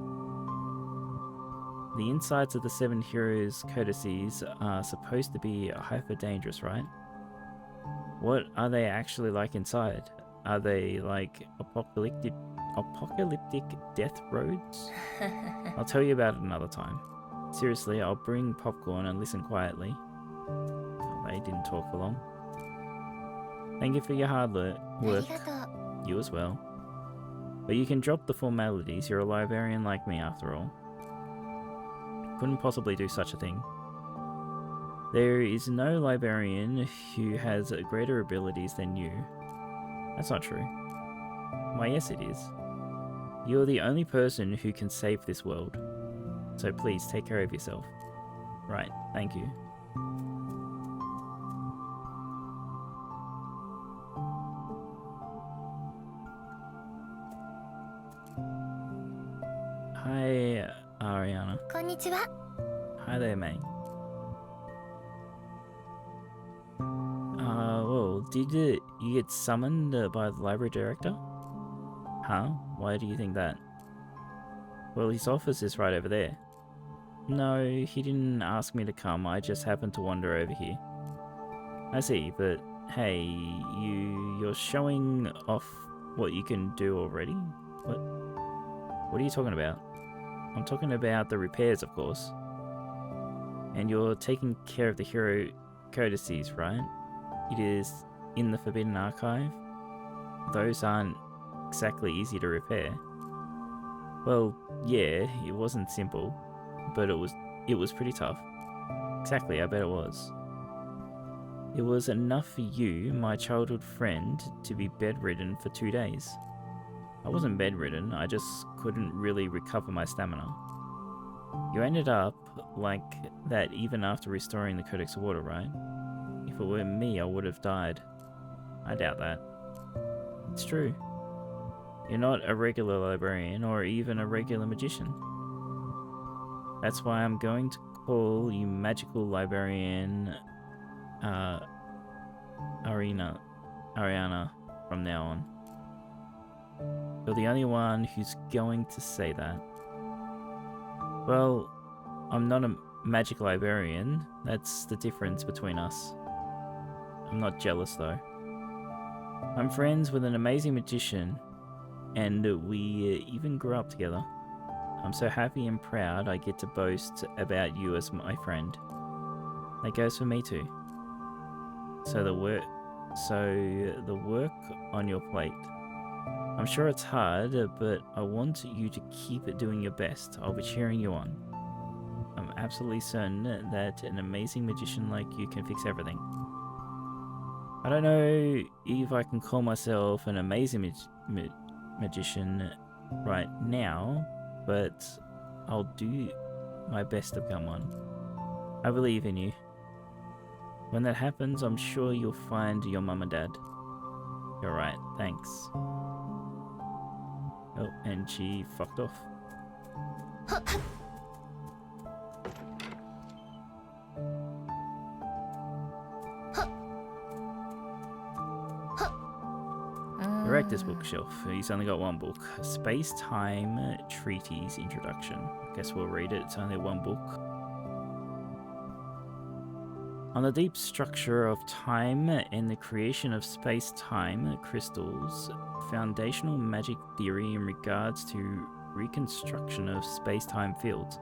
Speaker 1: The insides of the Seven Heroes Codices are supposed to be hyper dangerous, right? What are they actually like inside? Are they like apocalyptic death roads? I'll tell you about it another time. Seriously, I'll bring popcorn and listen quietly. Oh, they didn't talk for long. Thank you for your hard work. You as well. But you can drop the formalities. You're a librarian like me after all. Couldn't possibly do such a thing. There is no librarian who has greater abilities than you. That's not true. Why, yes it is. You're the only person who can save this world. So please take care of yourself. Right, thank you. Hi, Ariana.
Speaker 3: こんにちは。
Speaker 1: Hi there, mate. Well, did you get summoned by the library director? Huh? Why do you think that? Well, his office is right over there. No, he didn't ask me to come. I just happened to wander over here. I see, but hey, you're showing off what you can do already? What are you talking about? I'm talking about the repairs, of course. And you're taking care of the Hero Codices, right? It is in the Forbidden Archive. Those aren't exactly easy to repair. Well, yeah, it wasn't simple, but it was pretty tough. Exactly, I bet it was. It was enough for you, my childhood friend, to be bedridden for 2 days. I wasn't bedridden, I just couldn't really recover my stamina. You ended up like that even after restoring the Codex of Water, right? If it were me, I would have died. I doubt that. It's true. You're not a regular librarian or even a regular magician. That's why I'm going to call you Magical Librarian Ariana from now on. You're the only one who's going to say that. Well, I'm not a magic librarian. That's the difference between us. I'm not jealous though. I'm friends with an amazing magician, and we even grew up together. I'm so happy and proud I get to boast about you as my friend. That goes for me too. So the work on your plate. I'm sure it's hard, but I want you to keep doing your best. I'll be cheering you on. I'm absolutely certain that an amazing magician like you can fix everything. I don't know if I can call myself an amazing magician right now, but I'll do my best to become one. I believe in you. When that happens, I'm sure you'll find your mum and dad. You're right, thanks. Oh, and she fucked off. Director's bookshelf. He's only got one book. Space-Time Treatise Introduction. I guess we'll read it. It's only one book. On the deep structure of time and the creation of space-time crystals, foundational magic theory in regards to reconstruction of space-time fields.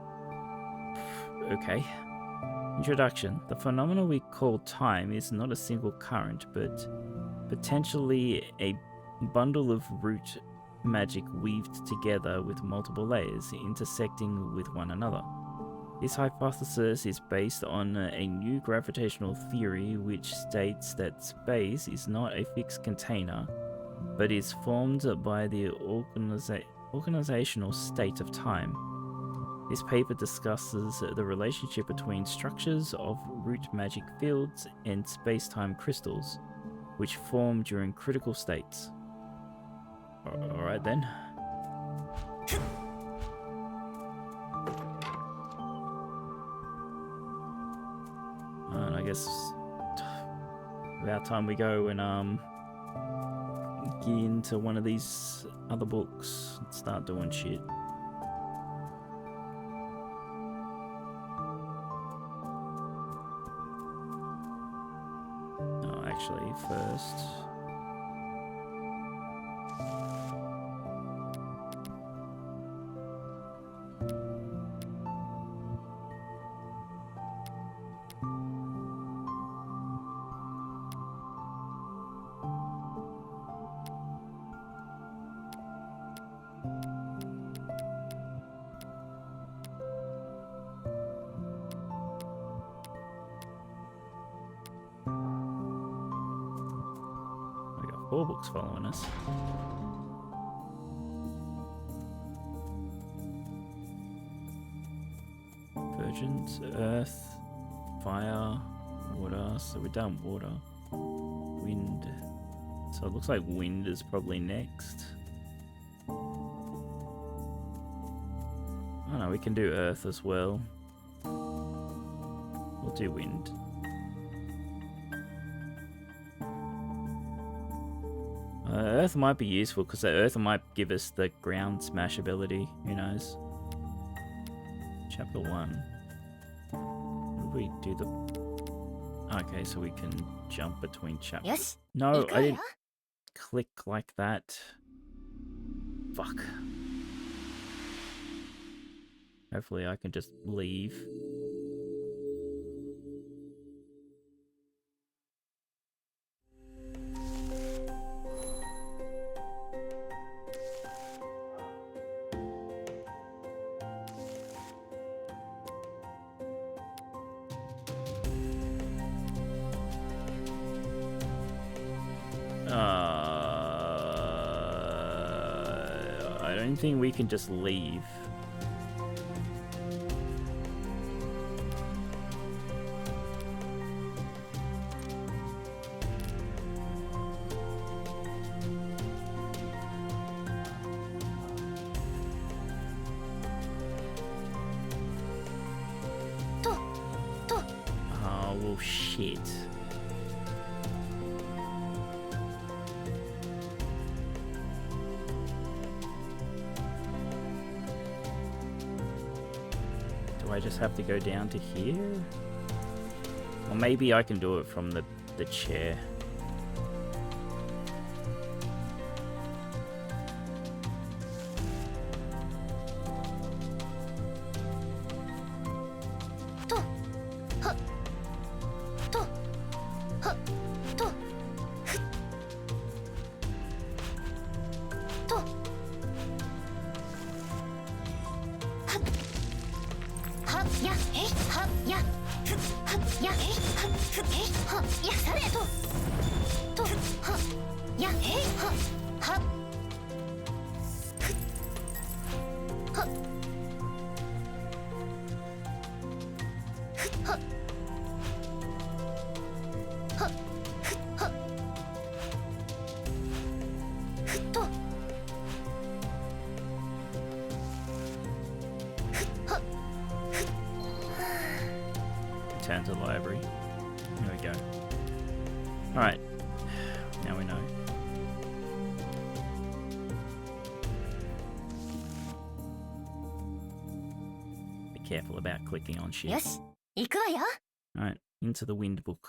Speaker 1: Okay. Introduction. The phenomenon we call time is not a single current, but potentially a bundle of root magic weaved together with multiple layers, intersecting with one another. This hypothesis is based on a new gravitational theory which states that space is not a fixed container, but is formed by the organizational state of time. This paper discusses the relationship between structures of root magic fields and space-time crystals, which form during critical states. Alright then. And I guess about time we go and get into one of these other books and start doing shit. Oh, actually, first. We got 4 books following us. Virgins, Earth, Fire, Water. So we're done water. Wind. So it looks like wind is probably next. Oh no, we can do Earth as well. We'll do wind. Earth might be useful because the Earth might give us the ground smash ability. Who knows? Chapter 1. What do we do the... Okay, so we can jump between chapters. No, I didn't click like that. Fuck. Hopefully I can just leave. I don't think we can just leave. Oh, well, shit. Do I just have to go down to here? Or maybe I can do it from the chair. Return to the library. There we go. Alright. Now we know. Be careful about clicking on shit. Alright, into the wind book.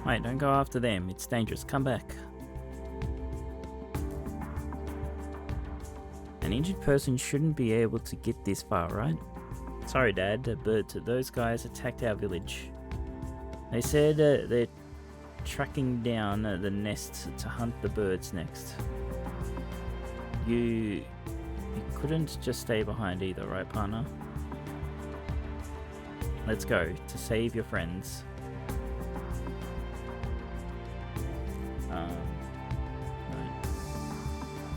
Speaker 1: Wait, don't go after them. It's dangerous. Come back. An injured person shouldn't be able to get this far, right? Sorry, Dad, but those guys attacked our village. They said they're tracking down the nest to hunt the birds next. You couldn't just stay behind either, right, partner? Let's go, to save your friends. Right.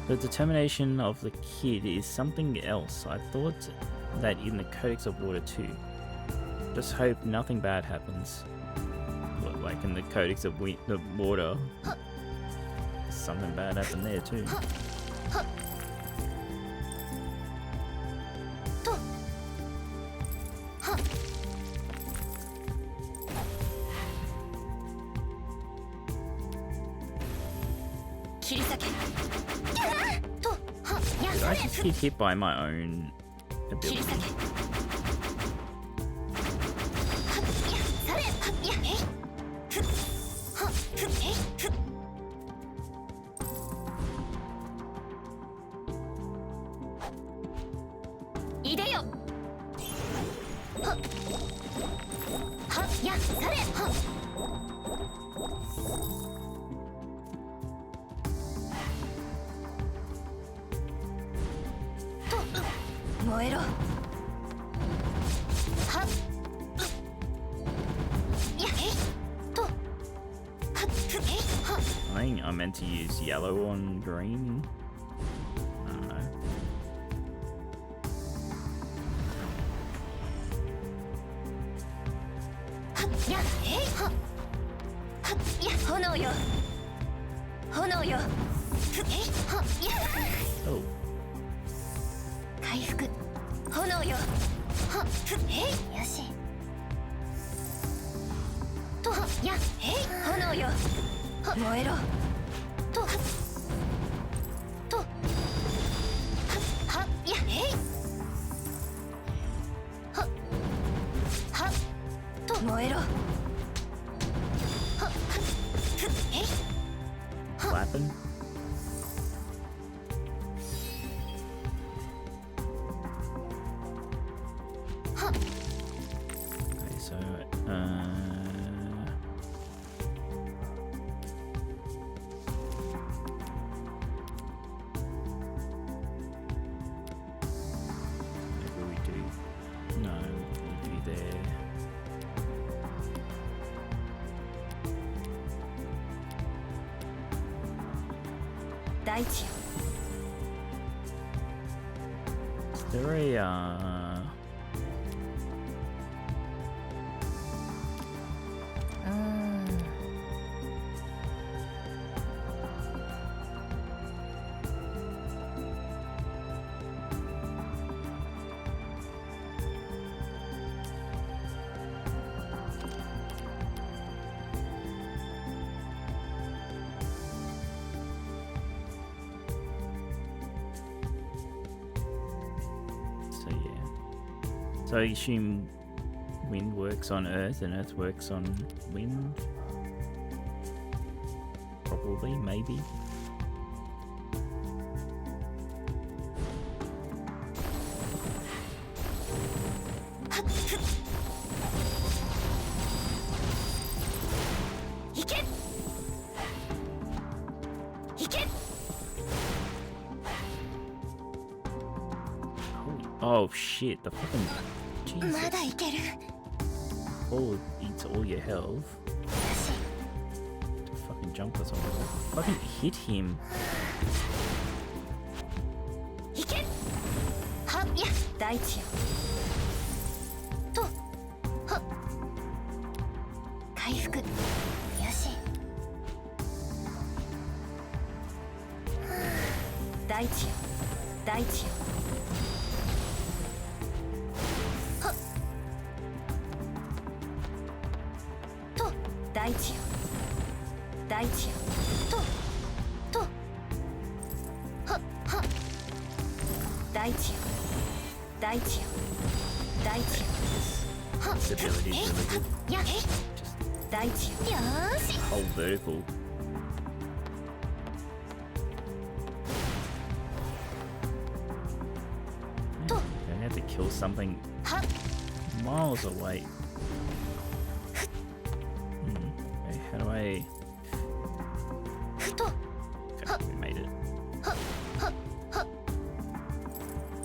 Speaker 1: The determination of the kid is something else. I thought that in the Codex of Water too. Just hope nothing bad happens. Like in the Codex of the Water, something bad happened there too. Did I just get hit by my own ability? I think I meant to use yellow on green. I don't know.
Speaker 3: いや炎よ炎よふえいはいや
Speaker 1: Oh.
Speaker 3: 回復炎よはふえいよしとやえい炎よは燃えろととやえいはと燃えろはふえい
Speaker 1: Weapon. Okay, so maybe we do. No, we do there. Is there a ？So yeah. So I assume wind works on earth and earth works on wind? Probably, maybe. Oh shit, the fucking
Speaker 3: まだい
Speaker 1: Jesus.
Speaker 3: ける
Speaker 1: All eats all your health. Fucking jump us all. Fucking hit him.
Speaker 3: いけはいや大地よとは回復よし大地よ大地よ 大地よ大地よとはは大地よ大地よ大地よは
Speaker 1: This ability is really good.
Speaker 3: やえ大地よよーし
Speaker 1: Whole vertical.
Speaker 3: To.
Speaker 1: I have to kill something
Speaker 3: は
Speaker 1: miles away. Okay, how do I...
Speaker 3: ふと
Speaker 1: Okay, we made it.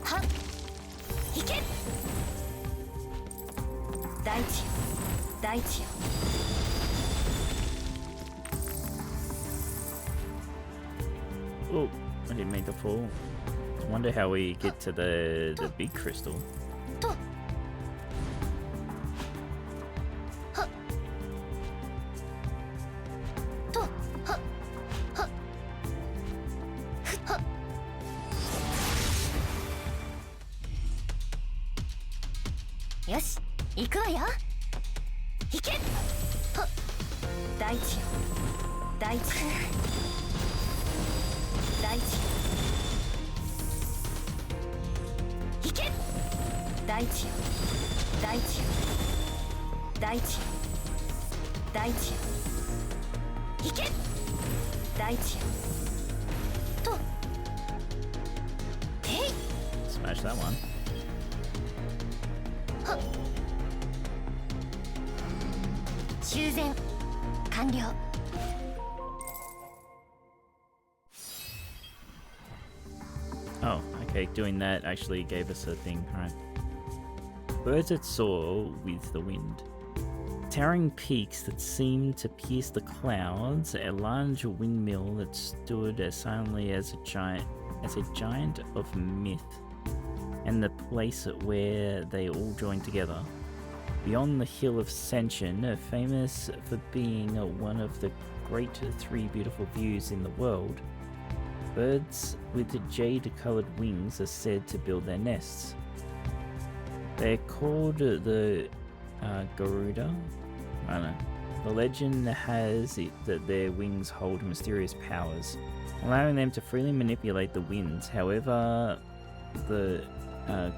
Speaker 3: はいけ大地よ大地よ
Speaker 1: Oh, I didn't mean to fall. I wonder how we get to the big crystal.
Speaker 3: とはとははふはよし行くわよ行けは大地よ大地よ大地よ行け大地よ大地よ大地よ大地よ行け大地よとえい
Speaker 1: Smash that one.
Speaker 3: は修繕完了
Speaker 1: Oh, okay, doing that actually gave us a thing, right? Birds that soar with the wind. Towering peaks that seemed to pierce the clouds, a large windmill that stood as silently as a giant of myth, and the place where they all joined together. Beyond the Hill of Ascension, famous for being one of the great three beautiful views in the world, birds with jade-coloured wings are said to build their nests. They're called the Garuda. I don't know. The legend has it that their wings hold mysterious powers, allowing them to freely manipulate the winds. However, the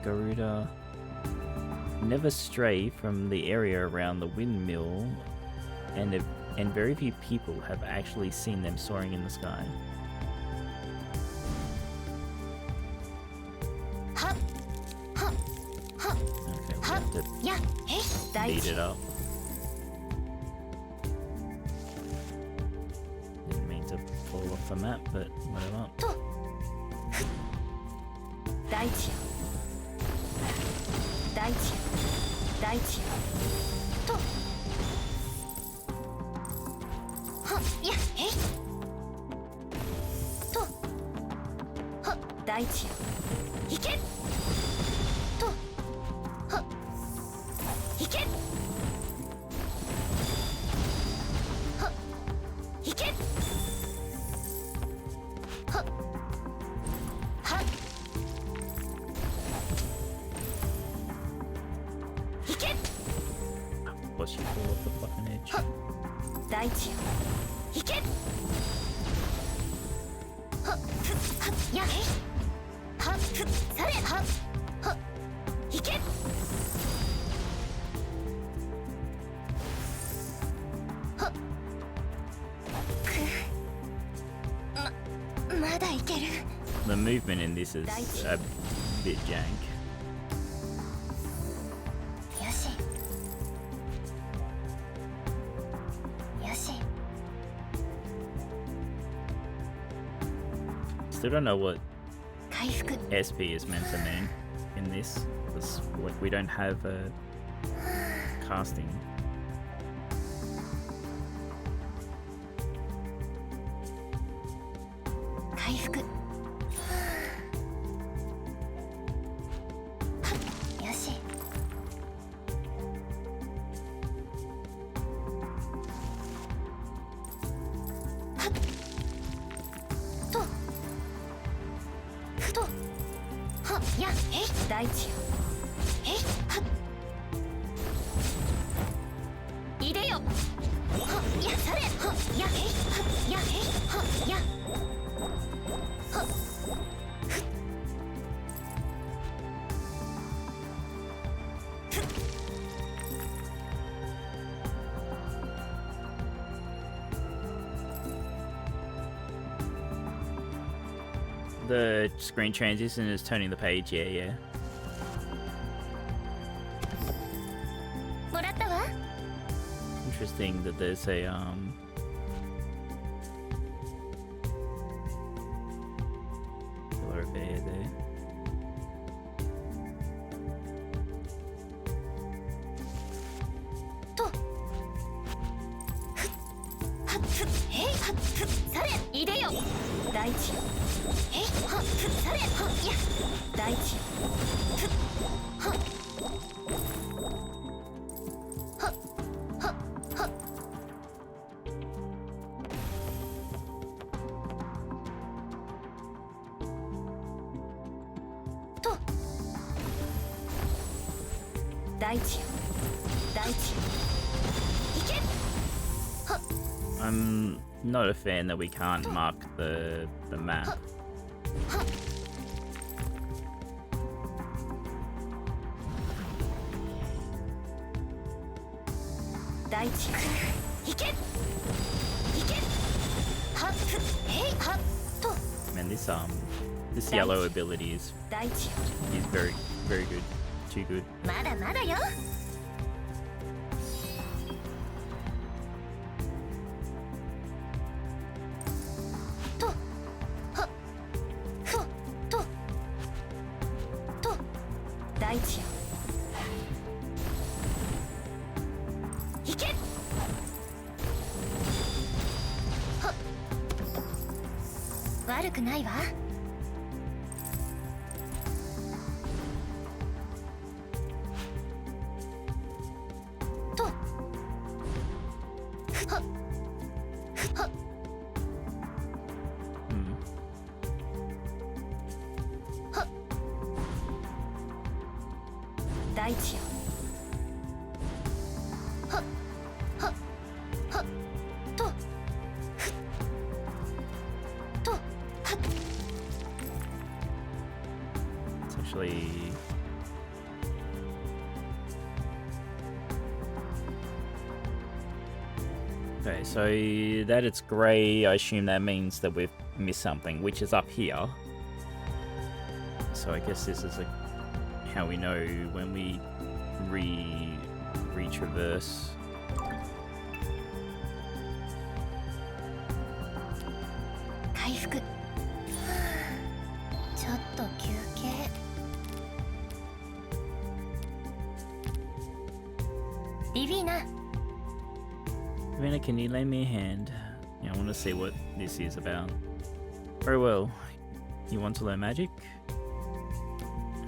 Speaker 1: Garuda never stray from the area around the windmill, and very few people have actually seen them soaring in the sky. Okay, we have to beat it up. Didn't mean to fall off the map, but whatever.
Speaker 2: 大地よ大地よ大地よとはっいやえいとはっ大地よ行けとはっ行けはっ行けはっはっ
Speaker 1: Plus you fall off the fucking edge.
Speaker 2: 大地よ行けはっふっはっやへいはっふっされはっはっ行けはっくまだいける
Speaker 1: The movement in this is a bit jank.
Speaker 3: よしよし
Speaker 1: Still don't know what
Speaker 3: 回復
Speaker 1: SP is meant to mean in this. Because, like, we don't have a casting.
Speaker 3: 回復はっよしはっとふとはっやえい
Speaker 2: 大地よ
Speaker 3: えいはっいでよはっやされはっやえいはっやえいはっやはっふっふっ
Speaker 1: The screen transition is turning the page, yeah.
Speaker 3: もらったわ
Speaker 1: Interesting that there's a, killer bear there.
Speaker 3: とふっはっふっへいはっふっされいでよ
Speaker 2: 大地よ
Speaker 3: へいはっふっされはっや
Speaker 2: 大地よ
Speaker 3: ふっはっはっはっはっと
Speaker 2: 大地よ大地よ
Speaker 3: いけはっ
Speaker 1: I'm not a fan that we can't mark the map.
Speaker 3: はっ
Speaker 2: 大地よ
Speaker 3: いけいけはっふっへいはっと
Speaker 1: Man, this yellow ability is
Speaker 2: 大地よ
Speaker 1: very good. Too good.
Speaker 3: まだまだよとはっふっとと
Speaker 2: 大地よ
Speaker 3: いけはっ悪くないわ
Speaker 2: 大地よ。
Speaker 1: It's actually okay, so that it's grey, I assume that means that we've missed something, which is up here. So I guess this is how we know when we retraverse.
Speaker 3: 回復。ちょっと休憩。リビーナ。
Speaker 1: Savannah, can you lend me a hand? Yeah, I want to see what this is about. Very well. You want to learn magic?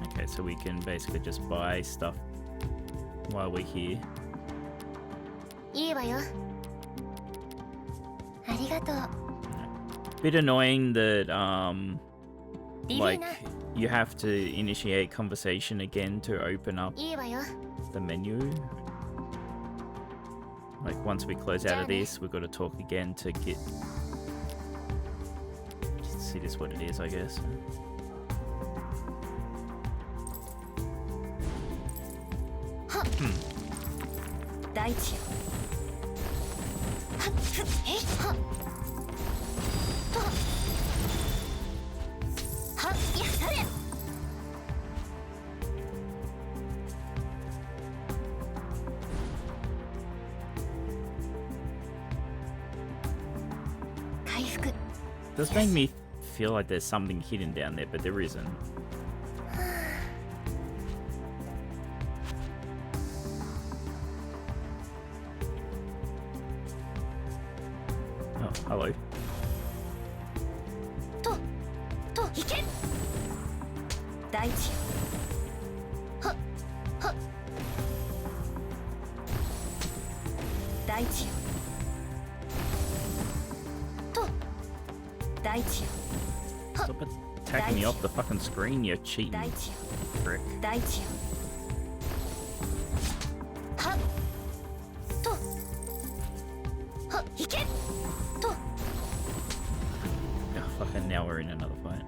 Speaker 1: Okay, so we can basically just buy stuff while we're here.
Speaker 3: いいわよ。ありがとう。
Speaker 1: Bit annoying that like
Speaker 3: Divina.
Speaker 1: you have to initiate conversation again to open up
Speaker 3: いいわよ。
Speaker 1: the menu. Like once we close out of this, we've got to talk again to get see this what it is, I guess.
Speaker 2: 大地よ。
Speaker 3: はっふっえいはっとはっやされ。回復。
Speaker 1: Does make me feel like there's something hidden down there, but there isn't. Oh, hello.
Speaker 3: といけ。
Speaker 2: 大地よ。
Speaker 3: はっはっ
Speaker 2: 大地よ。
Speaker 3: と
Speaker 2: 大地よ。
Speaker 1: Stop attacking me off the fucking screen, you cheating
Speaker 2: 大地よ。
Speaker 1: prick.
Speaker 2: 大地よ。
Speaker 3: はっとはっいけと
Speaker 1: Oh, fucking now we're in another fight.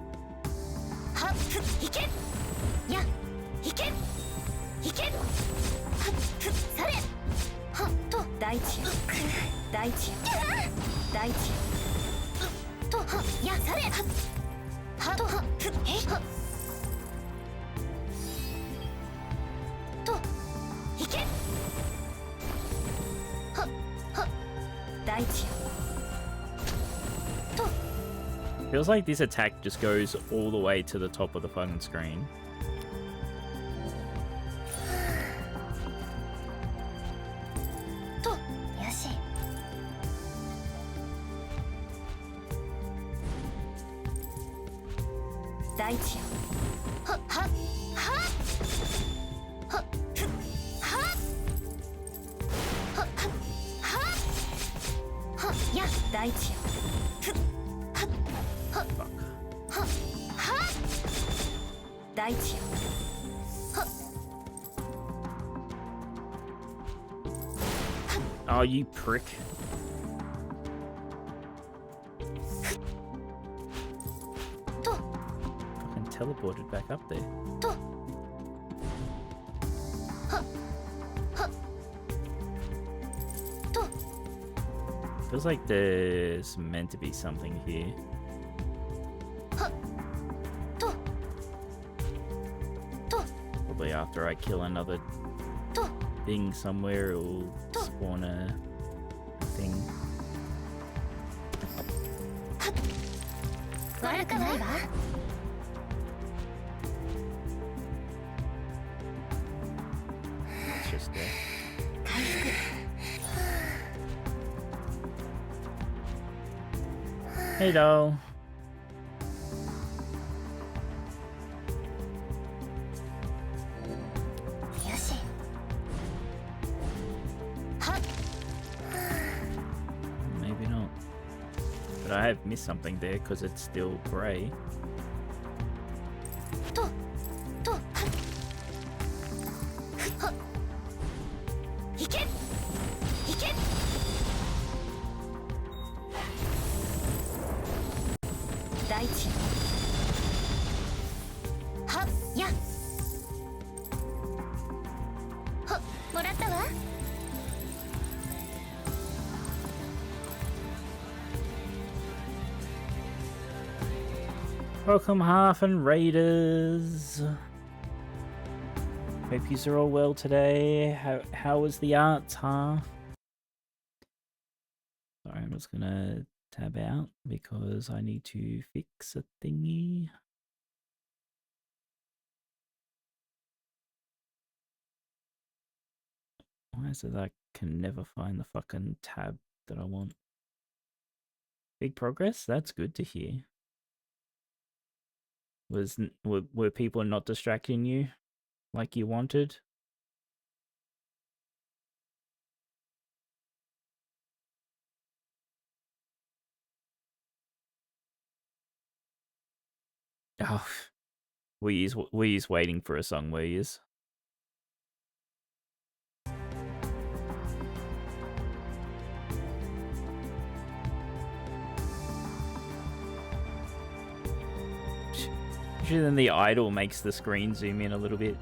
Speaker 3: はっふっいけやいけいけはっふっされはっと
Speaker 2: 大地よ。大地よ。大地よ。
Speaker 3: とはやされはとはふっえいはといけは
Speaker 2: 大地よ。
Speaker 3: と
Speaker 1: Feels like this attack just goes all the way to the top of the fucking screen.
Speaker 3: とよし
Speaker 2: 大地よ。
Speaker 3: ははははふっははははや
Speaker 2: 大地よ。
Speaker 3: ふっは
Speaker 1: Fuck.
Speaker 3: はは
Speaker 2: 大地よ。
Speaker 1: Oh, you prick. Fucking teleported back up there.
Speaker 3: とははと
Speaker 1: Feels like there's meant to be something here.
Speaker 3: はとと
Speaker 1: Probably after I kill another
Speaker 3: と
Speaker 1: thing somewhere, it will spawn a thing.
Speaker 3: 悪くないわ
Speaker 1: It's just there.
Speaker 3: 回復
Speaker 1: Hey, doll.
Speaker 3: よしは
Speaker 1: Maybe not. But I have missed something there because it's still grey. Welcome, Half and Raiders. Hope you are all well today. How was the arts, Half? Sorry, I'm just gonna tab out because I need to fix a thingy. Why is it that I can never find the fucking tab that I want? Big progress? That's good to hear. Were people not distracting you like you wanted? Oh, were you waiting for a song, were you? Then the idle makes the screen zoom in a little bit.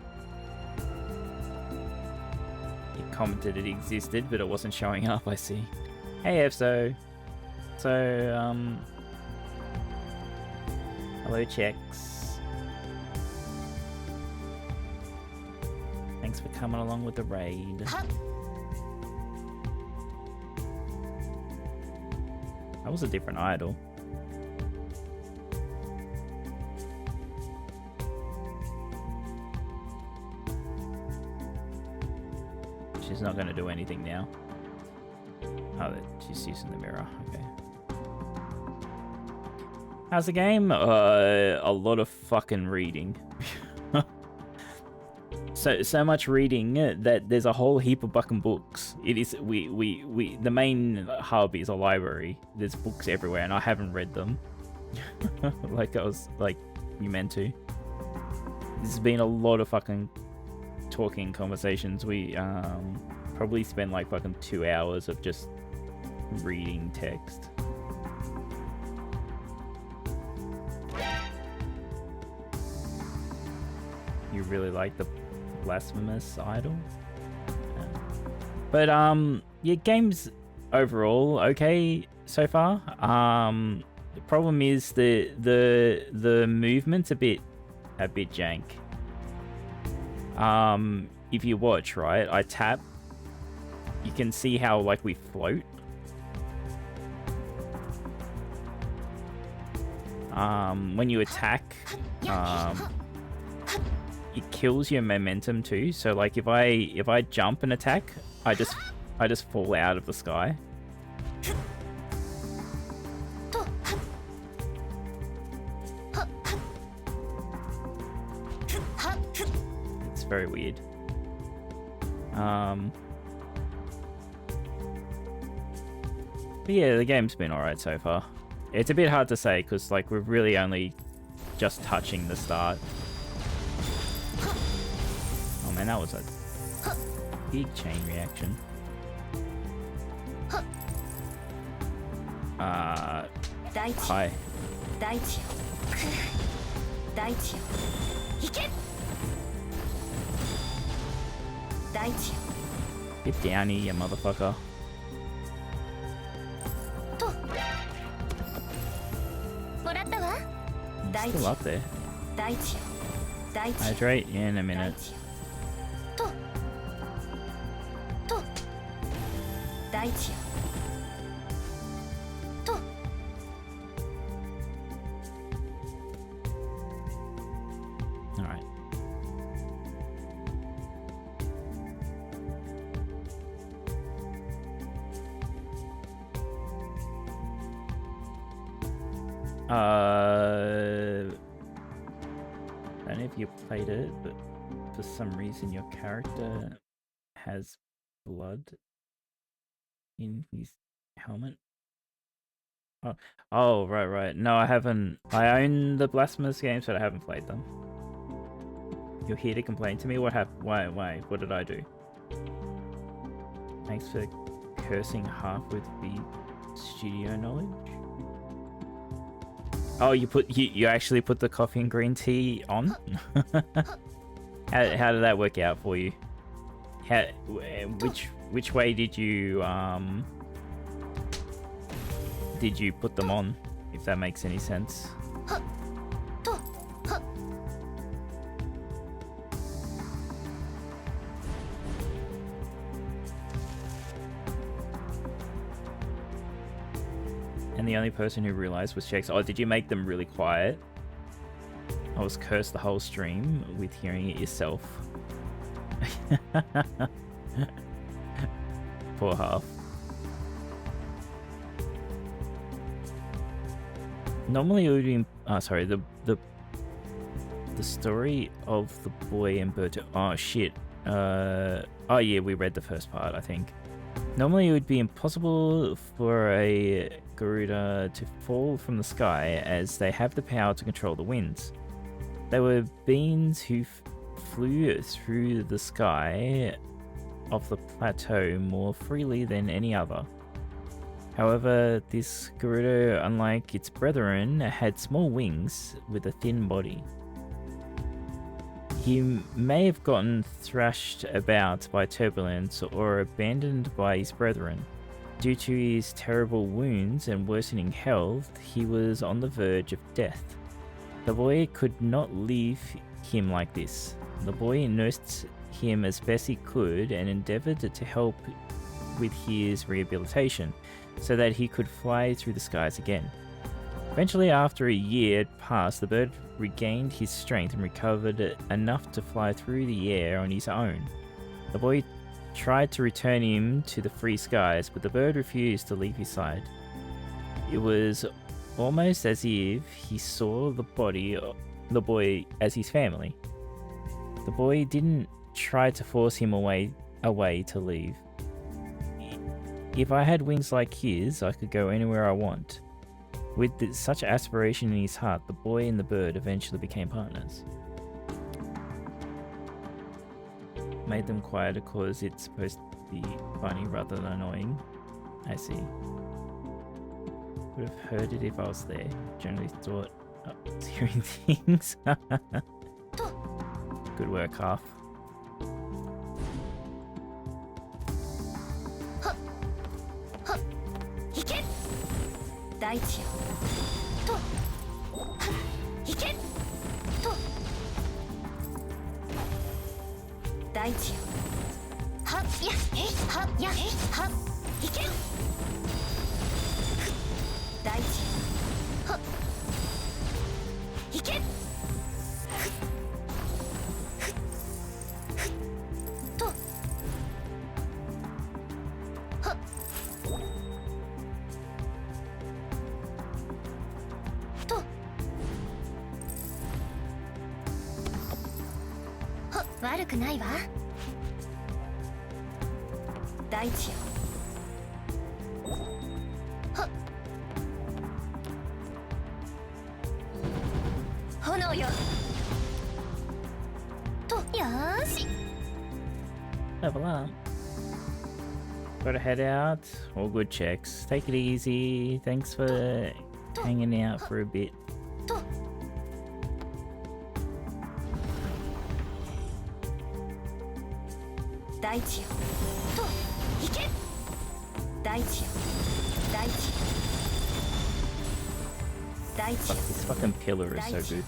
Speaker 1: You commented it existed, but it wasn't showing up, I see. Hey, Efso. So, hello, Chex. Thanks for coming along with the raid. That was a different idol. She's not going to do anything now. Oh, she's using the mirror. Okay. How's the game? A lot of fucking reading. so much reading that there's a whole heap of fucking books. It is we the main hub is a library. There's books everywhere, and I haven't read them. Like you meant to. This has been a lot of fucking talking conversations. We probably spend like fucking 2 hours of just reading text. You really like the blasphemous idol? Yeah. But yeah, game's overall okay so far. The problem is the movement's a bit jank. If you watch, right, I tap, you can see how like we float. When you attack, it kills your momentum too. So like if I jump and attack, I just fall out of the sky. It's very weird. But yeah, the game's been alright so far. It's a bit hard to say because like we're really only just touching the start. Oh man, that was a big chain reaction. Hi. Get down here, you motherfucker. I'm still up there. Hydrate in a minute. Alright. I don't know if you played it, but for some reason your character has blood in his helmet. Oh, right. No, I haven't. I own the Blasphemous games, but I haven't played them. You're here to complain to me? What happened? Why? What did I do? Thanks for cursing half with the studio knowledge. Oh, you actually put the coffee and green tea on? How did that work out for you? Which way did you put them on? If that makes any sense. and the only person who realized was Chex. Oh, did you make them really quiet? I was cursed the whole stream with hearing it yourself. Poor half. Normally it would be... Oh, sorry, the story of the boy and bird... Oh, shit. Oh, yeah, we read the first part, I think. Normally it would be impossible for a Garuda to fall from the sky, as they have the power to control the winds. They were beings who flew through the sky of the plateau more freely than any other. However, this Garuda, unlike its brethren, had small wings with a thin body. He may have gotten thrashed about by turbulence or abandoned by his brethren. Due to his terrible wounds and worsening health, he was on the verge of death. The boy could not leave him like this. The boy nursed him as best he could and endeavored to help with his rehabilitation, so that he could fly through the skies again. Eventually, after a year had passed, the bird regained his strength and recovered enough to fly through the air on his own. The boy tried to return him to the free skies, but the bird refused to leave his side. It was almost as if he saw the boy as his family. The boy didn't try to force him away to leave. If I had wings like his, I could go anywhere I want. With such aspiration in his heart, the boy and the bird eventually became partners. Made them quieter because it's supposed to be funny rather than annoying. I see. Would have heard it if I was there. Generally thought I was hearing things. Good work, half. Level up. Gotta head out. All good checks. Take it easy. Thanks for hanging out for a bit. Fuck, this fucking pillar is so good.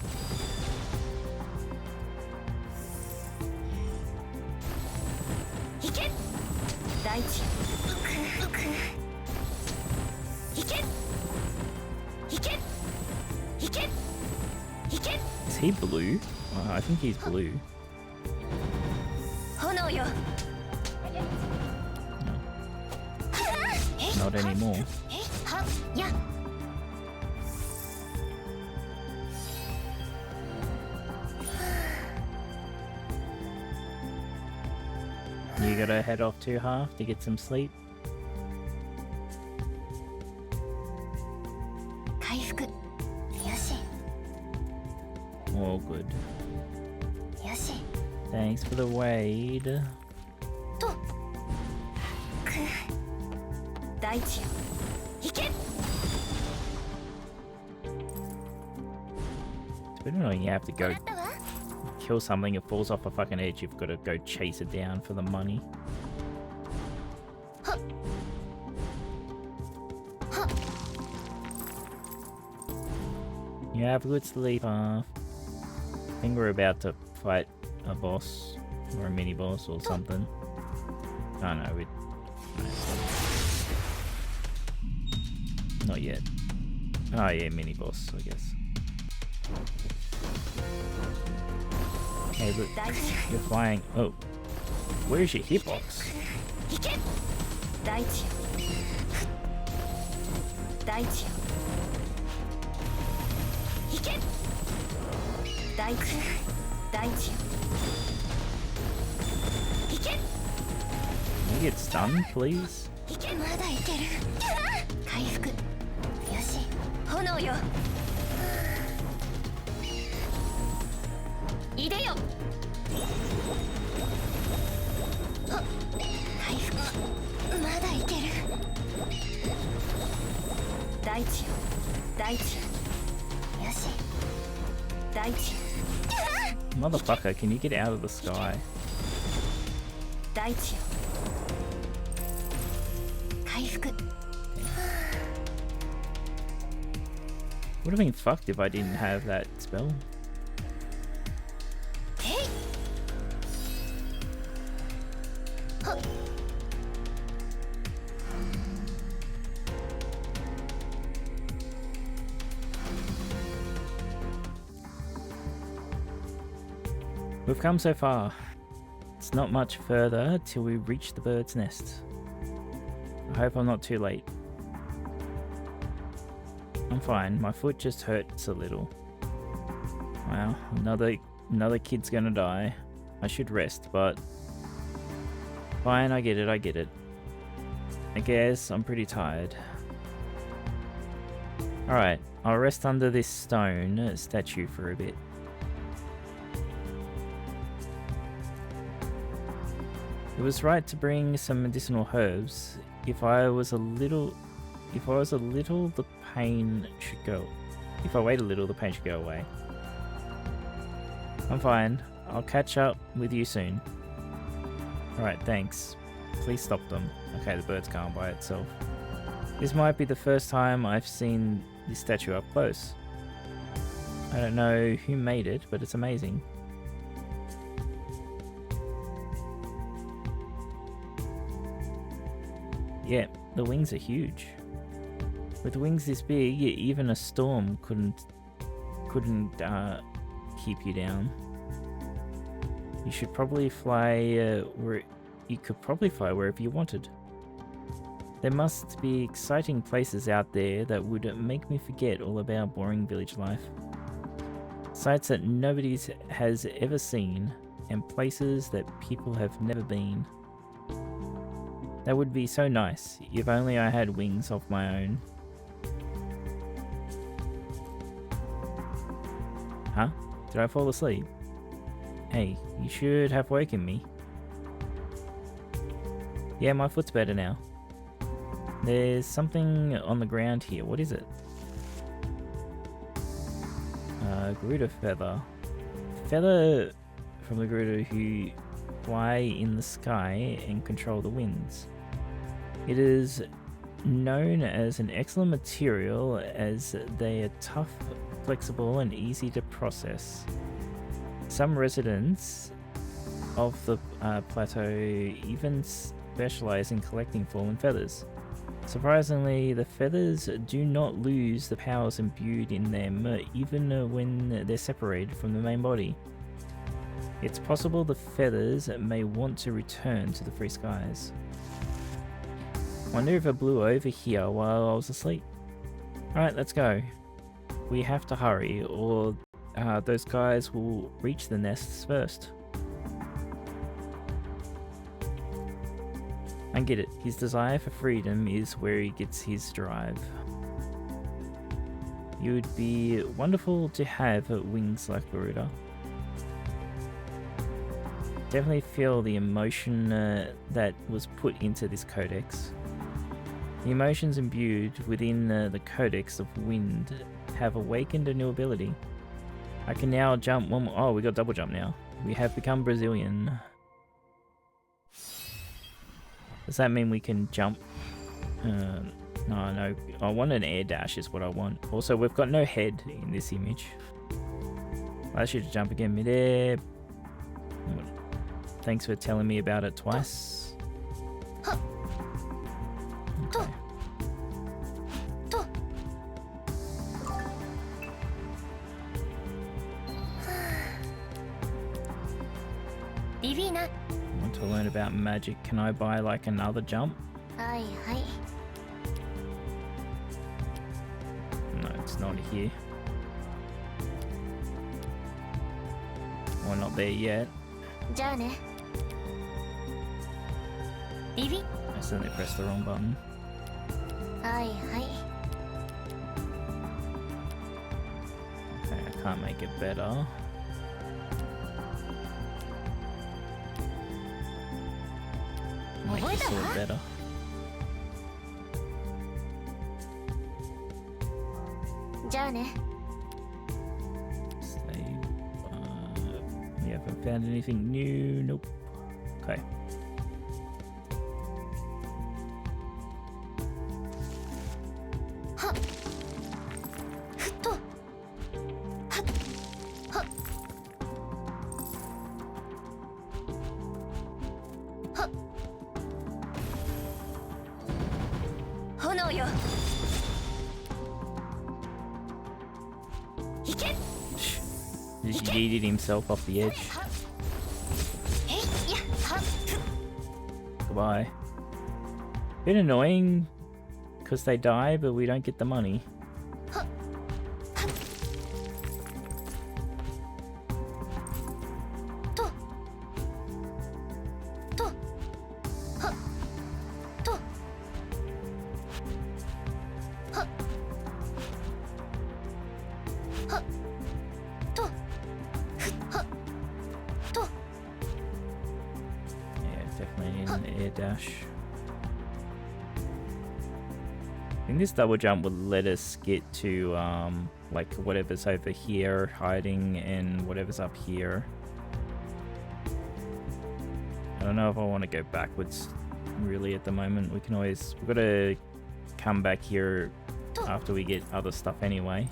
Speaker 1: Is he blue? Oh, I think he's blue. No. Not anymore. You gotta head off to half to get some sleep. All good. Thanks for the wade. It's been annoying you have to go kill something, it falls off a fucking edge, you've got to go chase it down for the money. You have a good sleep, I think we're about to fight a boss, or a mini boss or something. Oh no, not yet. Oh yeah, mini boss, I guess. Hey, look, you're flying. Oh, where's your hitbox?
Speaker 2: 行け大地よ大地よ行け大地大地よ行け
Speaker 1: Can you get stunned, please?
Speaker 3: いけまだいける回復よし炎よいでよはっ回復まだいける
Speaker 2: 大地よ大地よ
Speaker 3: よし
Speaker 2: 大地よ
Speaker 1: Motherfucker, can you get out of the sky?
Speaker 2: 大地よ
Speaker 3: 回復
Speaker 1: Would have been fucked if I didn't have that spell.
Speaker 3: へいはっ
Speaker 1: We've come so far. It's not much further till we reach the bird's nest. I hope I'm not too late. I'm fine. My foot just hurts a little. Wow, another kid's gonna die. I should rest, but fine, I get it, I get it. I guess I'm pretty tired. Alright, I'll rest under this stone statue for a bit. It was right to bring some medicinal herbs. If I was a little, the pain should go. If I wait a little, the pain should go away. I'm fine. I'll catch up with you soon. Alright, thanks. Please stop them. Okay, the bird's calm by itself. This might be the first time I've seen this statue up close. I don't know who made it, but it's amazing. Yeah, the wings are huge. With wings this big, even a storm couldn't keep you down. You should probably fly you could probably fly wherever you wanted. There must be exciting places out there that would make me forget all about boring village life. Sights that nobody has ever seen, and places that people have never been. That would be so nice, if only I had wings of my own. Huh? Did I fall asleep? Hey, you should have woken me. Yeah, my foot's better now. There's something on the ground here. What is it? Garuda feather. Feather from the Garuda who fly in the sky and control the winds. It is known as an excellent material as they are tough, flexible, and easy to process. Some residents of the plateau even specialize in collecting fallen feathers. Surprisingly, the feathers do not lose the powers imbued in them even when they're separated from the main body. It's possible the feathers may want to return to the free skies. Wonder if I blew over here while I was asleep. Alright, let's go. We have to hurry, or those guys will reach the nests first. I get it. His desire for freedom is where he gets his drive. It would be wonderful to have wings like Garuda. Definitely feel the emotion that was put into this codex. The emotions imbued within the Codex of Wind have awakened a new ability. I can now jump one more. Oh, we got double jump now. We have become Brazilian. Does that mean we can jump? No. I want an air dash is what I want. Also, we've got no head in this image. I should jump again midair. Thanks for telling me about it twice. Okay.
Speaker 3: ディビーナ。
Speaker 1: I want to learn about magic. Can I buy like another jump?
Speaker 3: はいはい。
Speaker 1: No, it's not here. We're not there yet.
Speaker 3: じゃあね。ディビ。
Speaker 1: I accidentally pressed the wrong button.
Speaker 3: はいはい。
Speaker 1: Okay, I can't make it better. Make this all better.
Speaker 3: じゃあね。
Speaker 1: Save. We haven't found anything new. Nope. Okay.
Speaker 3: はっ。ふっと。はっ。はっ。はっ。炎よ。いけ。
Speaker 1: Just yeeted himself off the edge.
Speaker 3: はっ。えいやはっ。
Speaker 1: Goodbye. Bit annoying because they die, but we don't get the money.
Speaker 3: はっ。はっ。と。と。はっ。と。はっ。はっ。と。ふっ。はっ。と。
Speaker 1: Yeah, definitely need an air dash. I think this double jump would let us get to like whatever's over here hiding and whatever's up here. I don't know if I want to go backwards really at the moment. We've got to come back here after we get other stuff anyway.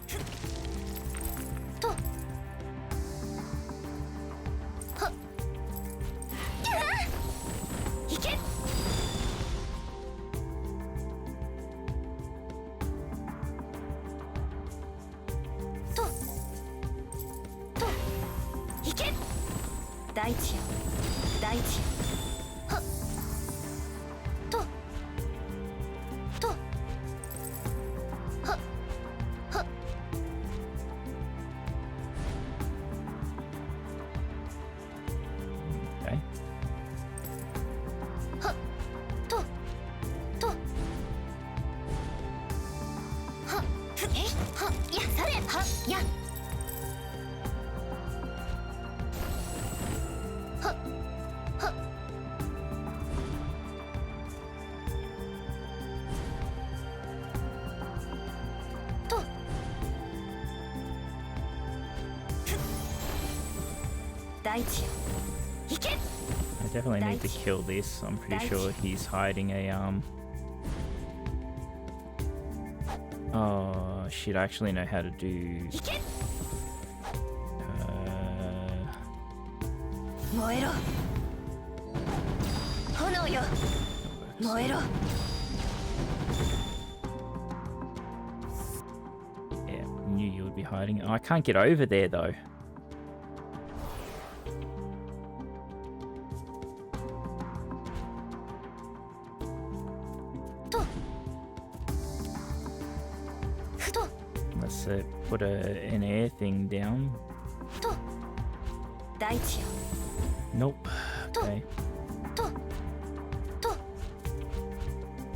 Speaker 3: と。はっ。いやー。いけ。と。と。いけ。大地よ。大地よ。はっ。と。と。はっ。はっ。
Speaker 1: Okay.
Speaker 3: はっ。と。と。はっ。ふえい。はっ。いやそれ。はっ。や。はっ。はっ。と。ふっ。大地よ。いけ。
Speaker 1: I definitely need to kill this. I'm pretty sure he's hiding a Oh shit! I actually know how to do.
Speaker 3: いけ。
Speaker 1: Uh,
Speaker 3: 燃えろ。炎よ。燃えろ。
Speaker 1: Yeah, knew you would be hiding. Oh, I can't get over there though.
Speaker 3: と。ふと。
Speaker 1: Let's put an air thing down.
Speaker 3: と。大地よ。
Speaker 1: Nope. Okay.
Speaker 3: と。と。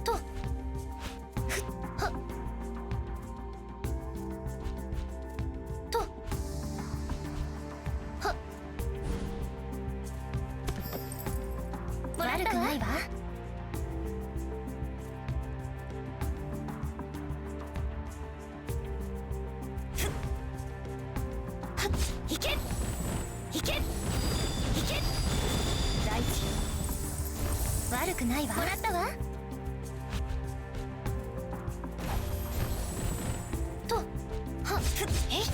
Speaker 3: と。ふっ。はっ。と。はっ。悪くないわ。ふっ。はっ。いけ。いけ。いけ。大地よ。悪くないわ。もらったわ。と。はっ。ふっ。えい。は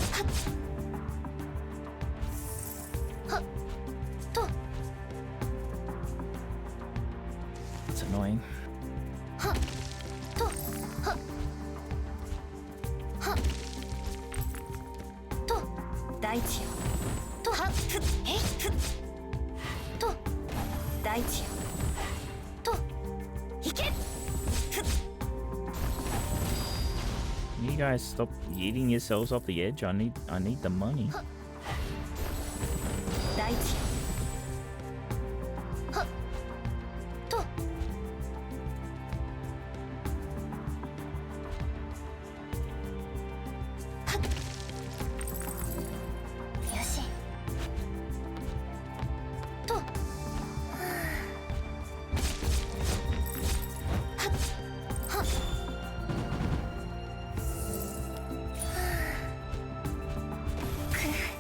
Speaker 3: っ。はっ。と。
Speaker 1: It's annoying.
Speaker 3: はっ。と。はっ。はっ。と。大地よ。と。はっ。ふっ。えい。ふっ。と。大地よと行け。
Speaker 1: You guys stop eating yourselves off the edge. I need the money.
Speaker 3: 大地よはっとはっよしとはっはっ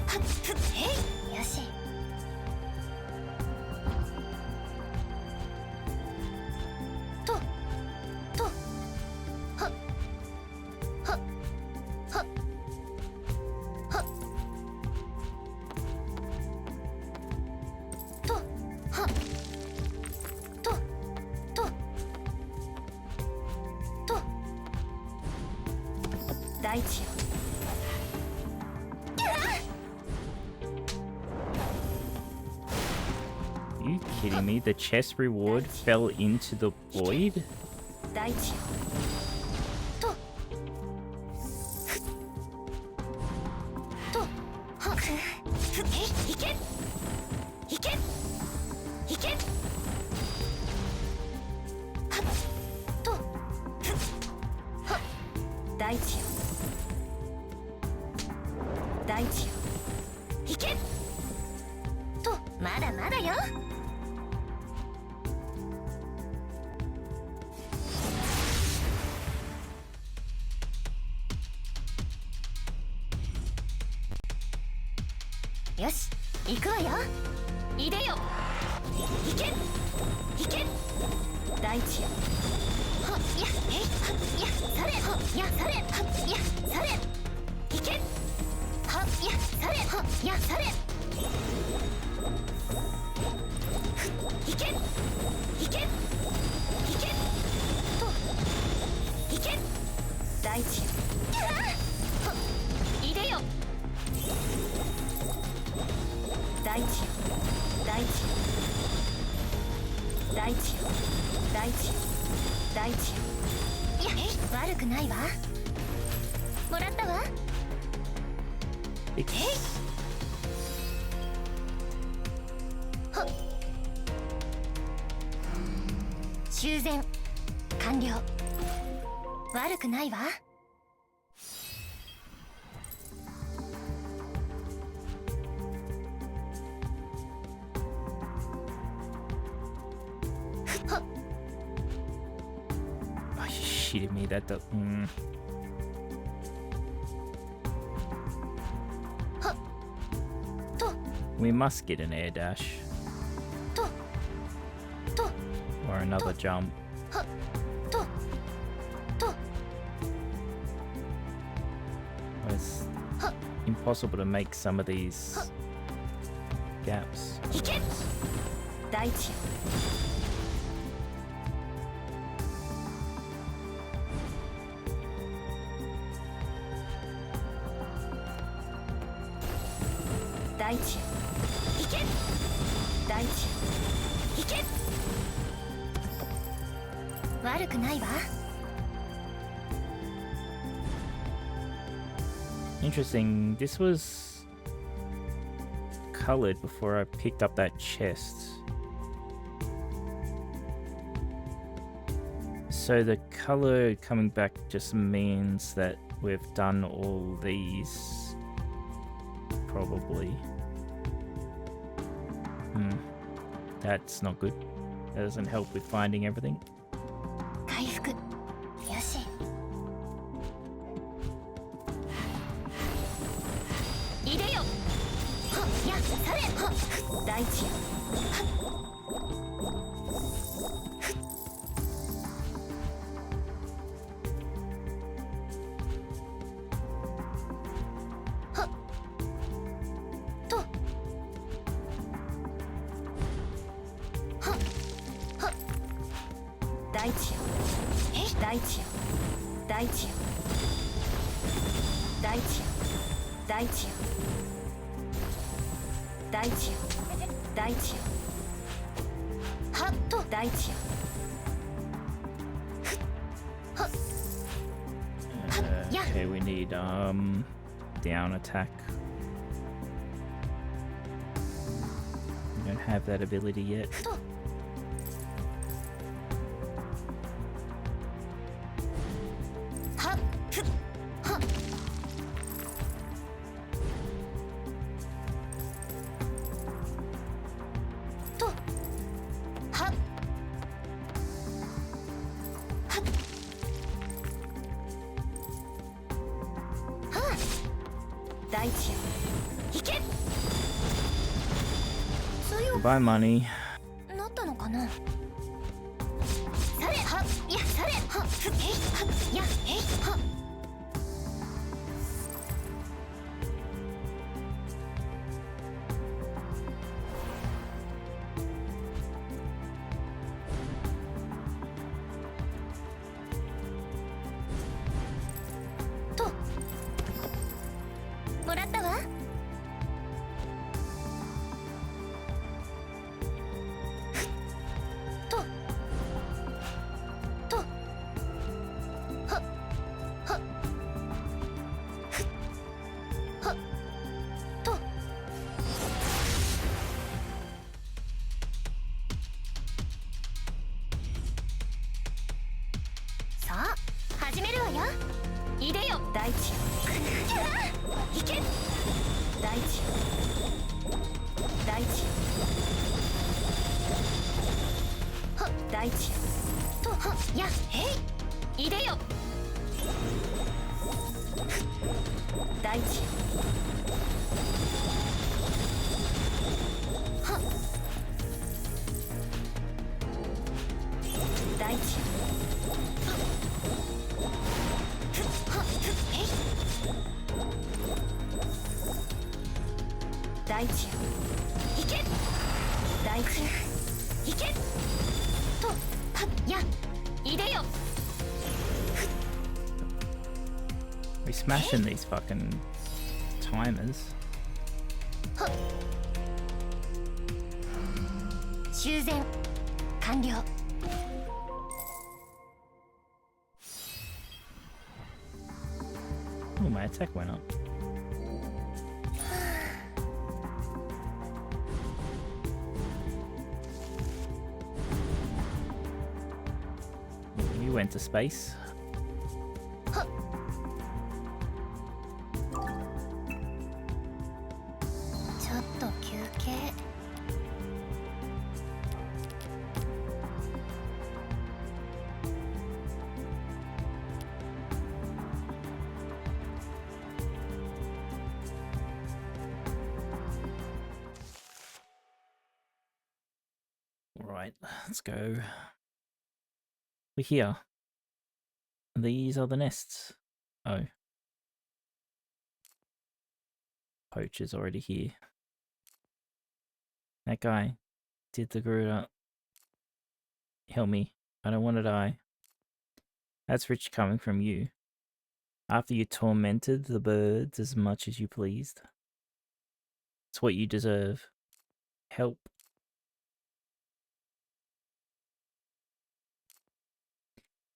Speaker 3: はっふっえいよしととはっはっはっはっとはっととと大地よ
Speaker 1: You kidding me? The chest reward fell into the void?
Speaker 3: 大地よとふっとはっふっえいいけいけいけはっとふっはっ大地よ大地よいけとまだまだよよし行くわよいでよいけいけ大地よはっやえいはっやされはっやされはっやされいけはっやされはっやされふっいけいけいけといけ大地よはっいでよ大地よ大地よ大地よ大地よ大地よいや悪くないわもらったわはっ修繕完了悪くないわはっ
Speaker 1: Are you shitting me? That does.
Speaker 3: はっと
Speaker 1: We must get an air dash
Speaker 3: とと
Speaker 1: or another jump.
Speaker 3: はっとと
Speaker 1: It's
Speaker 3: はっ
Speaker 1: impossible to make some of these gaps.
Speaker 3: いけ大地よ大地よいけ大地よいけ悪くないわ
Speaker 1: Interesting. This was colored before I picked up that chest. So the color coming back just means that we've done all these. Probably. That's not good. That doesn't help with finding everything.
Speaker 3: 回復よしいでよはっやされはっ大地よはっとはっはっ大地よえ大地よ大地よ大地よ大地よ大地よ大地よ
Speaker 2: 大地よ
Speaker 1: Okay, we need down attack. We don't have that ability yet.
Speaker 3: はっふっはっとはっはっはっ
Speaker 2: 大地よ
Speaker 3: いけ強
Speaker 1: Buy money.
Speaker 3: くなったのかなされはっいやされはっふっへいはっいやへいはっともらったわととはっはっふっはっとさあ始めるわよいでよ
Speaker 2: 大地よ
Speaker 3: いけ
Speaker 2: 大地よ大地よ
Speaker 3: はっ
Speaker 2: 大地よ
Speaker 3: とはっやへいいでよ
Speaker 2: 大地よ
Speaker 3: はっ
Speaker 2: 大地よ
Speaker 3: ふっはっふっへい
Speaker 2: 大地よ
Speaker 3: いけ
Speaker 2: 大地よ
Speaker 3: いけとはっやいでよ
Speaker 1: We smashing these fucking timers.
Speaker 3: はっ修繕完了
Speaker 1: Oh, my attack went up. You went to space.
Speaker 3: はっちょっと休憩
Speaker 1: Alright, let's go. We're here. These are the nests. Oh. Poacher's already here. That guy did the Garuda. Help me. I don't want to die. That's rich coming from you. After you tormented the birds as much as you pleased. It's what you deserve. Help.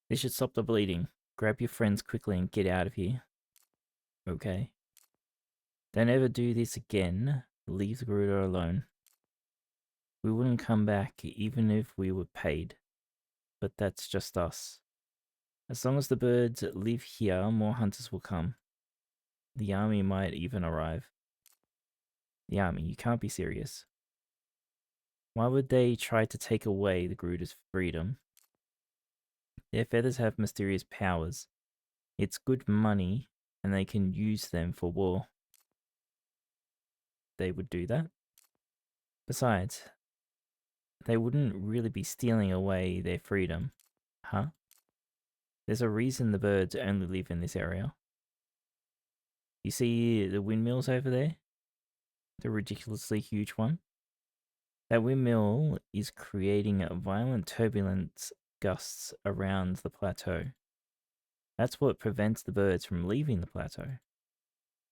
Speaker 1: This should stop the bleeding. Grab your friends quickly and get out of here. Okay. Don't ever do this again. Leave the Garuda alone. We wouldn't come back even if we were paid. But that's just us. As long as the birds live here, more hunters will come. The army might even arrive. The army? You can't be serious. Why would they try to take away the Garuda's freedom? Their feathers have mysterious powers. It's good money, and they can use them for war. They would do that? Besides, they wouldn't really be stealing away their freedom, huh? There's a reason the birds only live in this area. You see the windmills over there? The ridiculously huge one? That windmill is creating violent turbulence gusts around the plateau. That's what prevents the birds from leaving the plateau.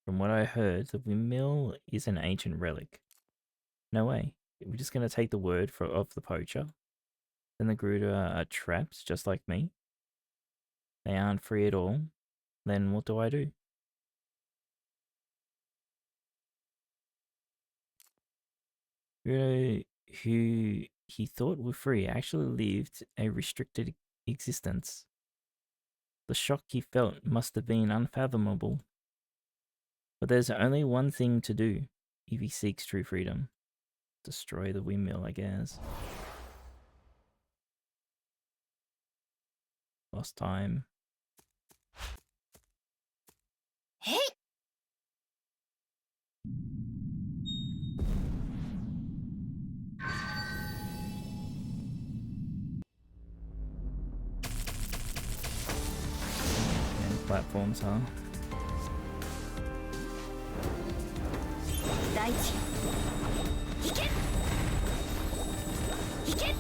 Speaker 1: From what I heard, the windmill is an ancient relic. No way. We're just going to take the word of the poacher. Then the Garuda are trapped, just like me. They aren't free at all. Then what do I do? Garuda, who he thought were free, actually lived a restricted existence. The shock he felt must have been unfathomable. But there's only one thing to do if he seeks true freedom. Destroy the windmill, I guess. Lost time.
Speaker 3: Hey!
Speaker 1: And platforms, huh?
Speaker 2: 大地行け行け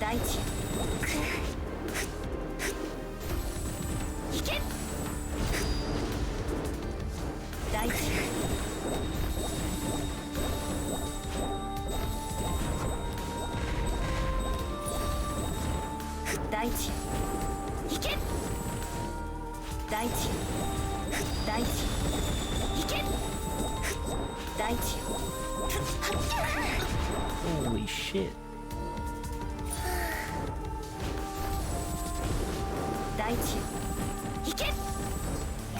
Speaker 2: 大地行け大地大地行け大地大地行け大地
Speaker 1: Holy shit.
Speaker 2: 大地行けよ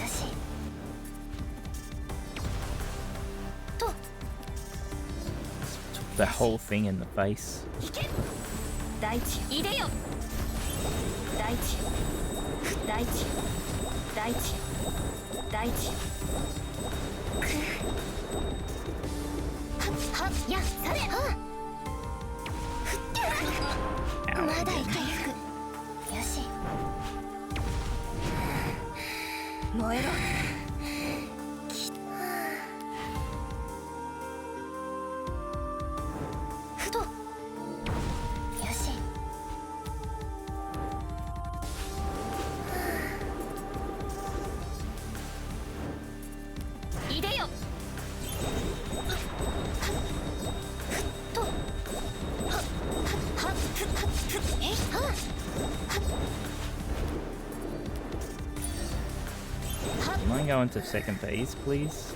Speaker 2: しと
Speaker 1: Took the whole thing in the face.
Speaker 2: 行け大地入れよ大地大地大地大地
Speaker 3: はっやされまだ回復よし燃えろとよし入れよとはっはっはっえいはっ
Speaker 1: Am I going to second phase, please?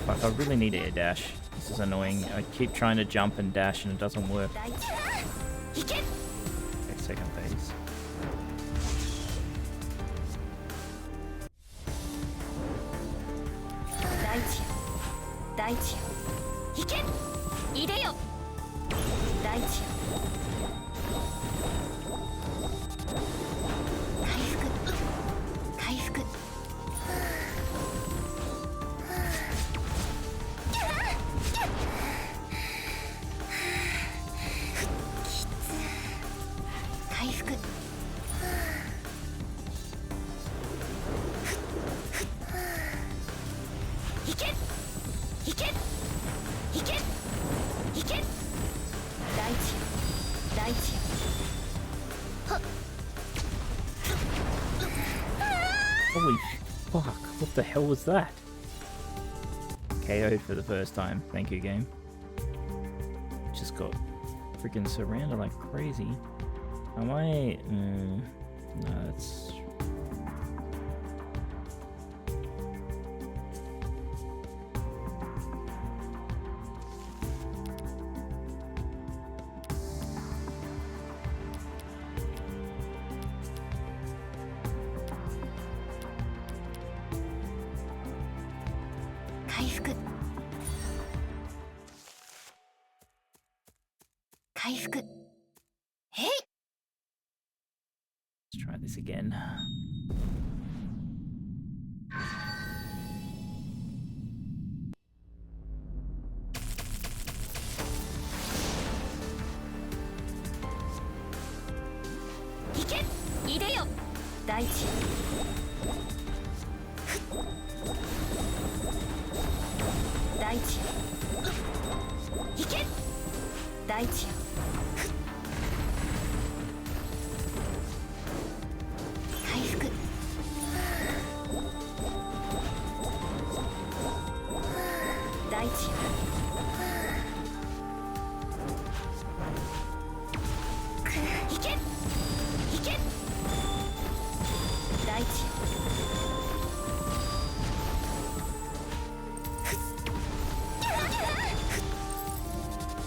Speaker 1: Fuck, I really need air dash. This is annoying. I keep trying to jump and dash and it doesn't work.
Speaker 2: 大地行け
Speaker 1: Okay, second phase.
Speaker 2: 大地大地行け入れよ大地回復回復回復行け行け行け行け大地大地はっ
Speaker 1: Holy fuck, what the hell was that? KO'd for the first time. Thank you, game. Just got freaking surrounded like crazy. Am I... no, that's... Let's try this again.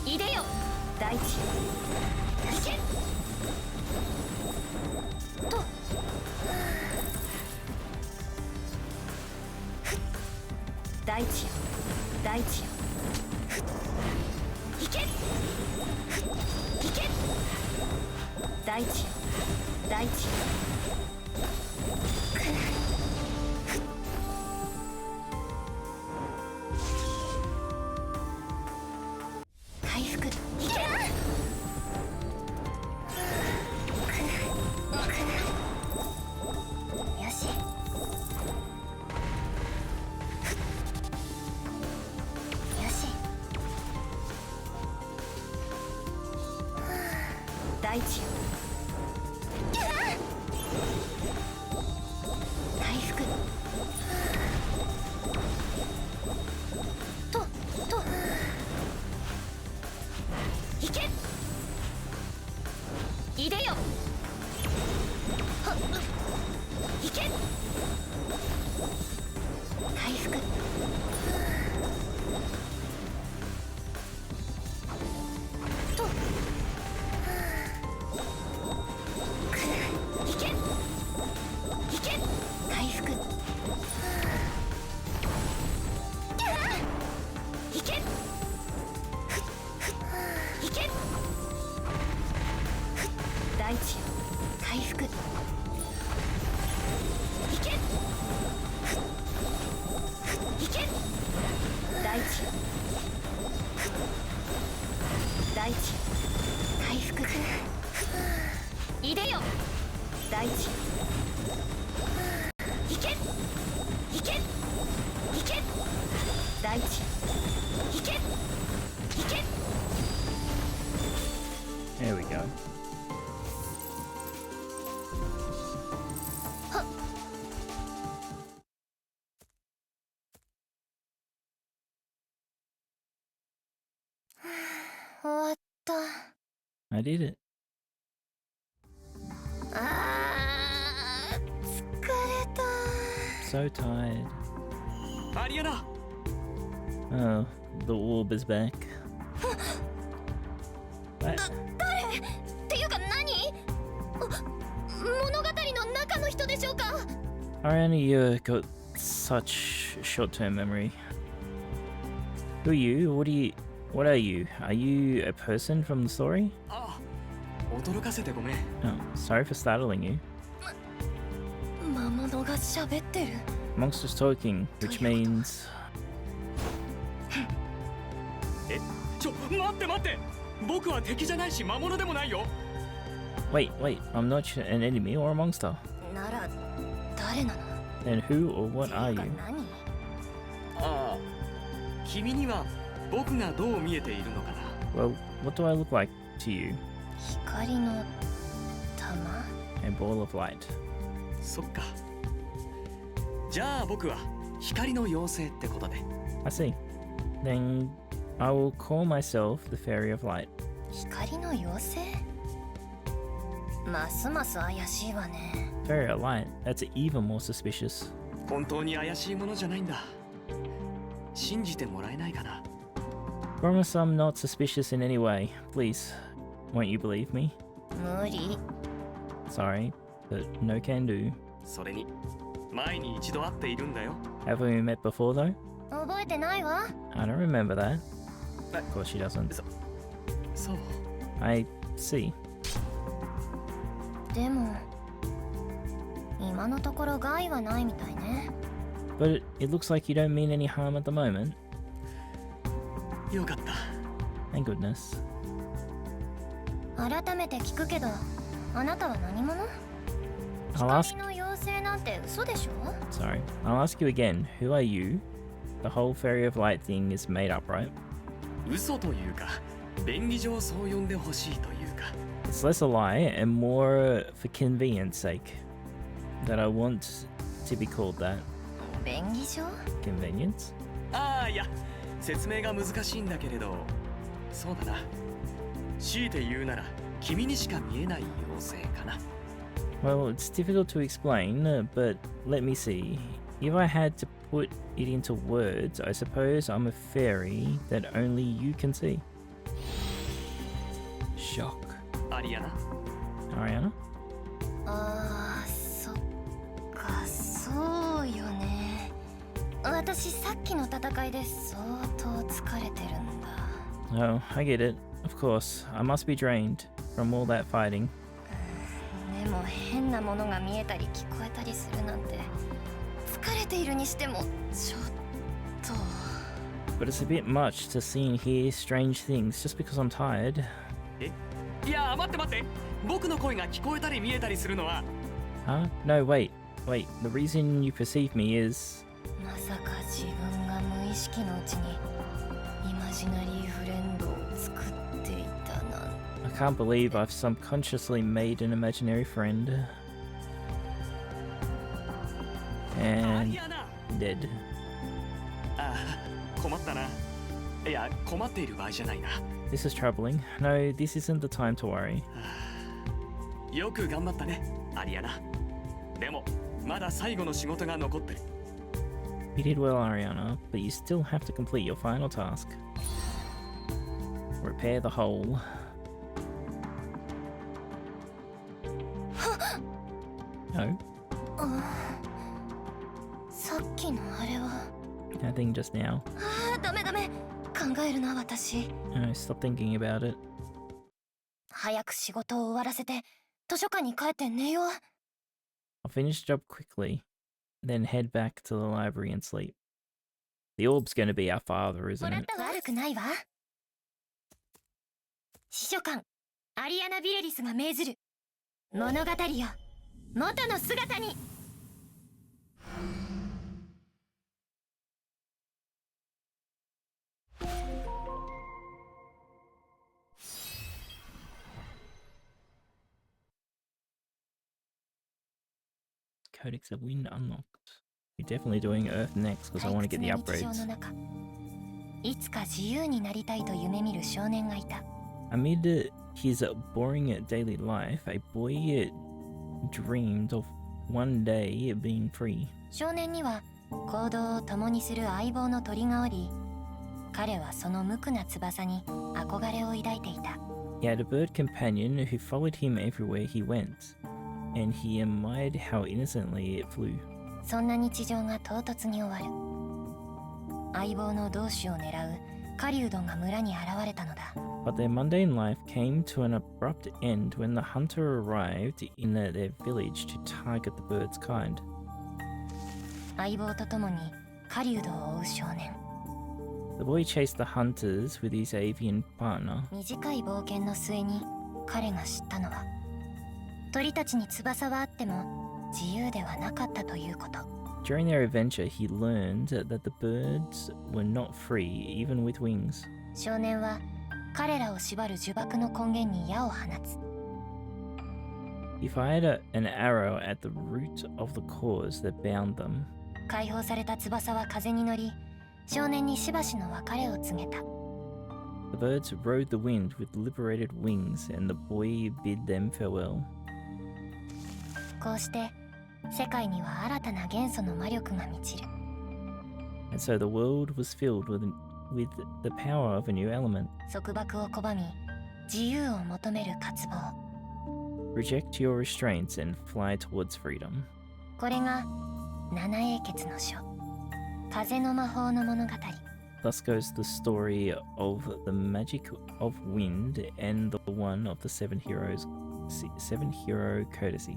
Speaker 3: いでよ
Speaker 2: 大地よ
Speaker 3: いけと
Speaker 2: 大地よ大地よ
Speaker 3: いけいけ
Speaker 2: 大地よ大地よ回復
Speaker 3: いけよしよし
Speaker 2: 大地よ回復
Speaker 3: といけいでよはっいけ
Speaker 2: 回復
Speaker 3: といけいけ
Speaker 2: 回復
Speaker 3: いけいけ
Speaker 2: 大地よ回復
Speaker 3: いけいけ
Speaker 2: 大地よ大地よ回復
Speaker 3: いでよ
Speaker 2: 大地よ
Speaker 3: いけいけいけ
Speaker 2: 大地よ
Speaker 3: いけいけ
Speaker 1: There we go.
Speaker 3: 終わった
Speaker 1: I did it.
Speaker 3: あー疲れた
Speaker 1: So tired.
Speaker 4: アリアナ
Speaker 1: Oh, the orb is back. What?
Speaker 3: っていうか何物語の中の人でしょうか
Speaker 1: Ariana, you got such short-term memory. Who are you? What are you? Are you a person from the story?
Speaker 4: あ驚かせてごめん
Speaker 1: Oh, sorry for startling you.
Speaker 2: 魔物が喋ってる
Speaker 1: Monsters talking, which means
Speaker 4: 待って待って僕は敵じゃないし魔物でもないよ
Speaker 1: wait, I'm not an enemy or a monster.
Speaker 3: なら
Speaker 2: 誰なの
Speaker 1: Then who or what are
Speaker 3: ていう
Speaker 1: you?
Speaker 3: か何
Speaker 4: ああ君には僕がどう見えているのかな
Speaker 1: Well, what do I look like to you?
Speaker 3: 光の玉
Speaker 1: A ball of light.
Speaker 4: そっかじゃあ僕は光の妖精ってことで
Speaker 1: I see. Then I will call myself the Fairy of Light.
Speaker 3: 光の妖精ますます怪しいわね
Speaker 1: Fairy of Light? That's even more suspicious.
Speaker 4: 本当に怪しいものじゃないんだ信じてもらえないかな
Speaker 1: Promise I'm not suspicious in any way. Please, won't you believe me?
Speaker 3: 無理
Speaker 1: Sorry, but no can do.
Speaker 4: それに前に一度会っているんだよ
Speaker 1: Have we met before though?
Speaker 3: 覚えてないわ
Speaker 1: I don't remember that. Of course she doesn't.
Speaker 4: そう
Speaker 1: I see.
Speaker 3: でも今のところ害はないみたいね
Speaker 1: But it looks like you don't mean any harm at the moment.
Speaker 4: よかった
Speaker 1: Thank goodness.
Speaker 3: 改めて聞くけどあなたは何者
Speaker 1: I'll ask.
Speaker 3: 光の妖精なんて嘘でしょ
Speaker 1: Sorry. I'll ask you again. Who are you? The whole Fairy of Light thing is made up, right?
Speaker 4: 嘘というか便宜上そう呼んでほしいというか
Speaker 1: It's less a lie and more for convenience sake that I want to be called that.
Speaker 3: 便宜上
Speaker 1: Convenience?
Speaker 4: ああいや説明が難しいんだけれどそうだな強いて言うなら君にしか見えない妖精かな
Speaker 1: Well, it's difficult to explain, but let me see. If I had to put it into words, I suppose I'm a fairy that only you can see. shock.
Speaker 4: アリアナ。
Speaker 1: Ariana?
Speaker 3: あー、そっか、そうよね。私さっきの戦いで相当疲れてるんだ。
Speaker 1: Oh, I get it. Of course, I must be drained from all that fighting.
Speaker 3: でも変なものが見えたり聞こえたりするなんて、疲れているにしてもちょっと。
Speaker 1: But it's a bit much to see and hear strange things just because I'm tired.
Speaker 4: いや待って待って、僕の声が聞こえたり見えたりするのは。
Speaker 1: Huh? No, wait. Wait, the reason you perceive me is...
Speaker 3: まさか自分が無意識のうちにイマジナリーフレンドを作っていたなんて。
Speaker 1: I can't believe I've subconsciously made an imaginary friend.
Speaker 4: ア
Speaker 1: And
Speaker 4: リアナ。
Speaker 1: dead.
Speaker 4: ああ、困ったな。いや、困っている場合じゃないな。
Speaker 1: This is troubling. No, this isn't the time to worry.
Speaker 4: よく頑張ったね、アリアナ。でも、まだ最後の仕事が残ってる。
Speaker 1: You did well, Ariana, but you still have to complete your final task. Repair the hole. No,
Speaker 3: さっきのあれは。
Speaker 1: nothing just now.
Speaker 3: あー、ダメダメ。考えるな私。
Speaker 1: No, stop thinking about it.
Speaker 3: 早く仕事を終わらせて図書館に帰って寝よう。
Speaker 1: I'll finish the job quickly, then head back to the library and sleep. The orb's going to be our father, isn't it?
Speaker 3: 悪くないわ。司書官アリアナ・ビレリスが命ずる。物語よ、元の姿に。
Speaker 1: Codex of Wind unlocked. We're definitely doing Earth next because I want to get the
Speaker 3: 退屈な日常
Speaker 1: upgrades.
Speaker 3: の中、いつか自由になりたいと夢見る少年がいた。
Speaker 1: Amid his boring daily life, a boy dreamed of one day being free.
Speaker 3: 少年には行動を共にする相棒の鳥がおり、彼はその無垢な翼に憧れを抱いていた。
Speaker 1: He had a bird companion who followed him everywhere he went, and he admired how innocently it flew.
Speaker 3: そんな日常が唐突に終わる。相棒の同志を狙う狩人が村に現れたのだ。
Speaker 1: But their mundane life came to an abrupt end when the hunter arrived in their village to target the bird's kind.
Speaker 3: 相棒と共に狩人を追う少年。
Speaker 1: The boy chased the hunters with his avian partner.
Speaker 3: 短い冒険の末に彼が知ったのは、鳥たちに翼はあっても自由ではなかったということ。
Speaker 1: During their adventure, he learned that the birds were not free, even with wings.
Speaker 3: 少年は彼らを縛る呪縛の根源に矢を放つ。
Speaker 1: He fired an arrow at the root of the cause that bound them.
Speaker 3: 解放された翼は風に乗り、少年にしばしの別れを告げた。
Speaker 1: The birds rode the wind with liberated wings, and the boy bid them farewell.
Speaker 3: こうして世界には新たな元素の魔力が満ちる。
Speaker 1: And so the world was filled with the power of a new element.
Speaker 3: 束縛を拒み、自由を求める渇望。
Speaker 1: Reject your restraints and fly towards freedom.
Speaker 3: これが七英傑の書、風の魔法の物語。
Speaker 1: Thus goes the story of the magic of wind and the one of the Seven Hero Codices.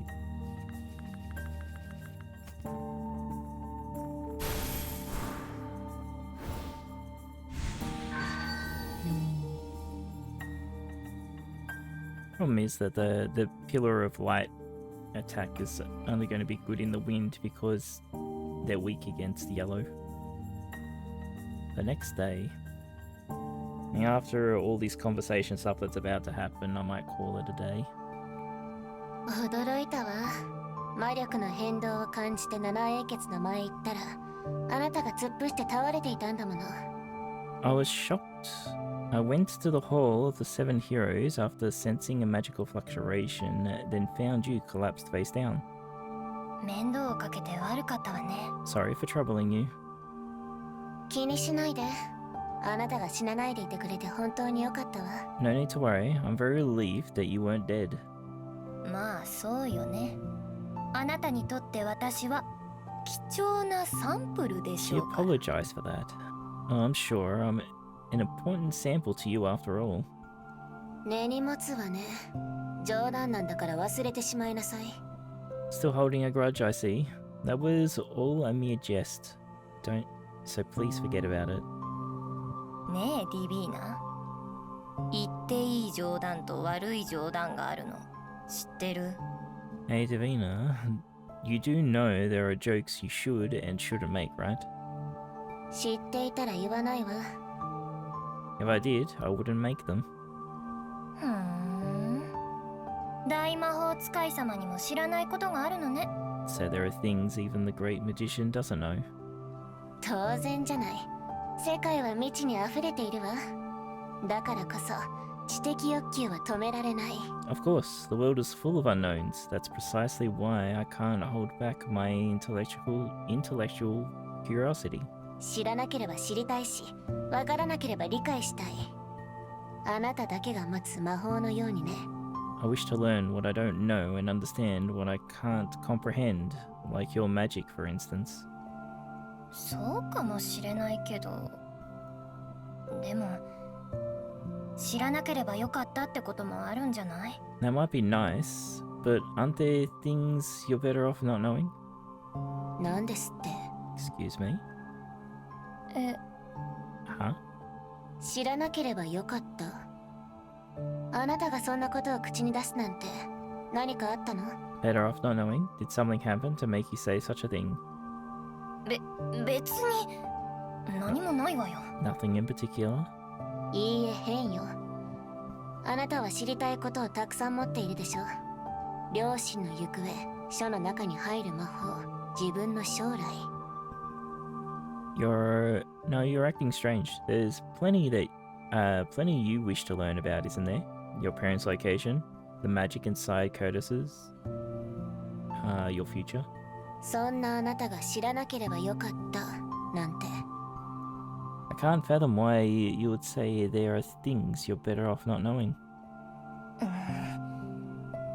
Speaker 1: Problem is that the Pillar of Light attack is only going to be good in the wind because they're weak against yellow. The next day, and after all this conversation stuff that's about to happen, I might call it a day.
Speaker 3: 驚いたわ。魔力の変動を感じて七英傑の前行ったら、あなたが突っ伏して倒れていたんだもの。
Speaker 1: I was shocked. I went to the hall of the Seven Heroes after sensing a magical fluctuation, then found you collapsed face down.
Speaker 3: 面倒をかけて悪かったわね。
Speaker 1: Sorry for troubling you.
Speaker 3: 気にしないで。あなたが死なないでいてくれて本当に良かったわ。
Speaker 1: No need to worry. I'm very relieved that you weren't dead.
Speaker 3: まあそうよね。あなたにとって私は貴重なサンプルでし
Speaker 1: She
Speaker 3: ょうから。
Speaker 1: apologized for that. Oh, I'm sure I'm an important sample to you after all.
Speaker 3: 根に持つわね。冗談なんだから忘れてしまいなさい。
Speaker 1: Still holding a grudge, I see. That was all a mere jest. So please forget about it.
Speaker 3: ねえディビーナ、言っていい冗談と悪い冗談があるの知ってる？
Speaker 1: Hey, Davina, you do know there are jokes you should and shouldn't make, right?
Speaker 3: 知っていたら言わないわ。
Speaker 1: If I did, I wouldn't make them.
Speaker 3: ふーん。大魔法使い様にも知らないことがあるのね。
Speaker 1: So there are things even the great magician doesn't know.
Speaker 3: 当然じゃない。世界は未知に溢れているわ。だからこそ知的欲求は止められない。
Speaker 1: Of course, the world is full of unknowns. That's precisely why I can't hold back my intellectual curiosity.
Speaker 3: 知らなければ知りたいし、わからなければ理解したい。あなただけが持つ魔法のようにね。
Speaker 1: I wish to learn what I don't know and understand what I can't comprehend, like your magic, for instance.
Speaker 3: そうかもしれないけど、でも知らなければよかったってこともあるんじゃない？
Speaker 1: That might be nice, but aren't there things you're better off not knowing?
Speaker 3: なんですって？
Speaker 1: Excuse me?
Speaker 3: え、
Speaker 1: Huh?
Speaker 3: 知らなければよかった。あなたがそんなことを口に出すなんて何かあったの？
Speaker 1: Better off not knowing? Did something happen to make you say such a thing?
Speaker 3: 別に何もないわよ。
Speaker 1: Nothing in particular?
Speaker 3: いいえ、変よ。あなたは知りたいことをたくさん持っているでしょ。両親の行方、書の中に入る魔法、自分の将来。
Speaker 1: No, you're acting strange. There's plenty you wish to learn about, isn't there? Your parents' location, the magic inside codices, your future.
Speaker 3: そんなあなたが知らなければよかったなんて。
Speaker 1: I can't fathom why you would say there are things you're better off not knowing.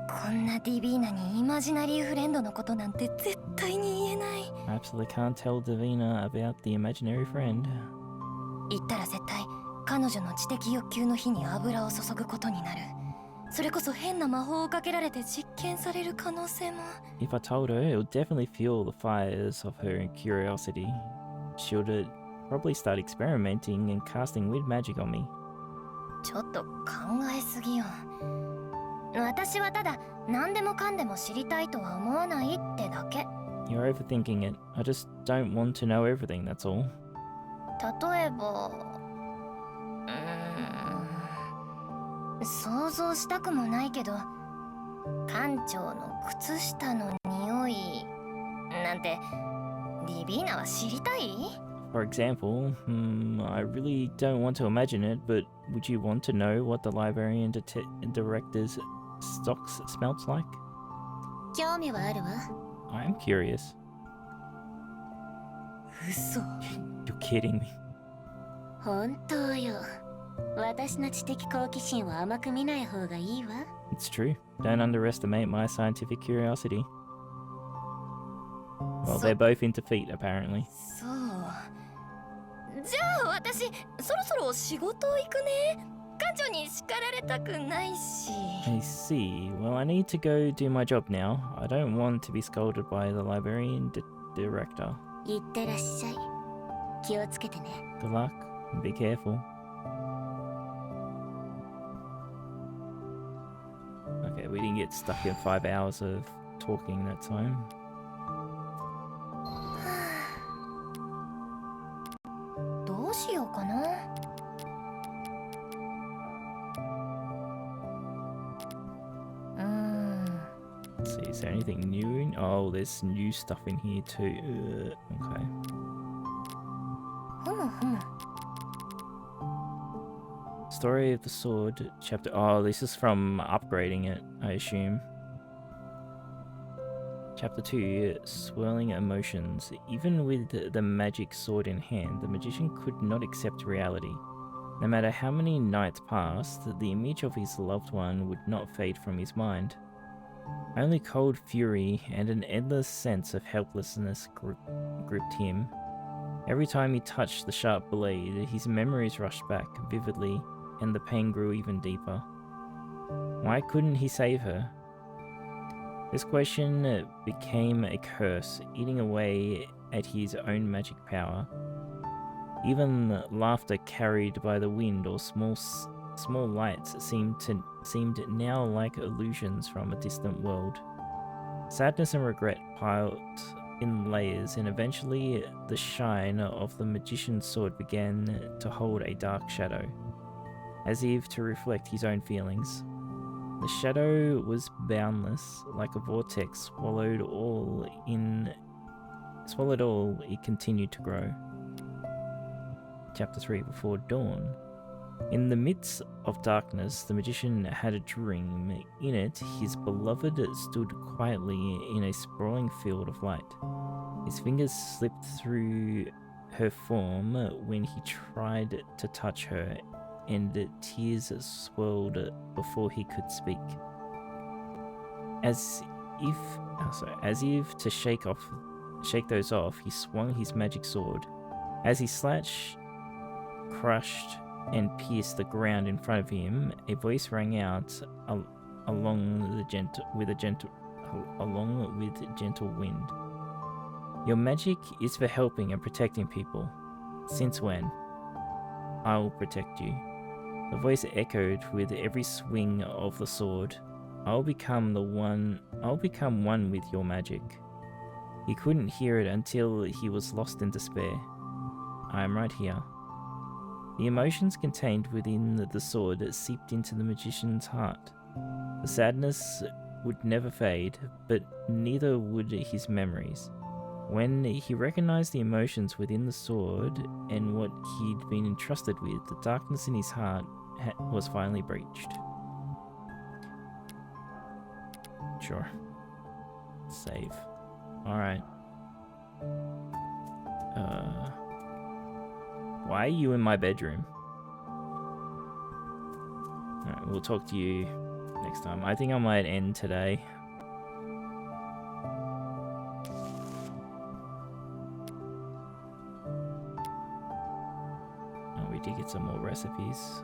Speaker 3: こんなディビーナにイマジナリーフレンドのことなんて絶対に言えない。
Speaker 1: I absolutely can't tell Davina about the imaginary friend.
Speaker 3: 言ったら絶対彼女の知的欲求の火に油を注ぐことになる。それこそ変な魔法をかけられて実験される可能性も。
Speaker 1: If I told her, it would definitely fuel the fires of her curiosity. She would probably start experimenting and casting weird magic on me.
Speaker 3: ちょっと考えすぎよ。私はただ何でもかんでも知りたいとは思わないってだけ。
Speaker 1: You're overthinking it. I just don't want to know everything, that's all.
Speaker 3: 例えば、想像したくもないけど、館長の靴下の匂いなんてディビーナは知りたい？
Speaker 1: For example, I really don't want to imagine it, but would you want to know what the librarian director's stocks smells like?
Speaker 3: 興味はあるわ。
Speaker 1: I am curious.
Speaker 3: 嘘。
Speaker 1: You're kidding me.
Speaker 3: 本当よ。私の知的好奇心は甘く見ない方がいいわ。
Speaker 1: It's true. Don't underestimate my scientific curiosity. Well, they're both into feet, apparently.
Speaker 3: そう。じゃあ私そろそろ仕事行くね。館長に叱られたくないし。
Speaker 1: I see. Well, I need to go do my job now. I don't want to be scolded by the librarian director.
Speaker 3: 行ってらっしゃい。気をつけてね。
Speaker 1: Good luck and be careful. Okay, we didn't get stuck in 5 hours of talking that time.
Speaker 3: どうしようかな。
Speaker 1: Let's see, is there anything new? Oh, there's new stuff in here too. Okay.
Speaker 3: ふむふむ。
Speaker 1: Story of the Sword, chapter... Oh, this is from upgrading it, I assume. Chapter 2, Swirling Emotions. Even with the magic sword in hand, the magician could not accept reality. No matter how many nights passed, the image of his loved one would not fade from his mind. Only cold fury and an endless sense of helplessness gripped him. Every time he touched the sharp blade, his memories rushed back vividly, and the pain grew even deeper. Why couldn't he save her? This question became a curse, eating away at his own magic power. Even laughter carried by the wind or small lights seemed now like illusions from a distant world. Sadness and regret piled in layers, and eventually the shine of the magician's sword began to hold a dark shadow, as if to reflect his own feelings. The shadow was boundless, like a vortex swallowed all, it continued to grow. Chapter 3, Before Dawn. In the midst of darkness, the magician had a dream. In it, his beloved stood quietly in a sprawling field of light. His fingers slipped through her form when he tried to touch her, and tears swelled before he could speak. As if to shake those off, he swung his magic sword. As he slashed, crushed, and pierced the ground in front of him, a voice rang out along with gentle wind. Your magic is for helping and protecting people. Since when? I will protect you. The voice echoed with every swing of the sword. I'll become one with your magic. He couldn't hear it until he was lost in despair. I am right here. The emotions contained within the sword seeped into the magician's heart. The sadness would never fade, but neither would his memories. When he recognized the emotions within the sword and what he'd been entrusted with, the darkness in his heart was finally breached. Sure. Save. Alright. Why are you in my bedroom? Alright, we'll talk to you next time. I think I might end today. Oh, we did get some more recipes.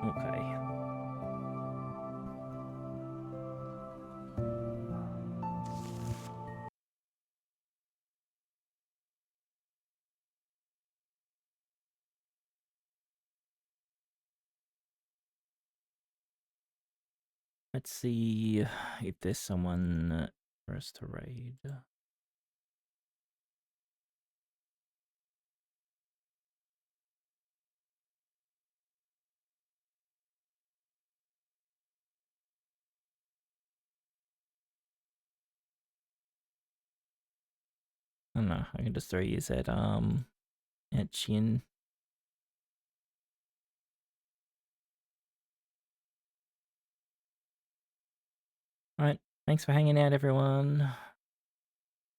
Speaker 1: Okay. Let's see if there's someone for us to raid. I don't know, I can just throw yous at Chin. Alright, thanks for hanging out, everyone.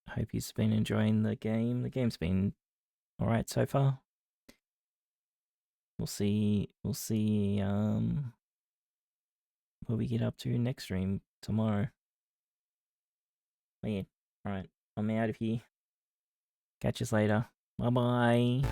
Speaker 1: I hope you've been enjoying the game. The game's been alright so far. We'll see what we get up to next stream tomorrow. But yeah, alright, I'm out of here. Catch us later. Bye bye.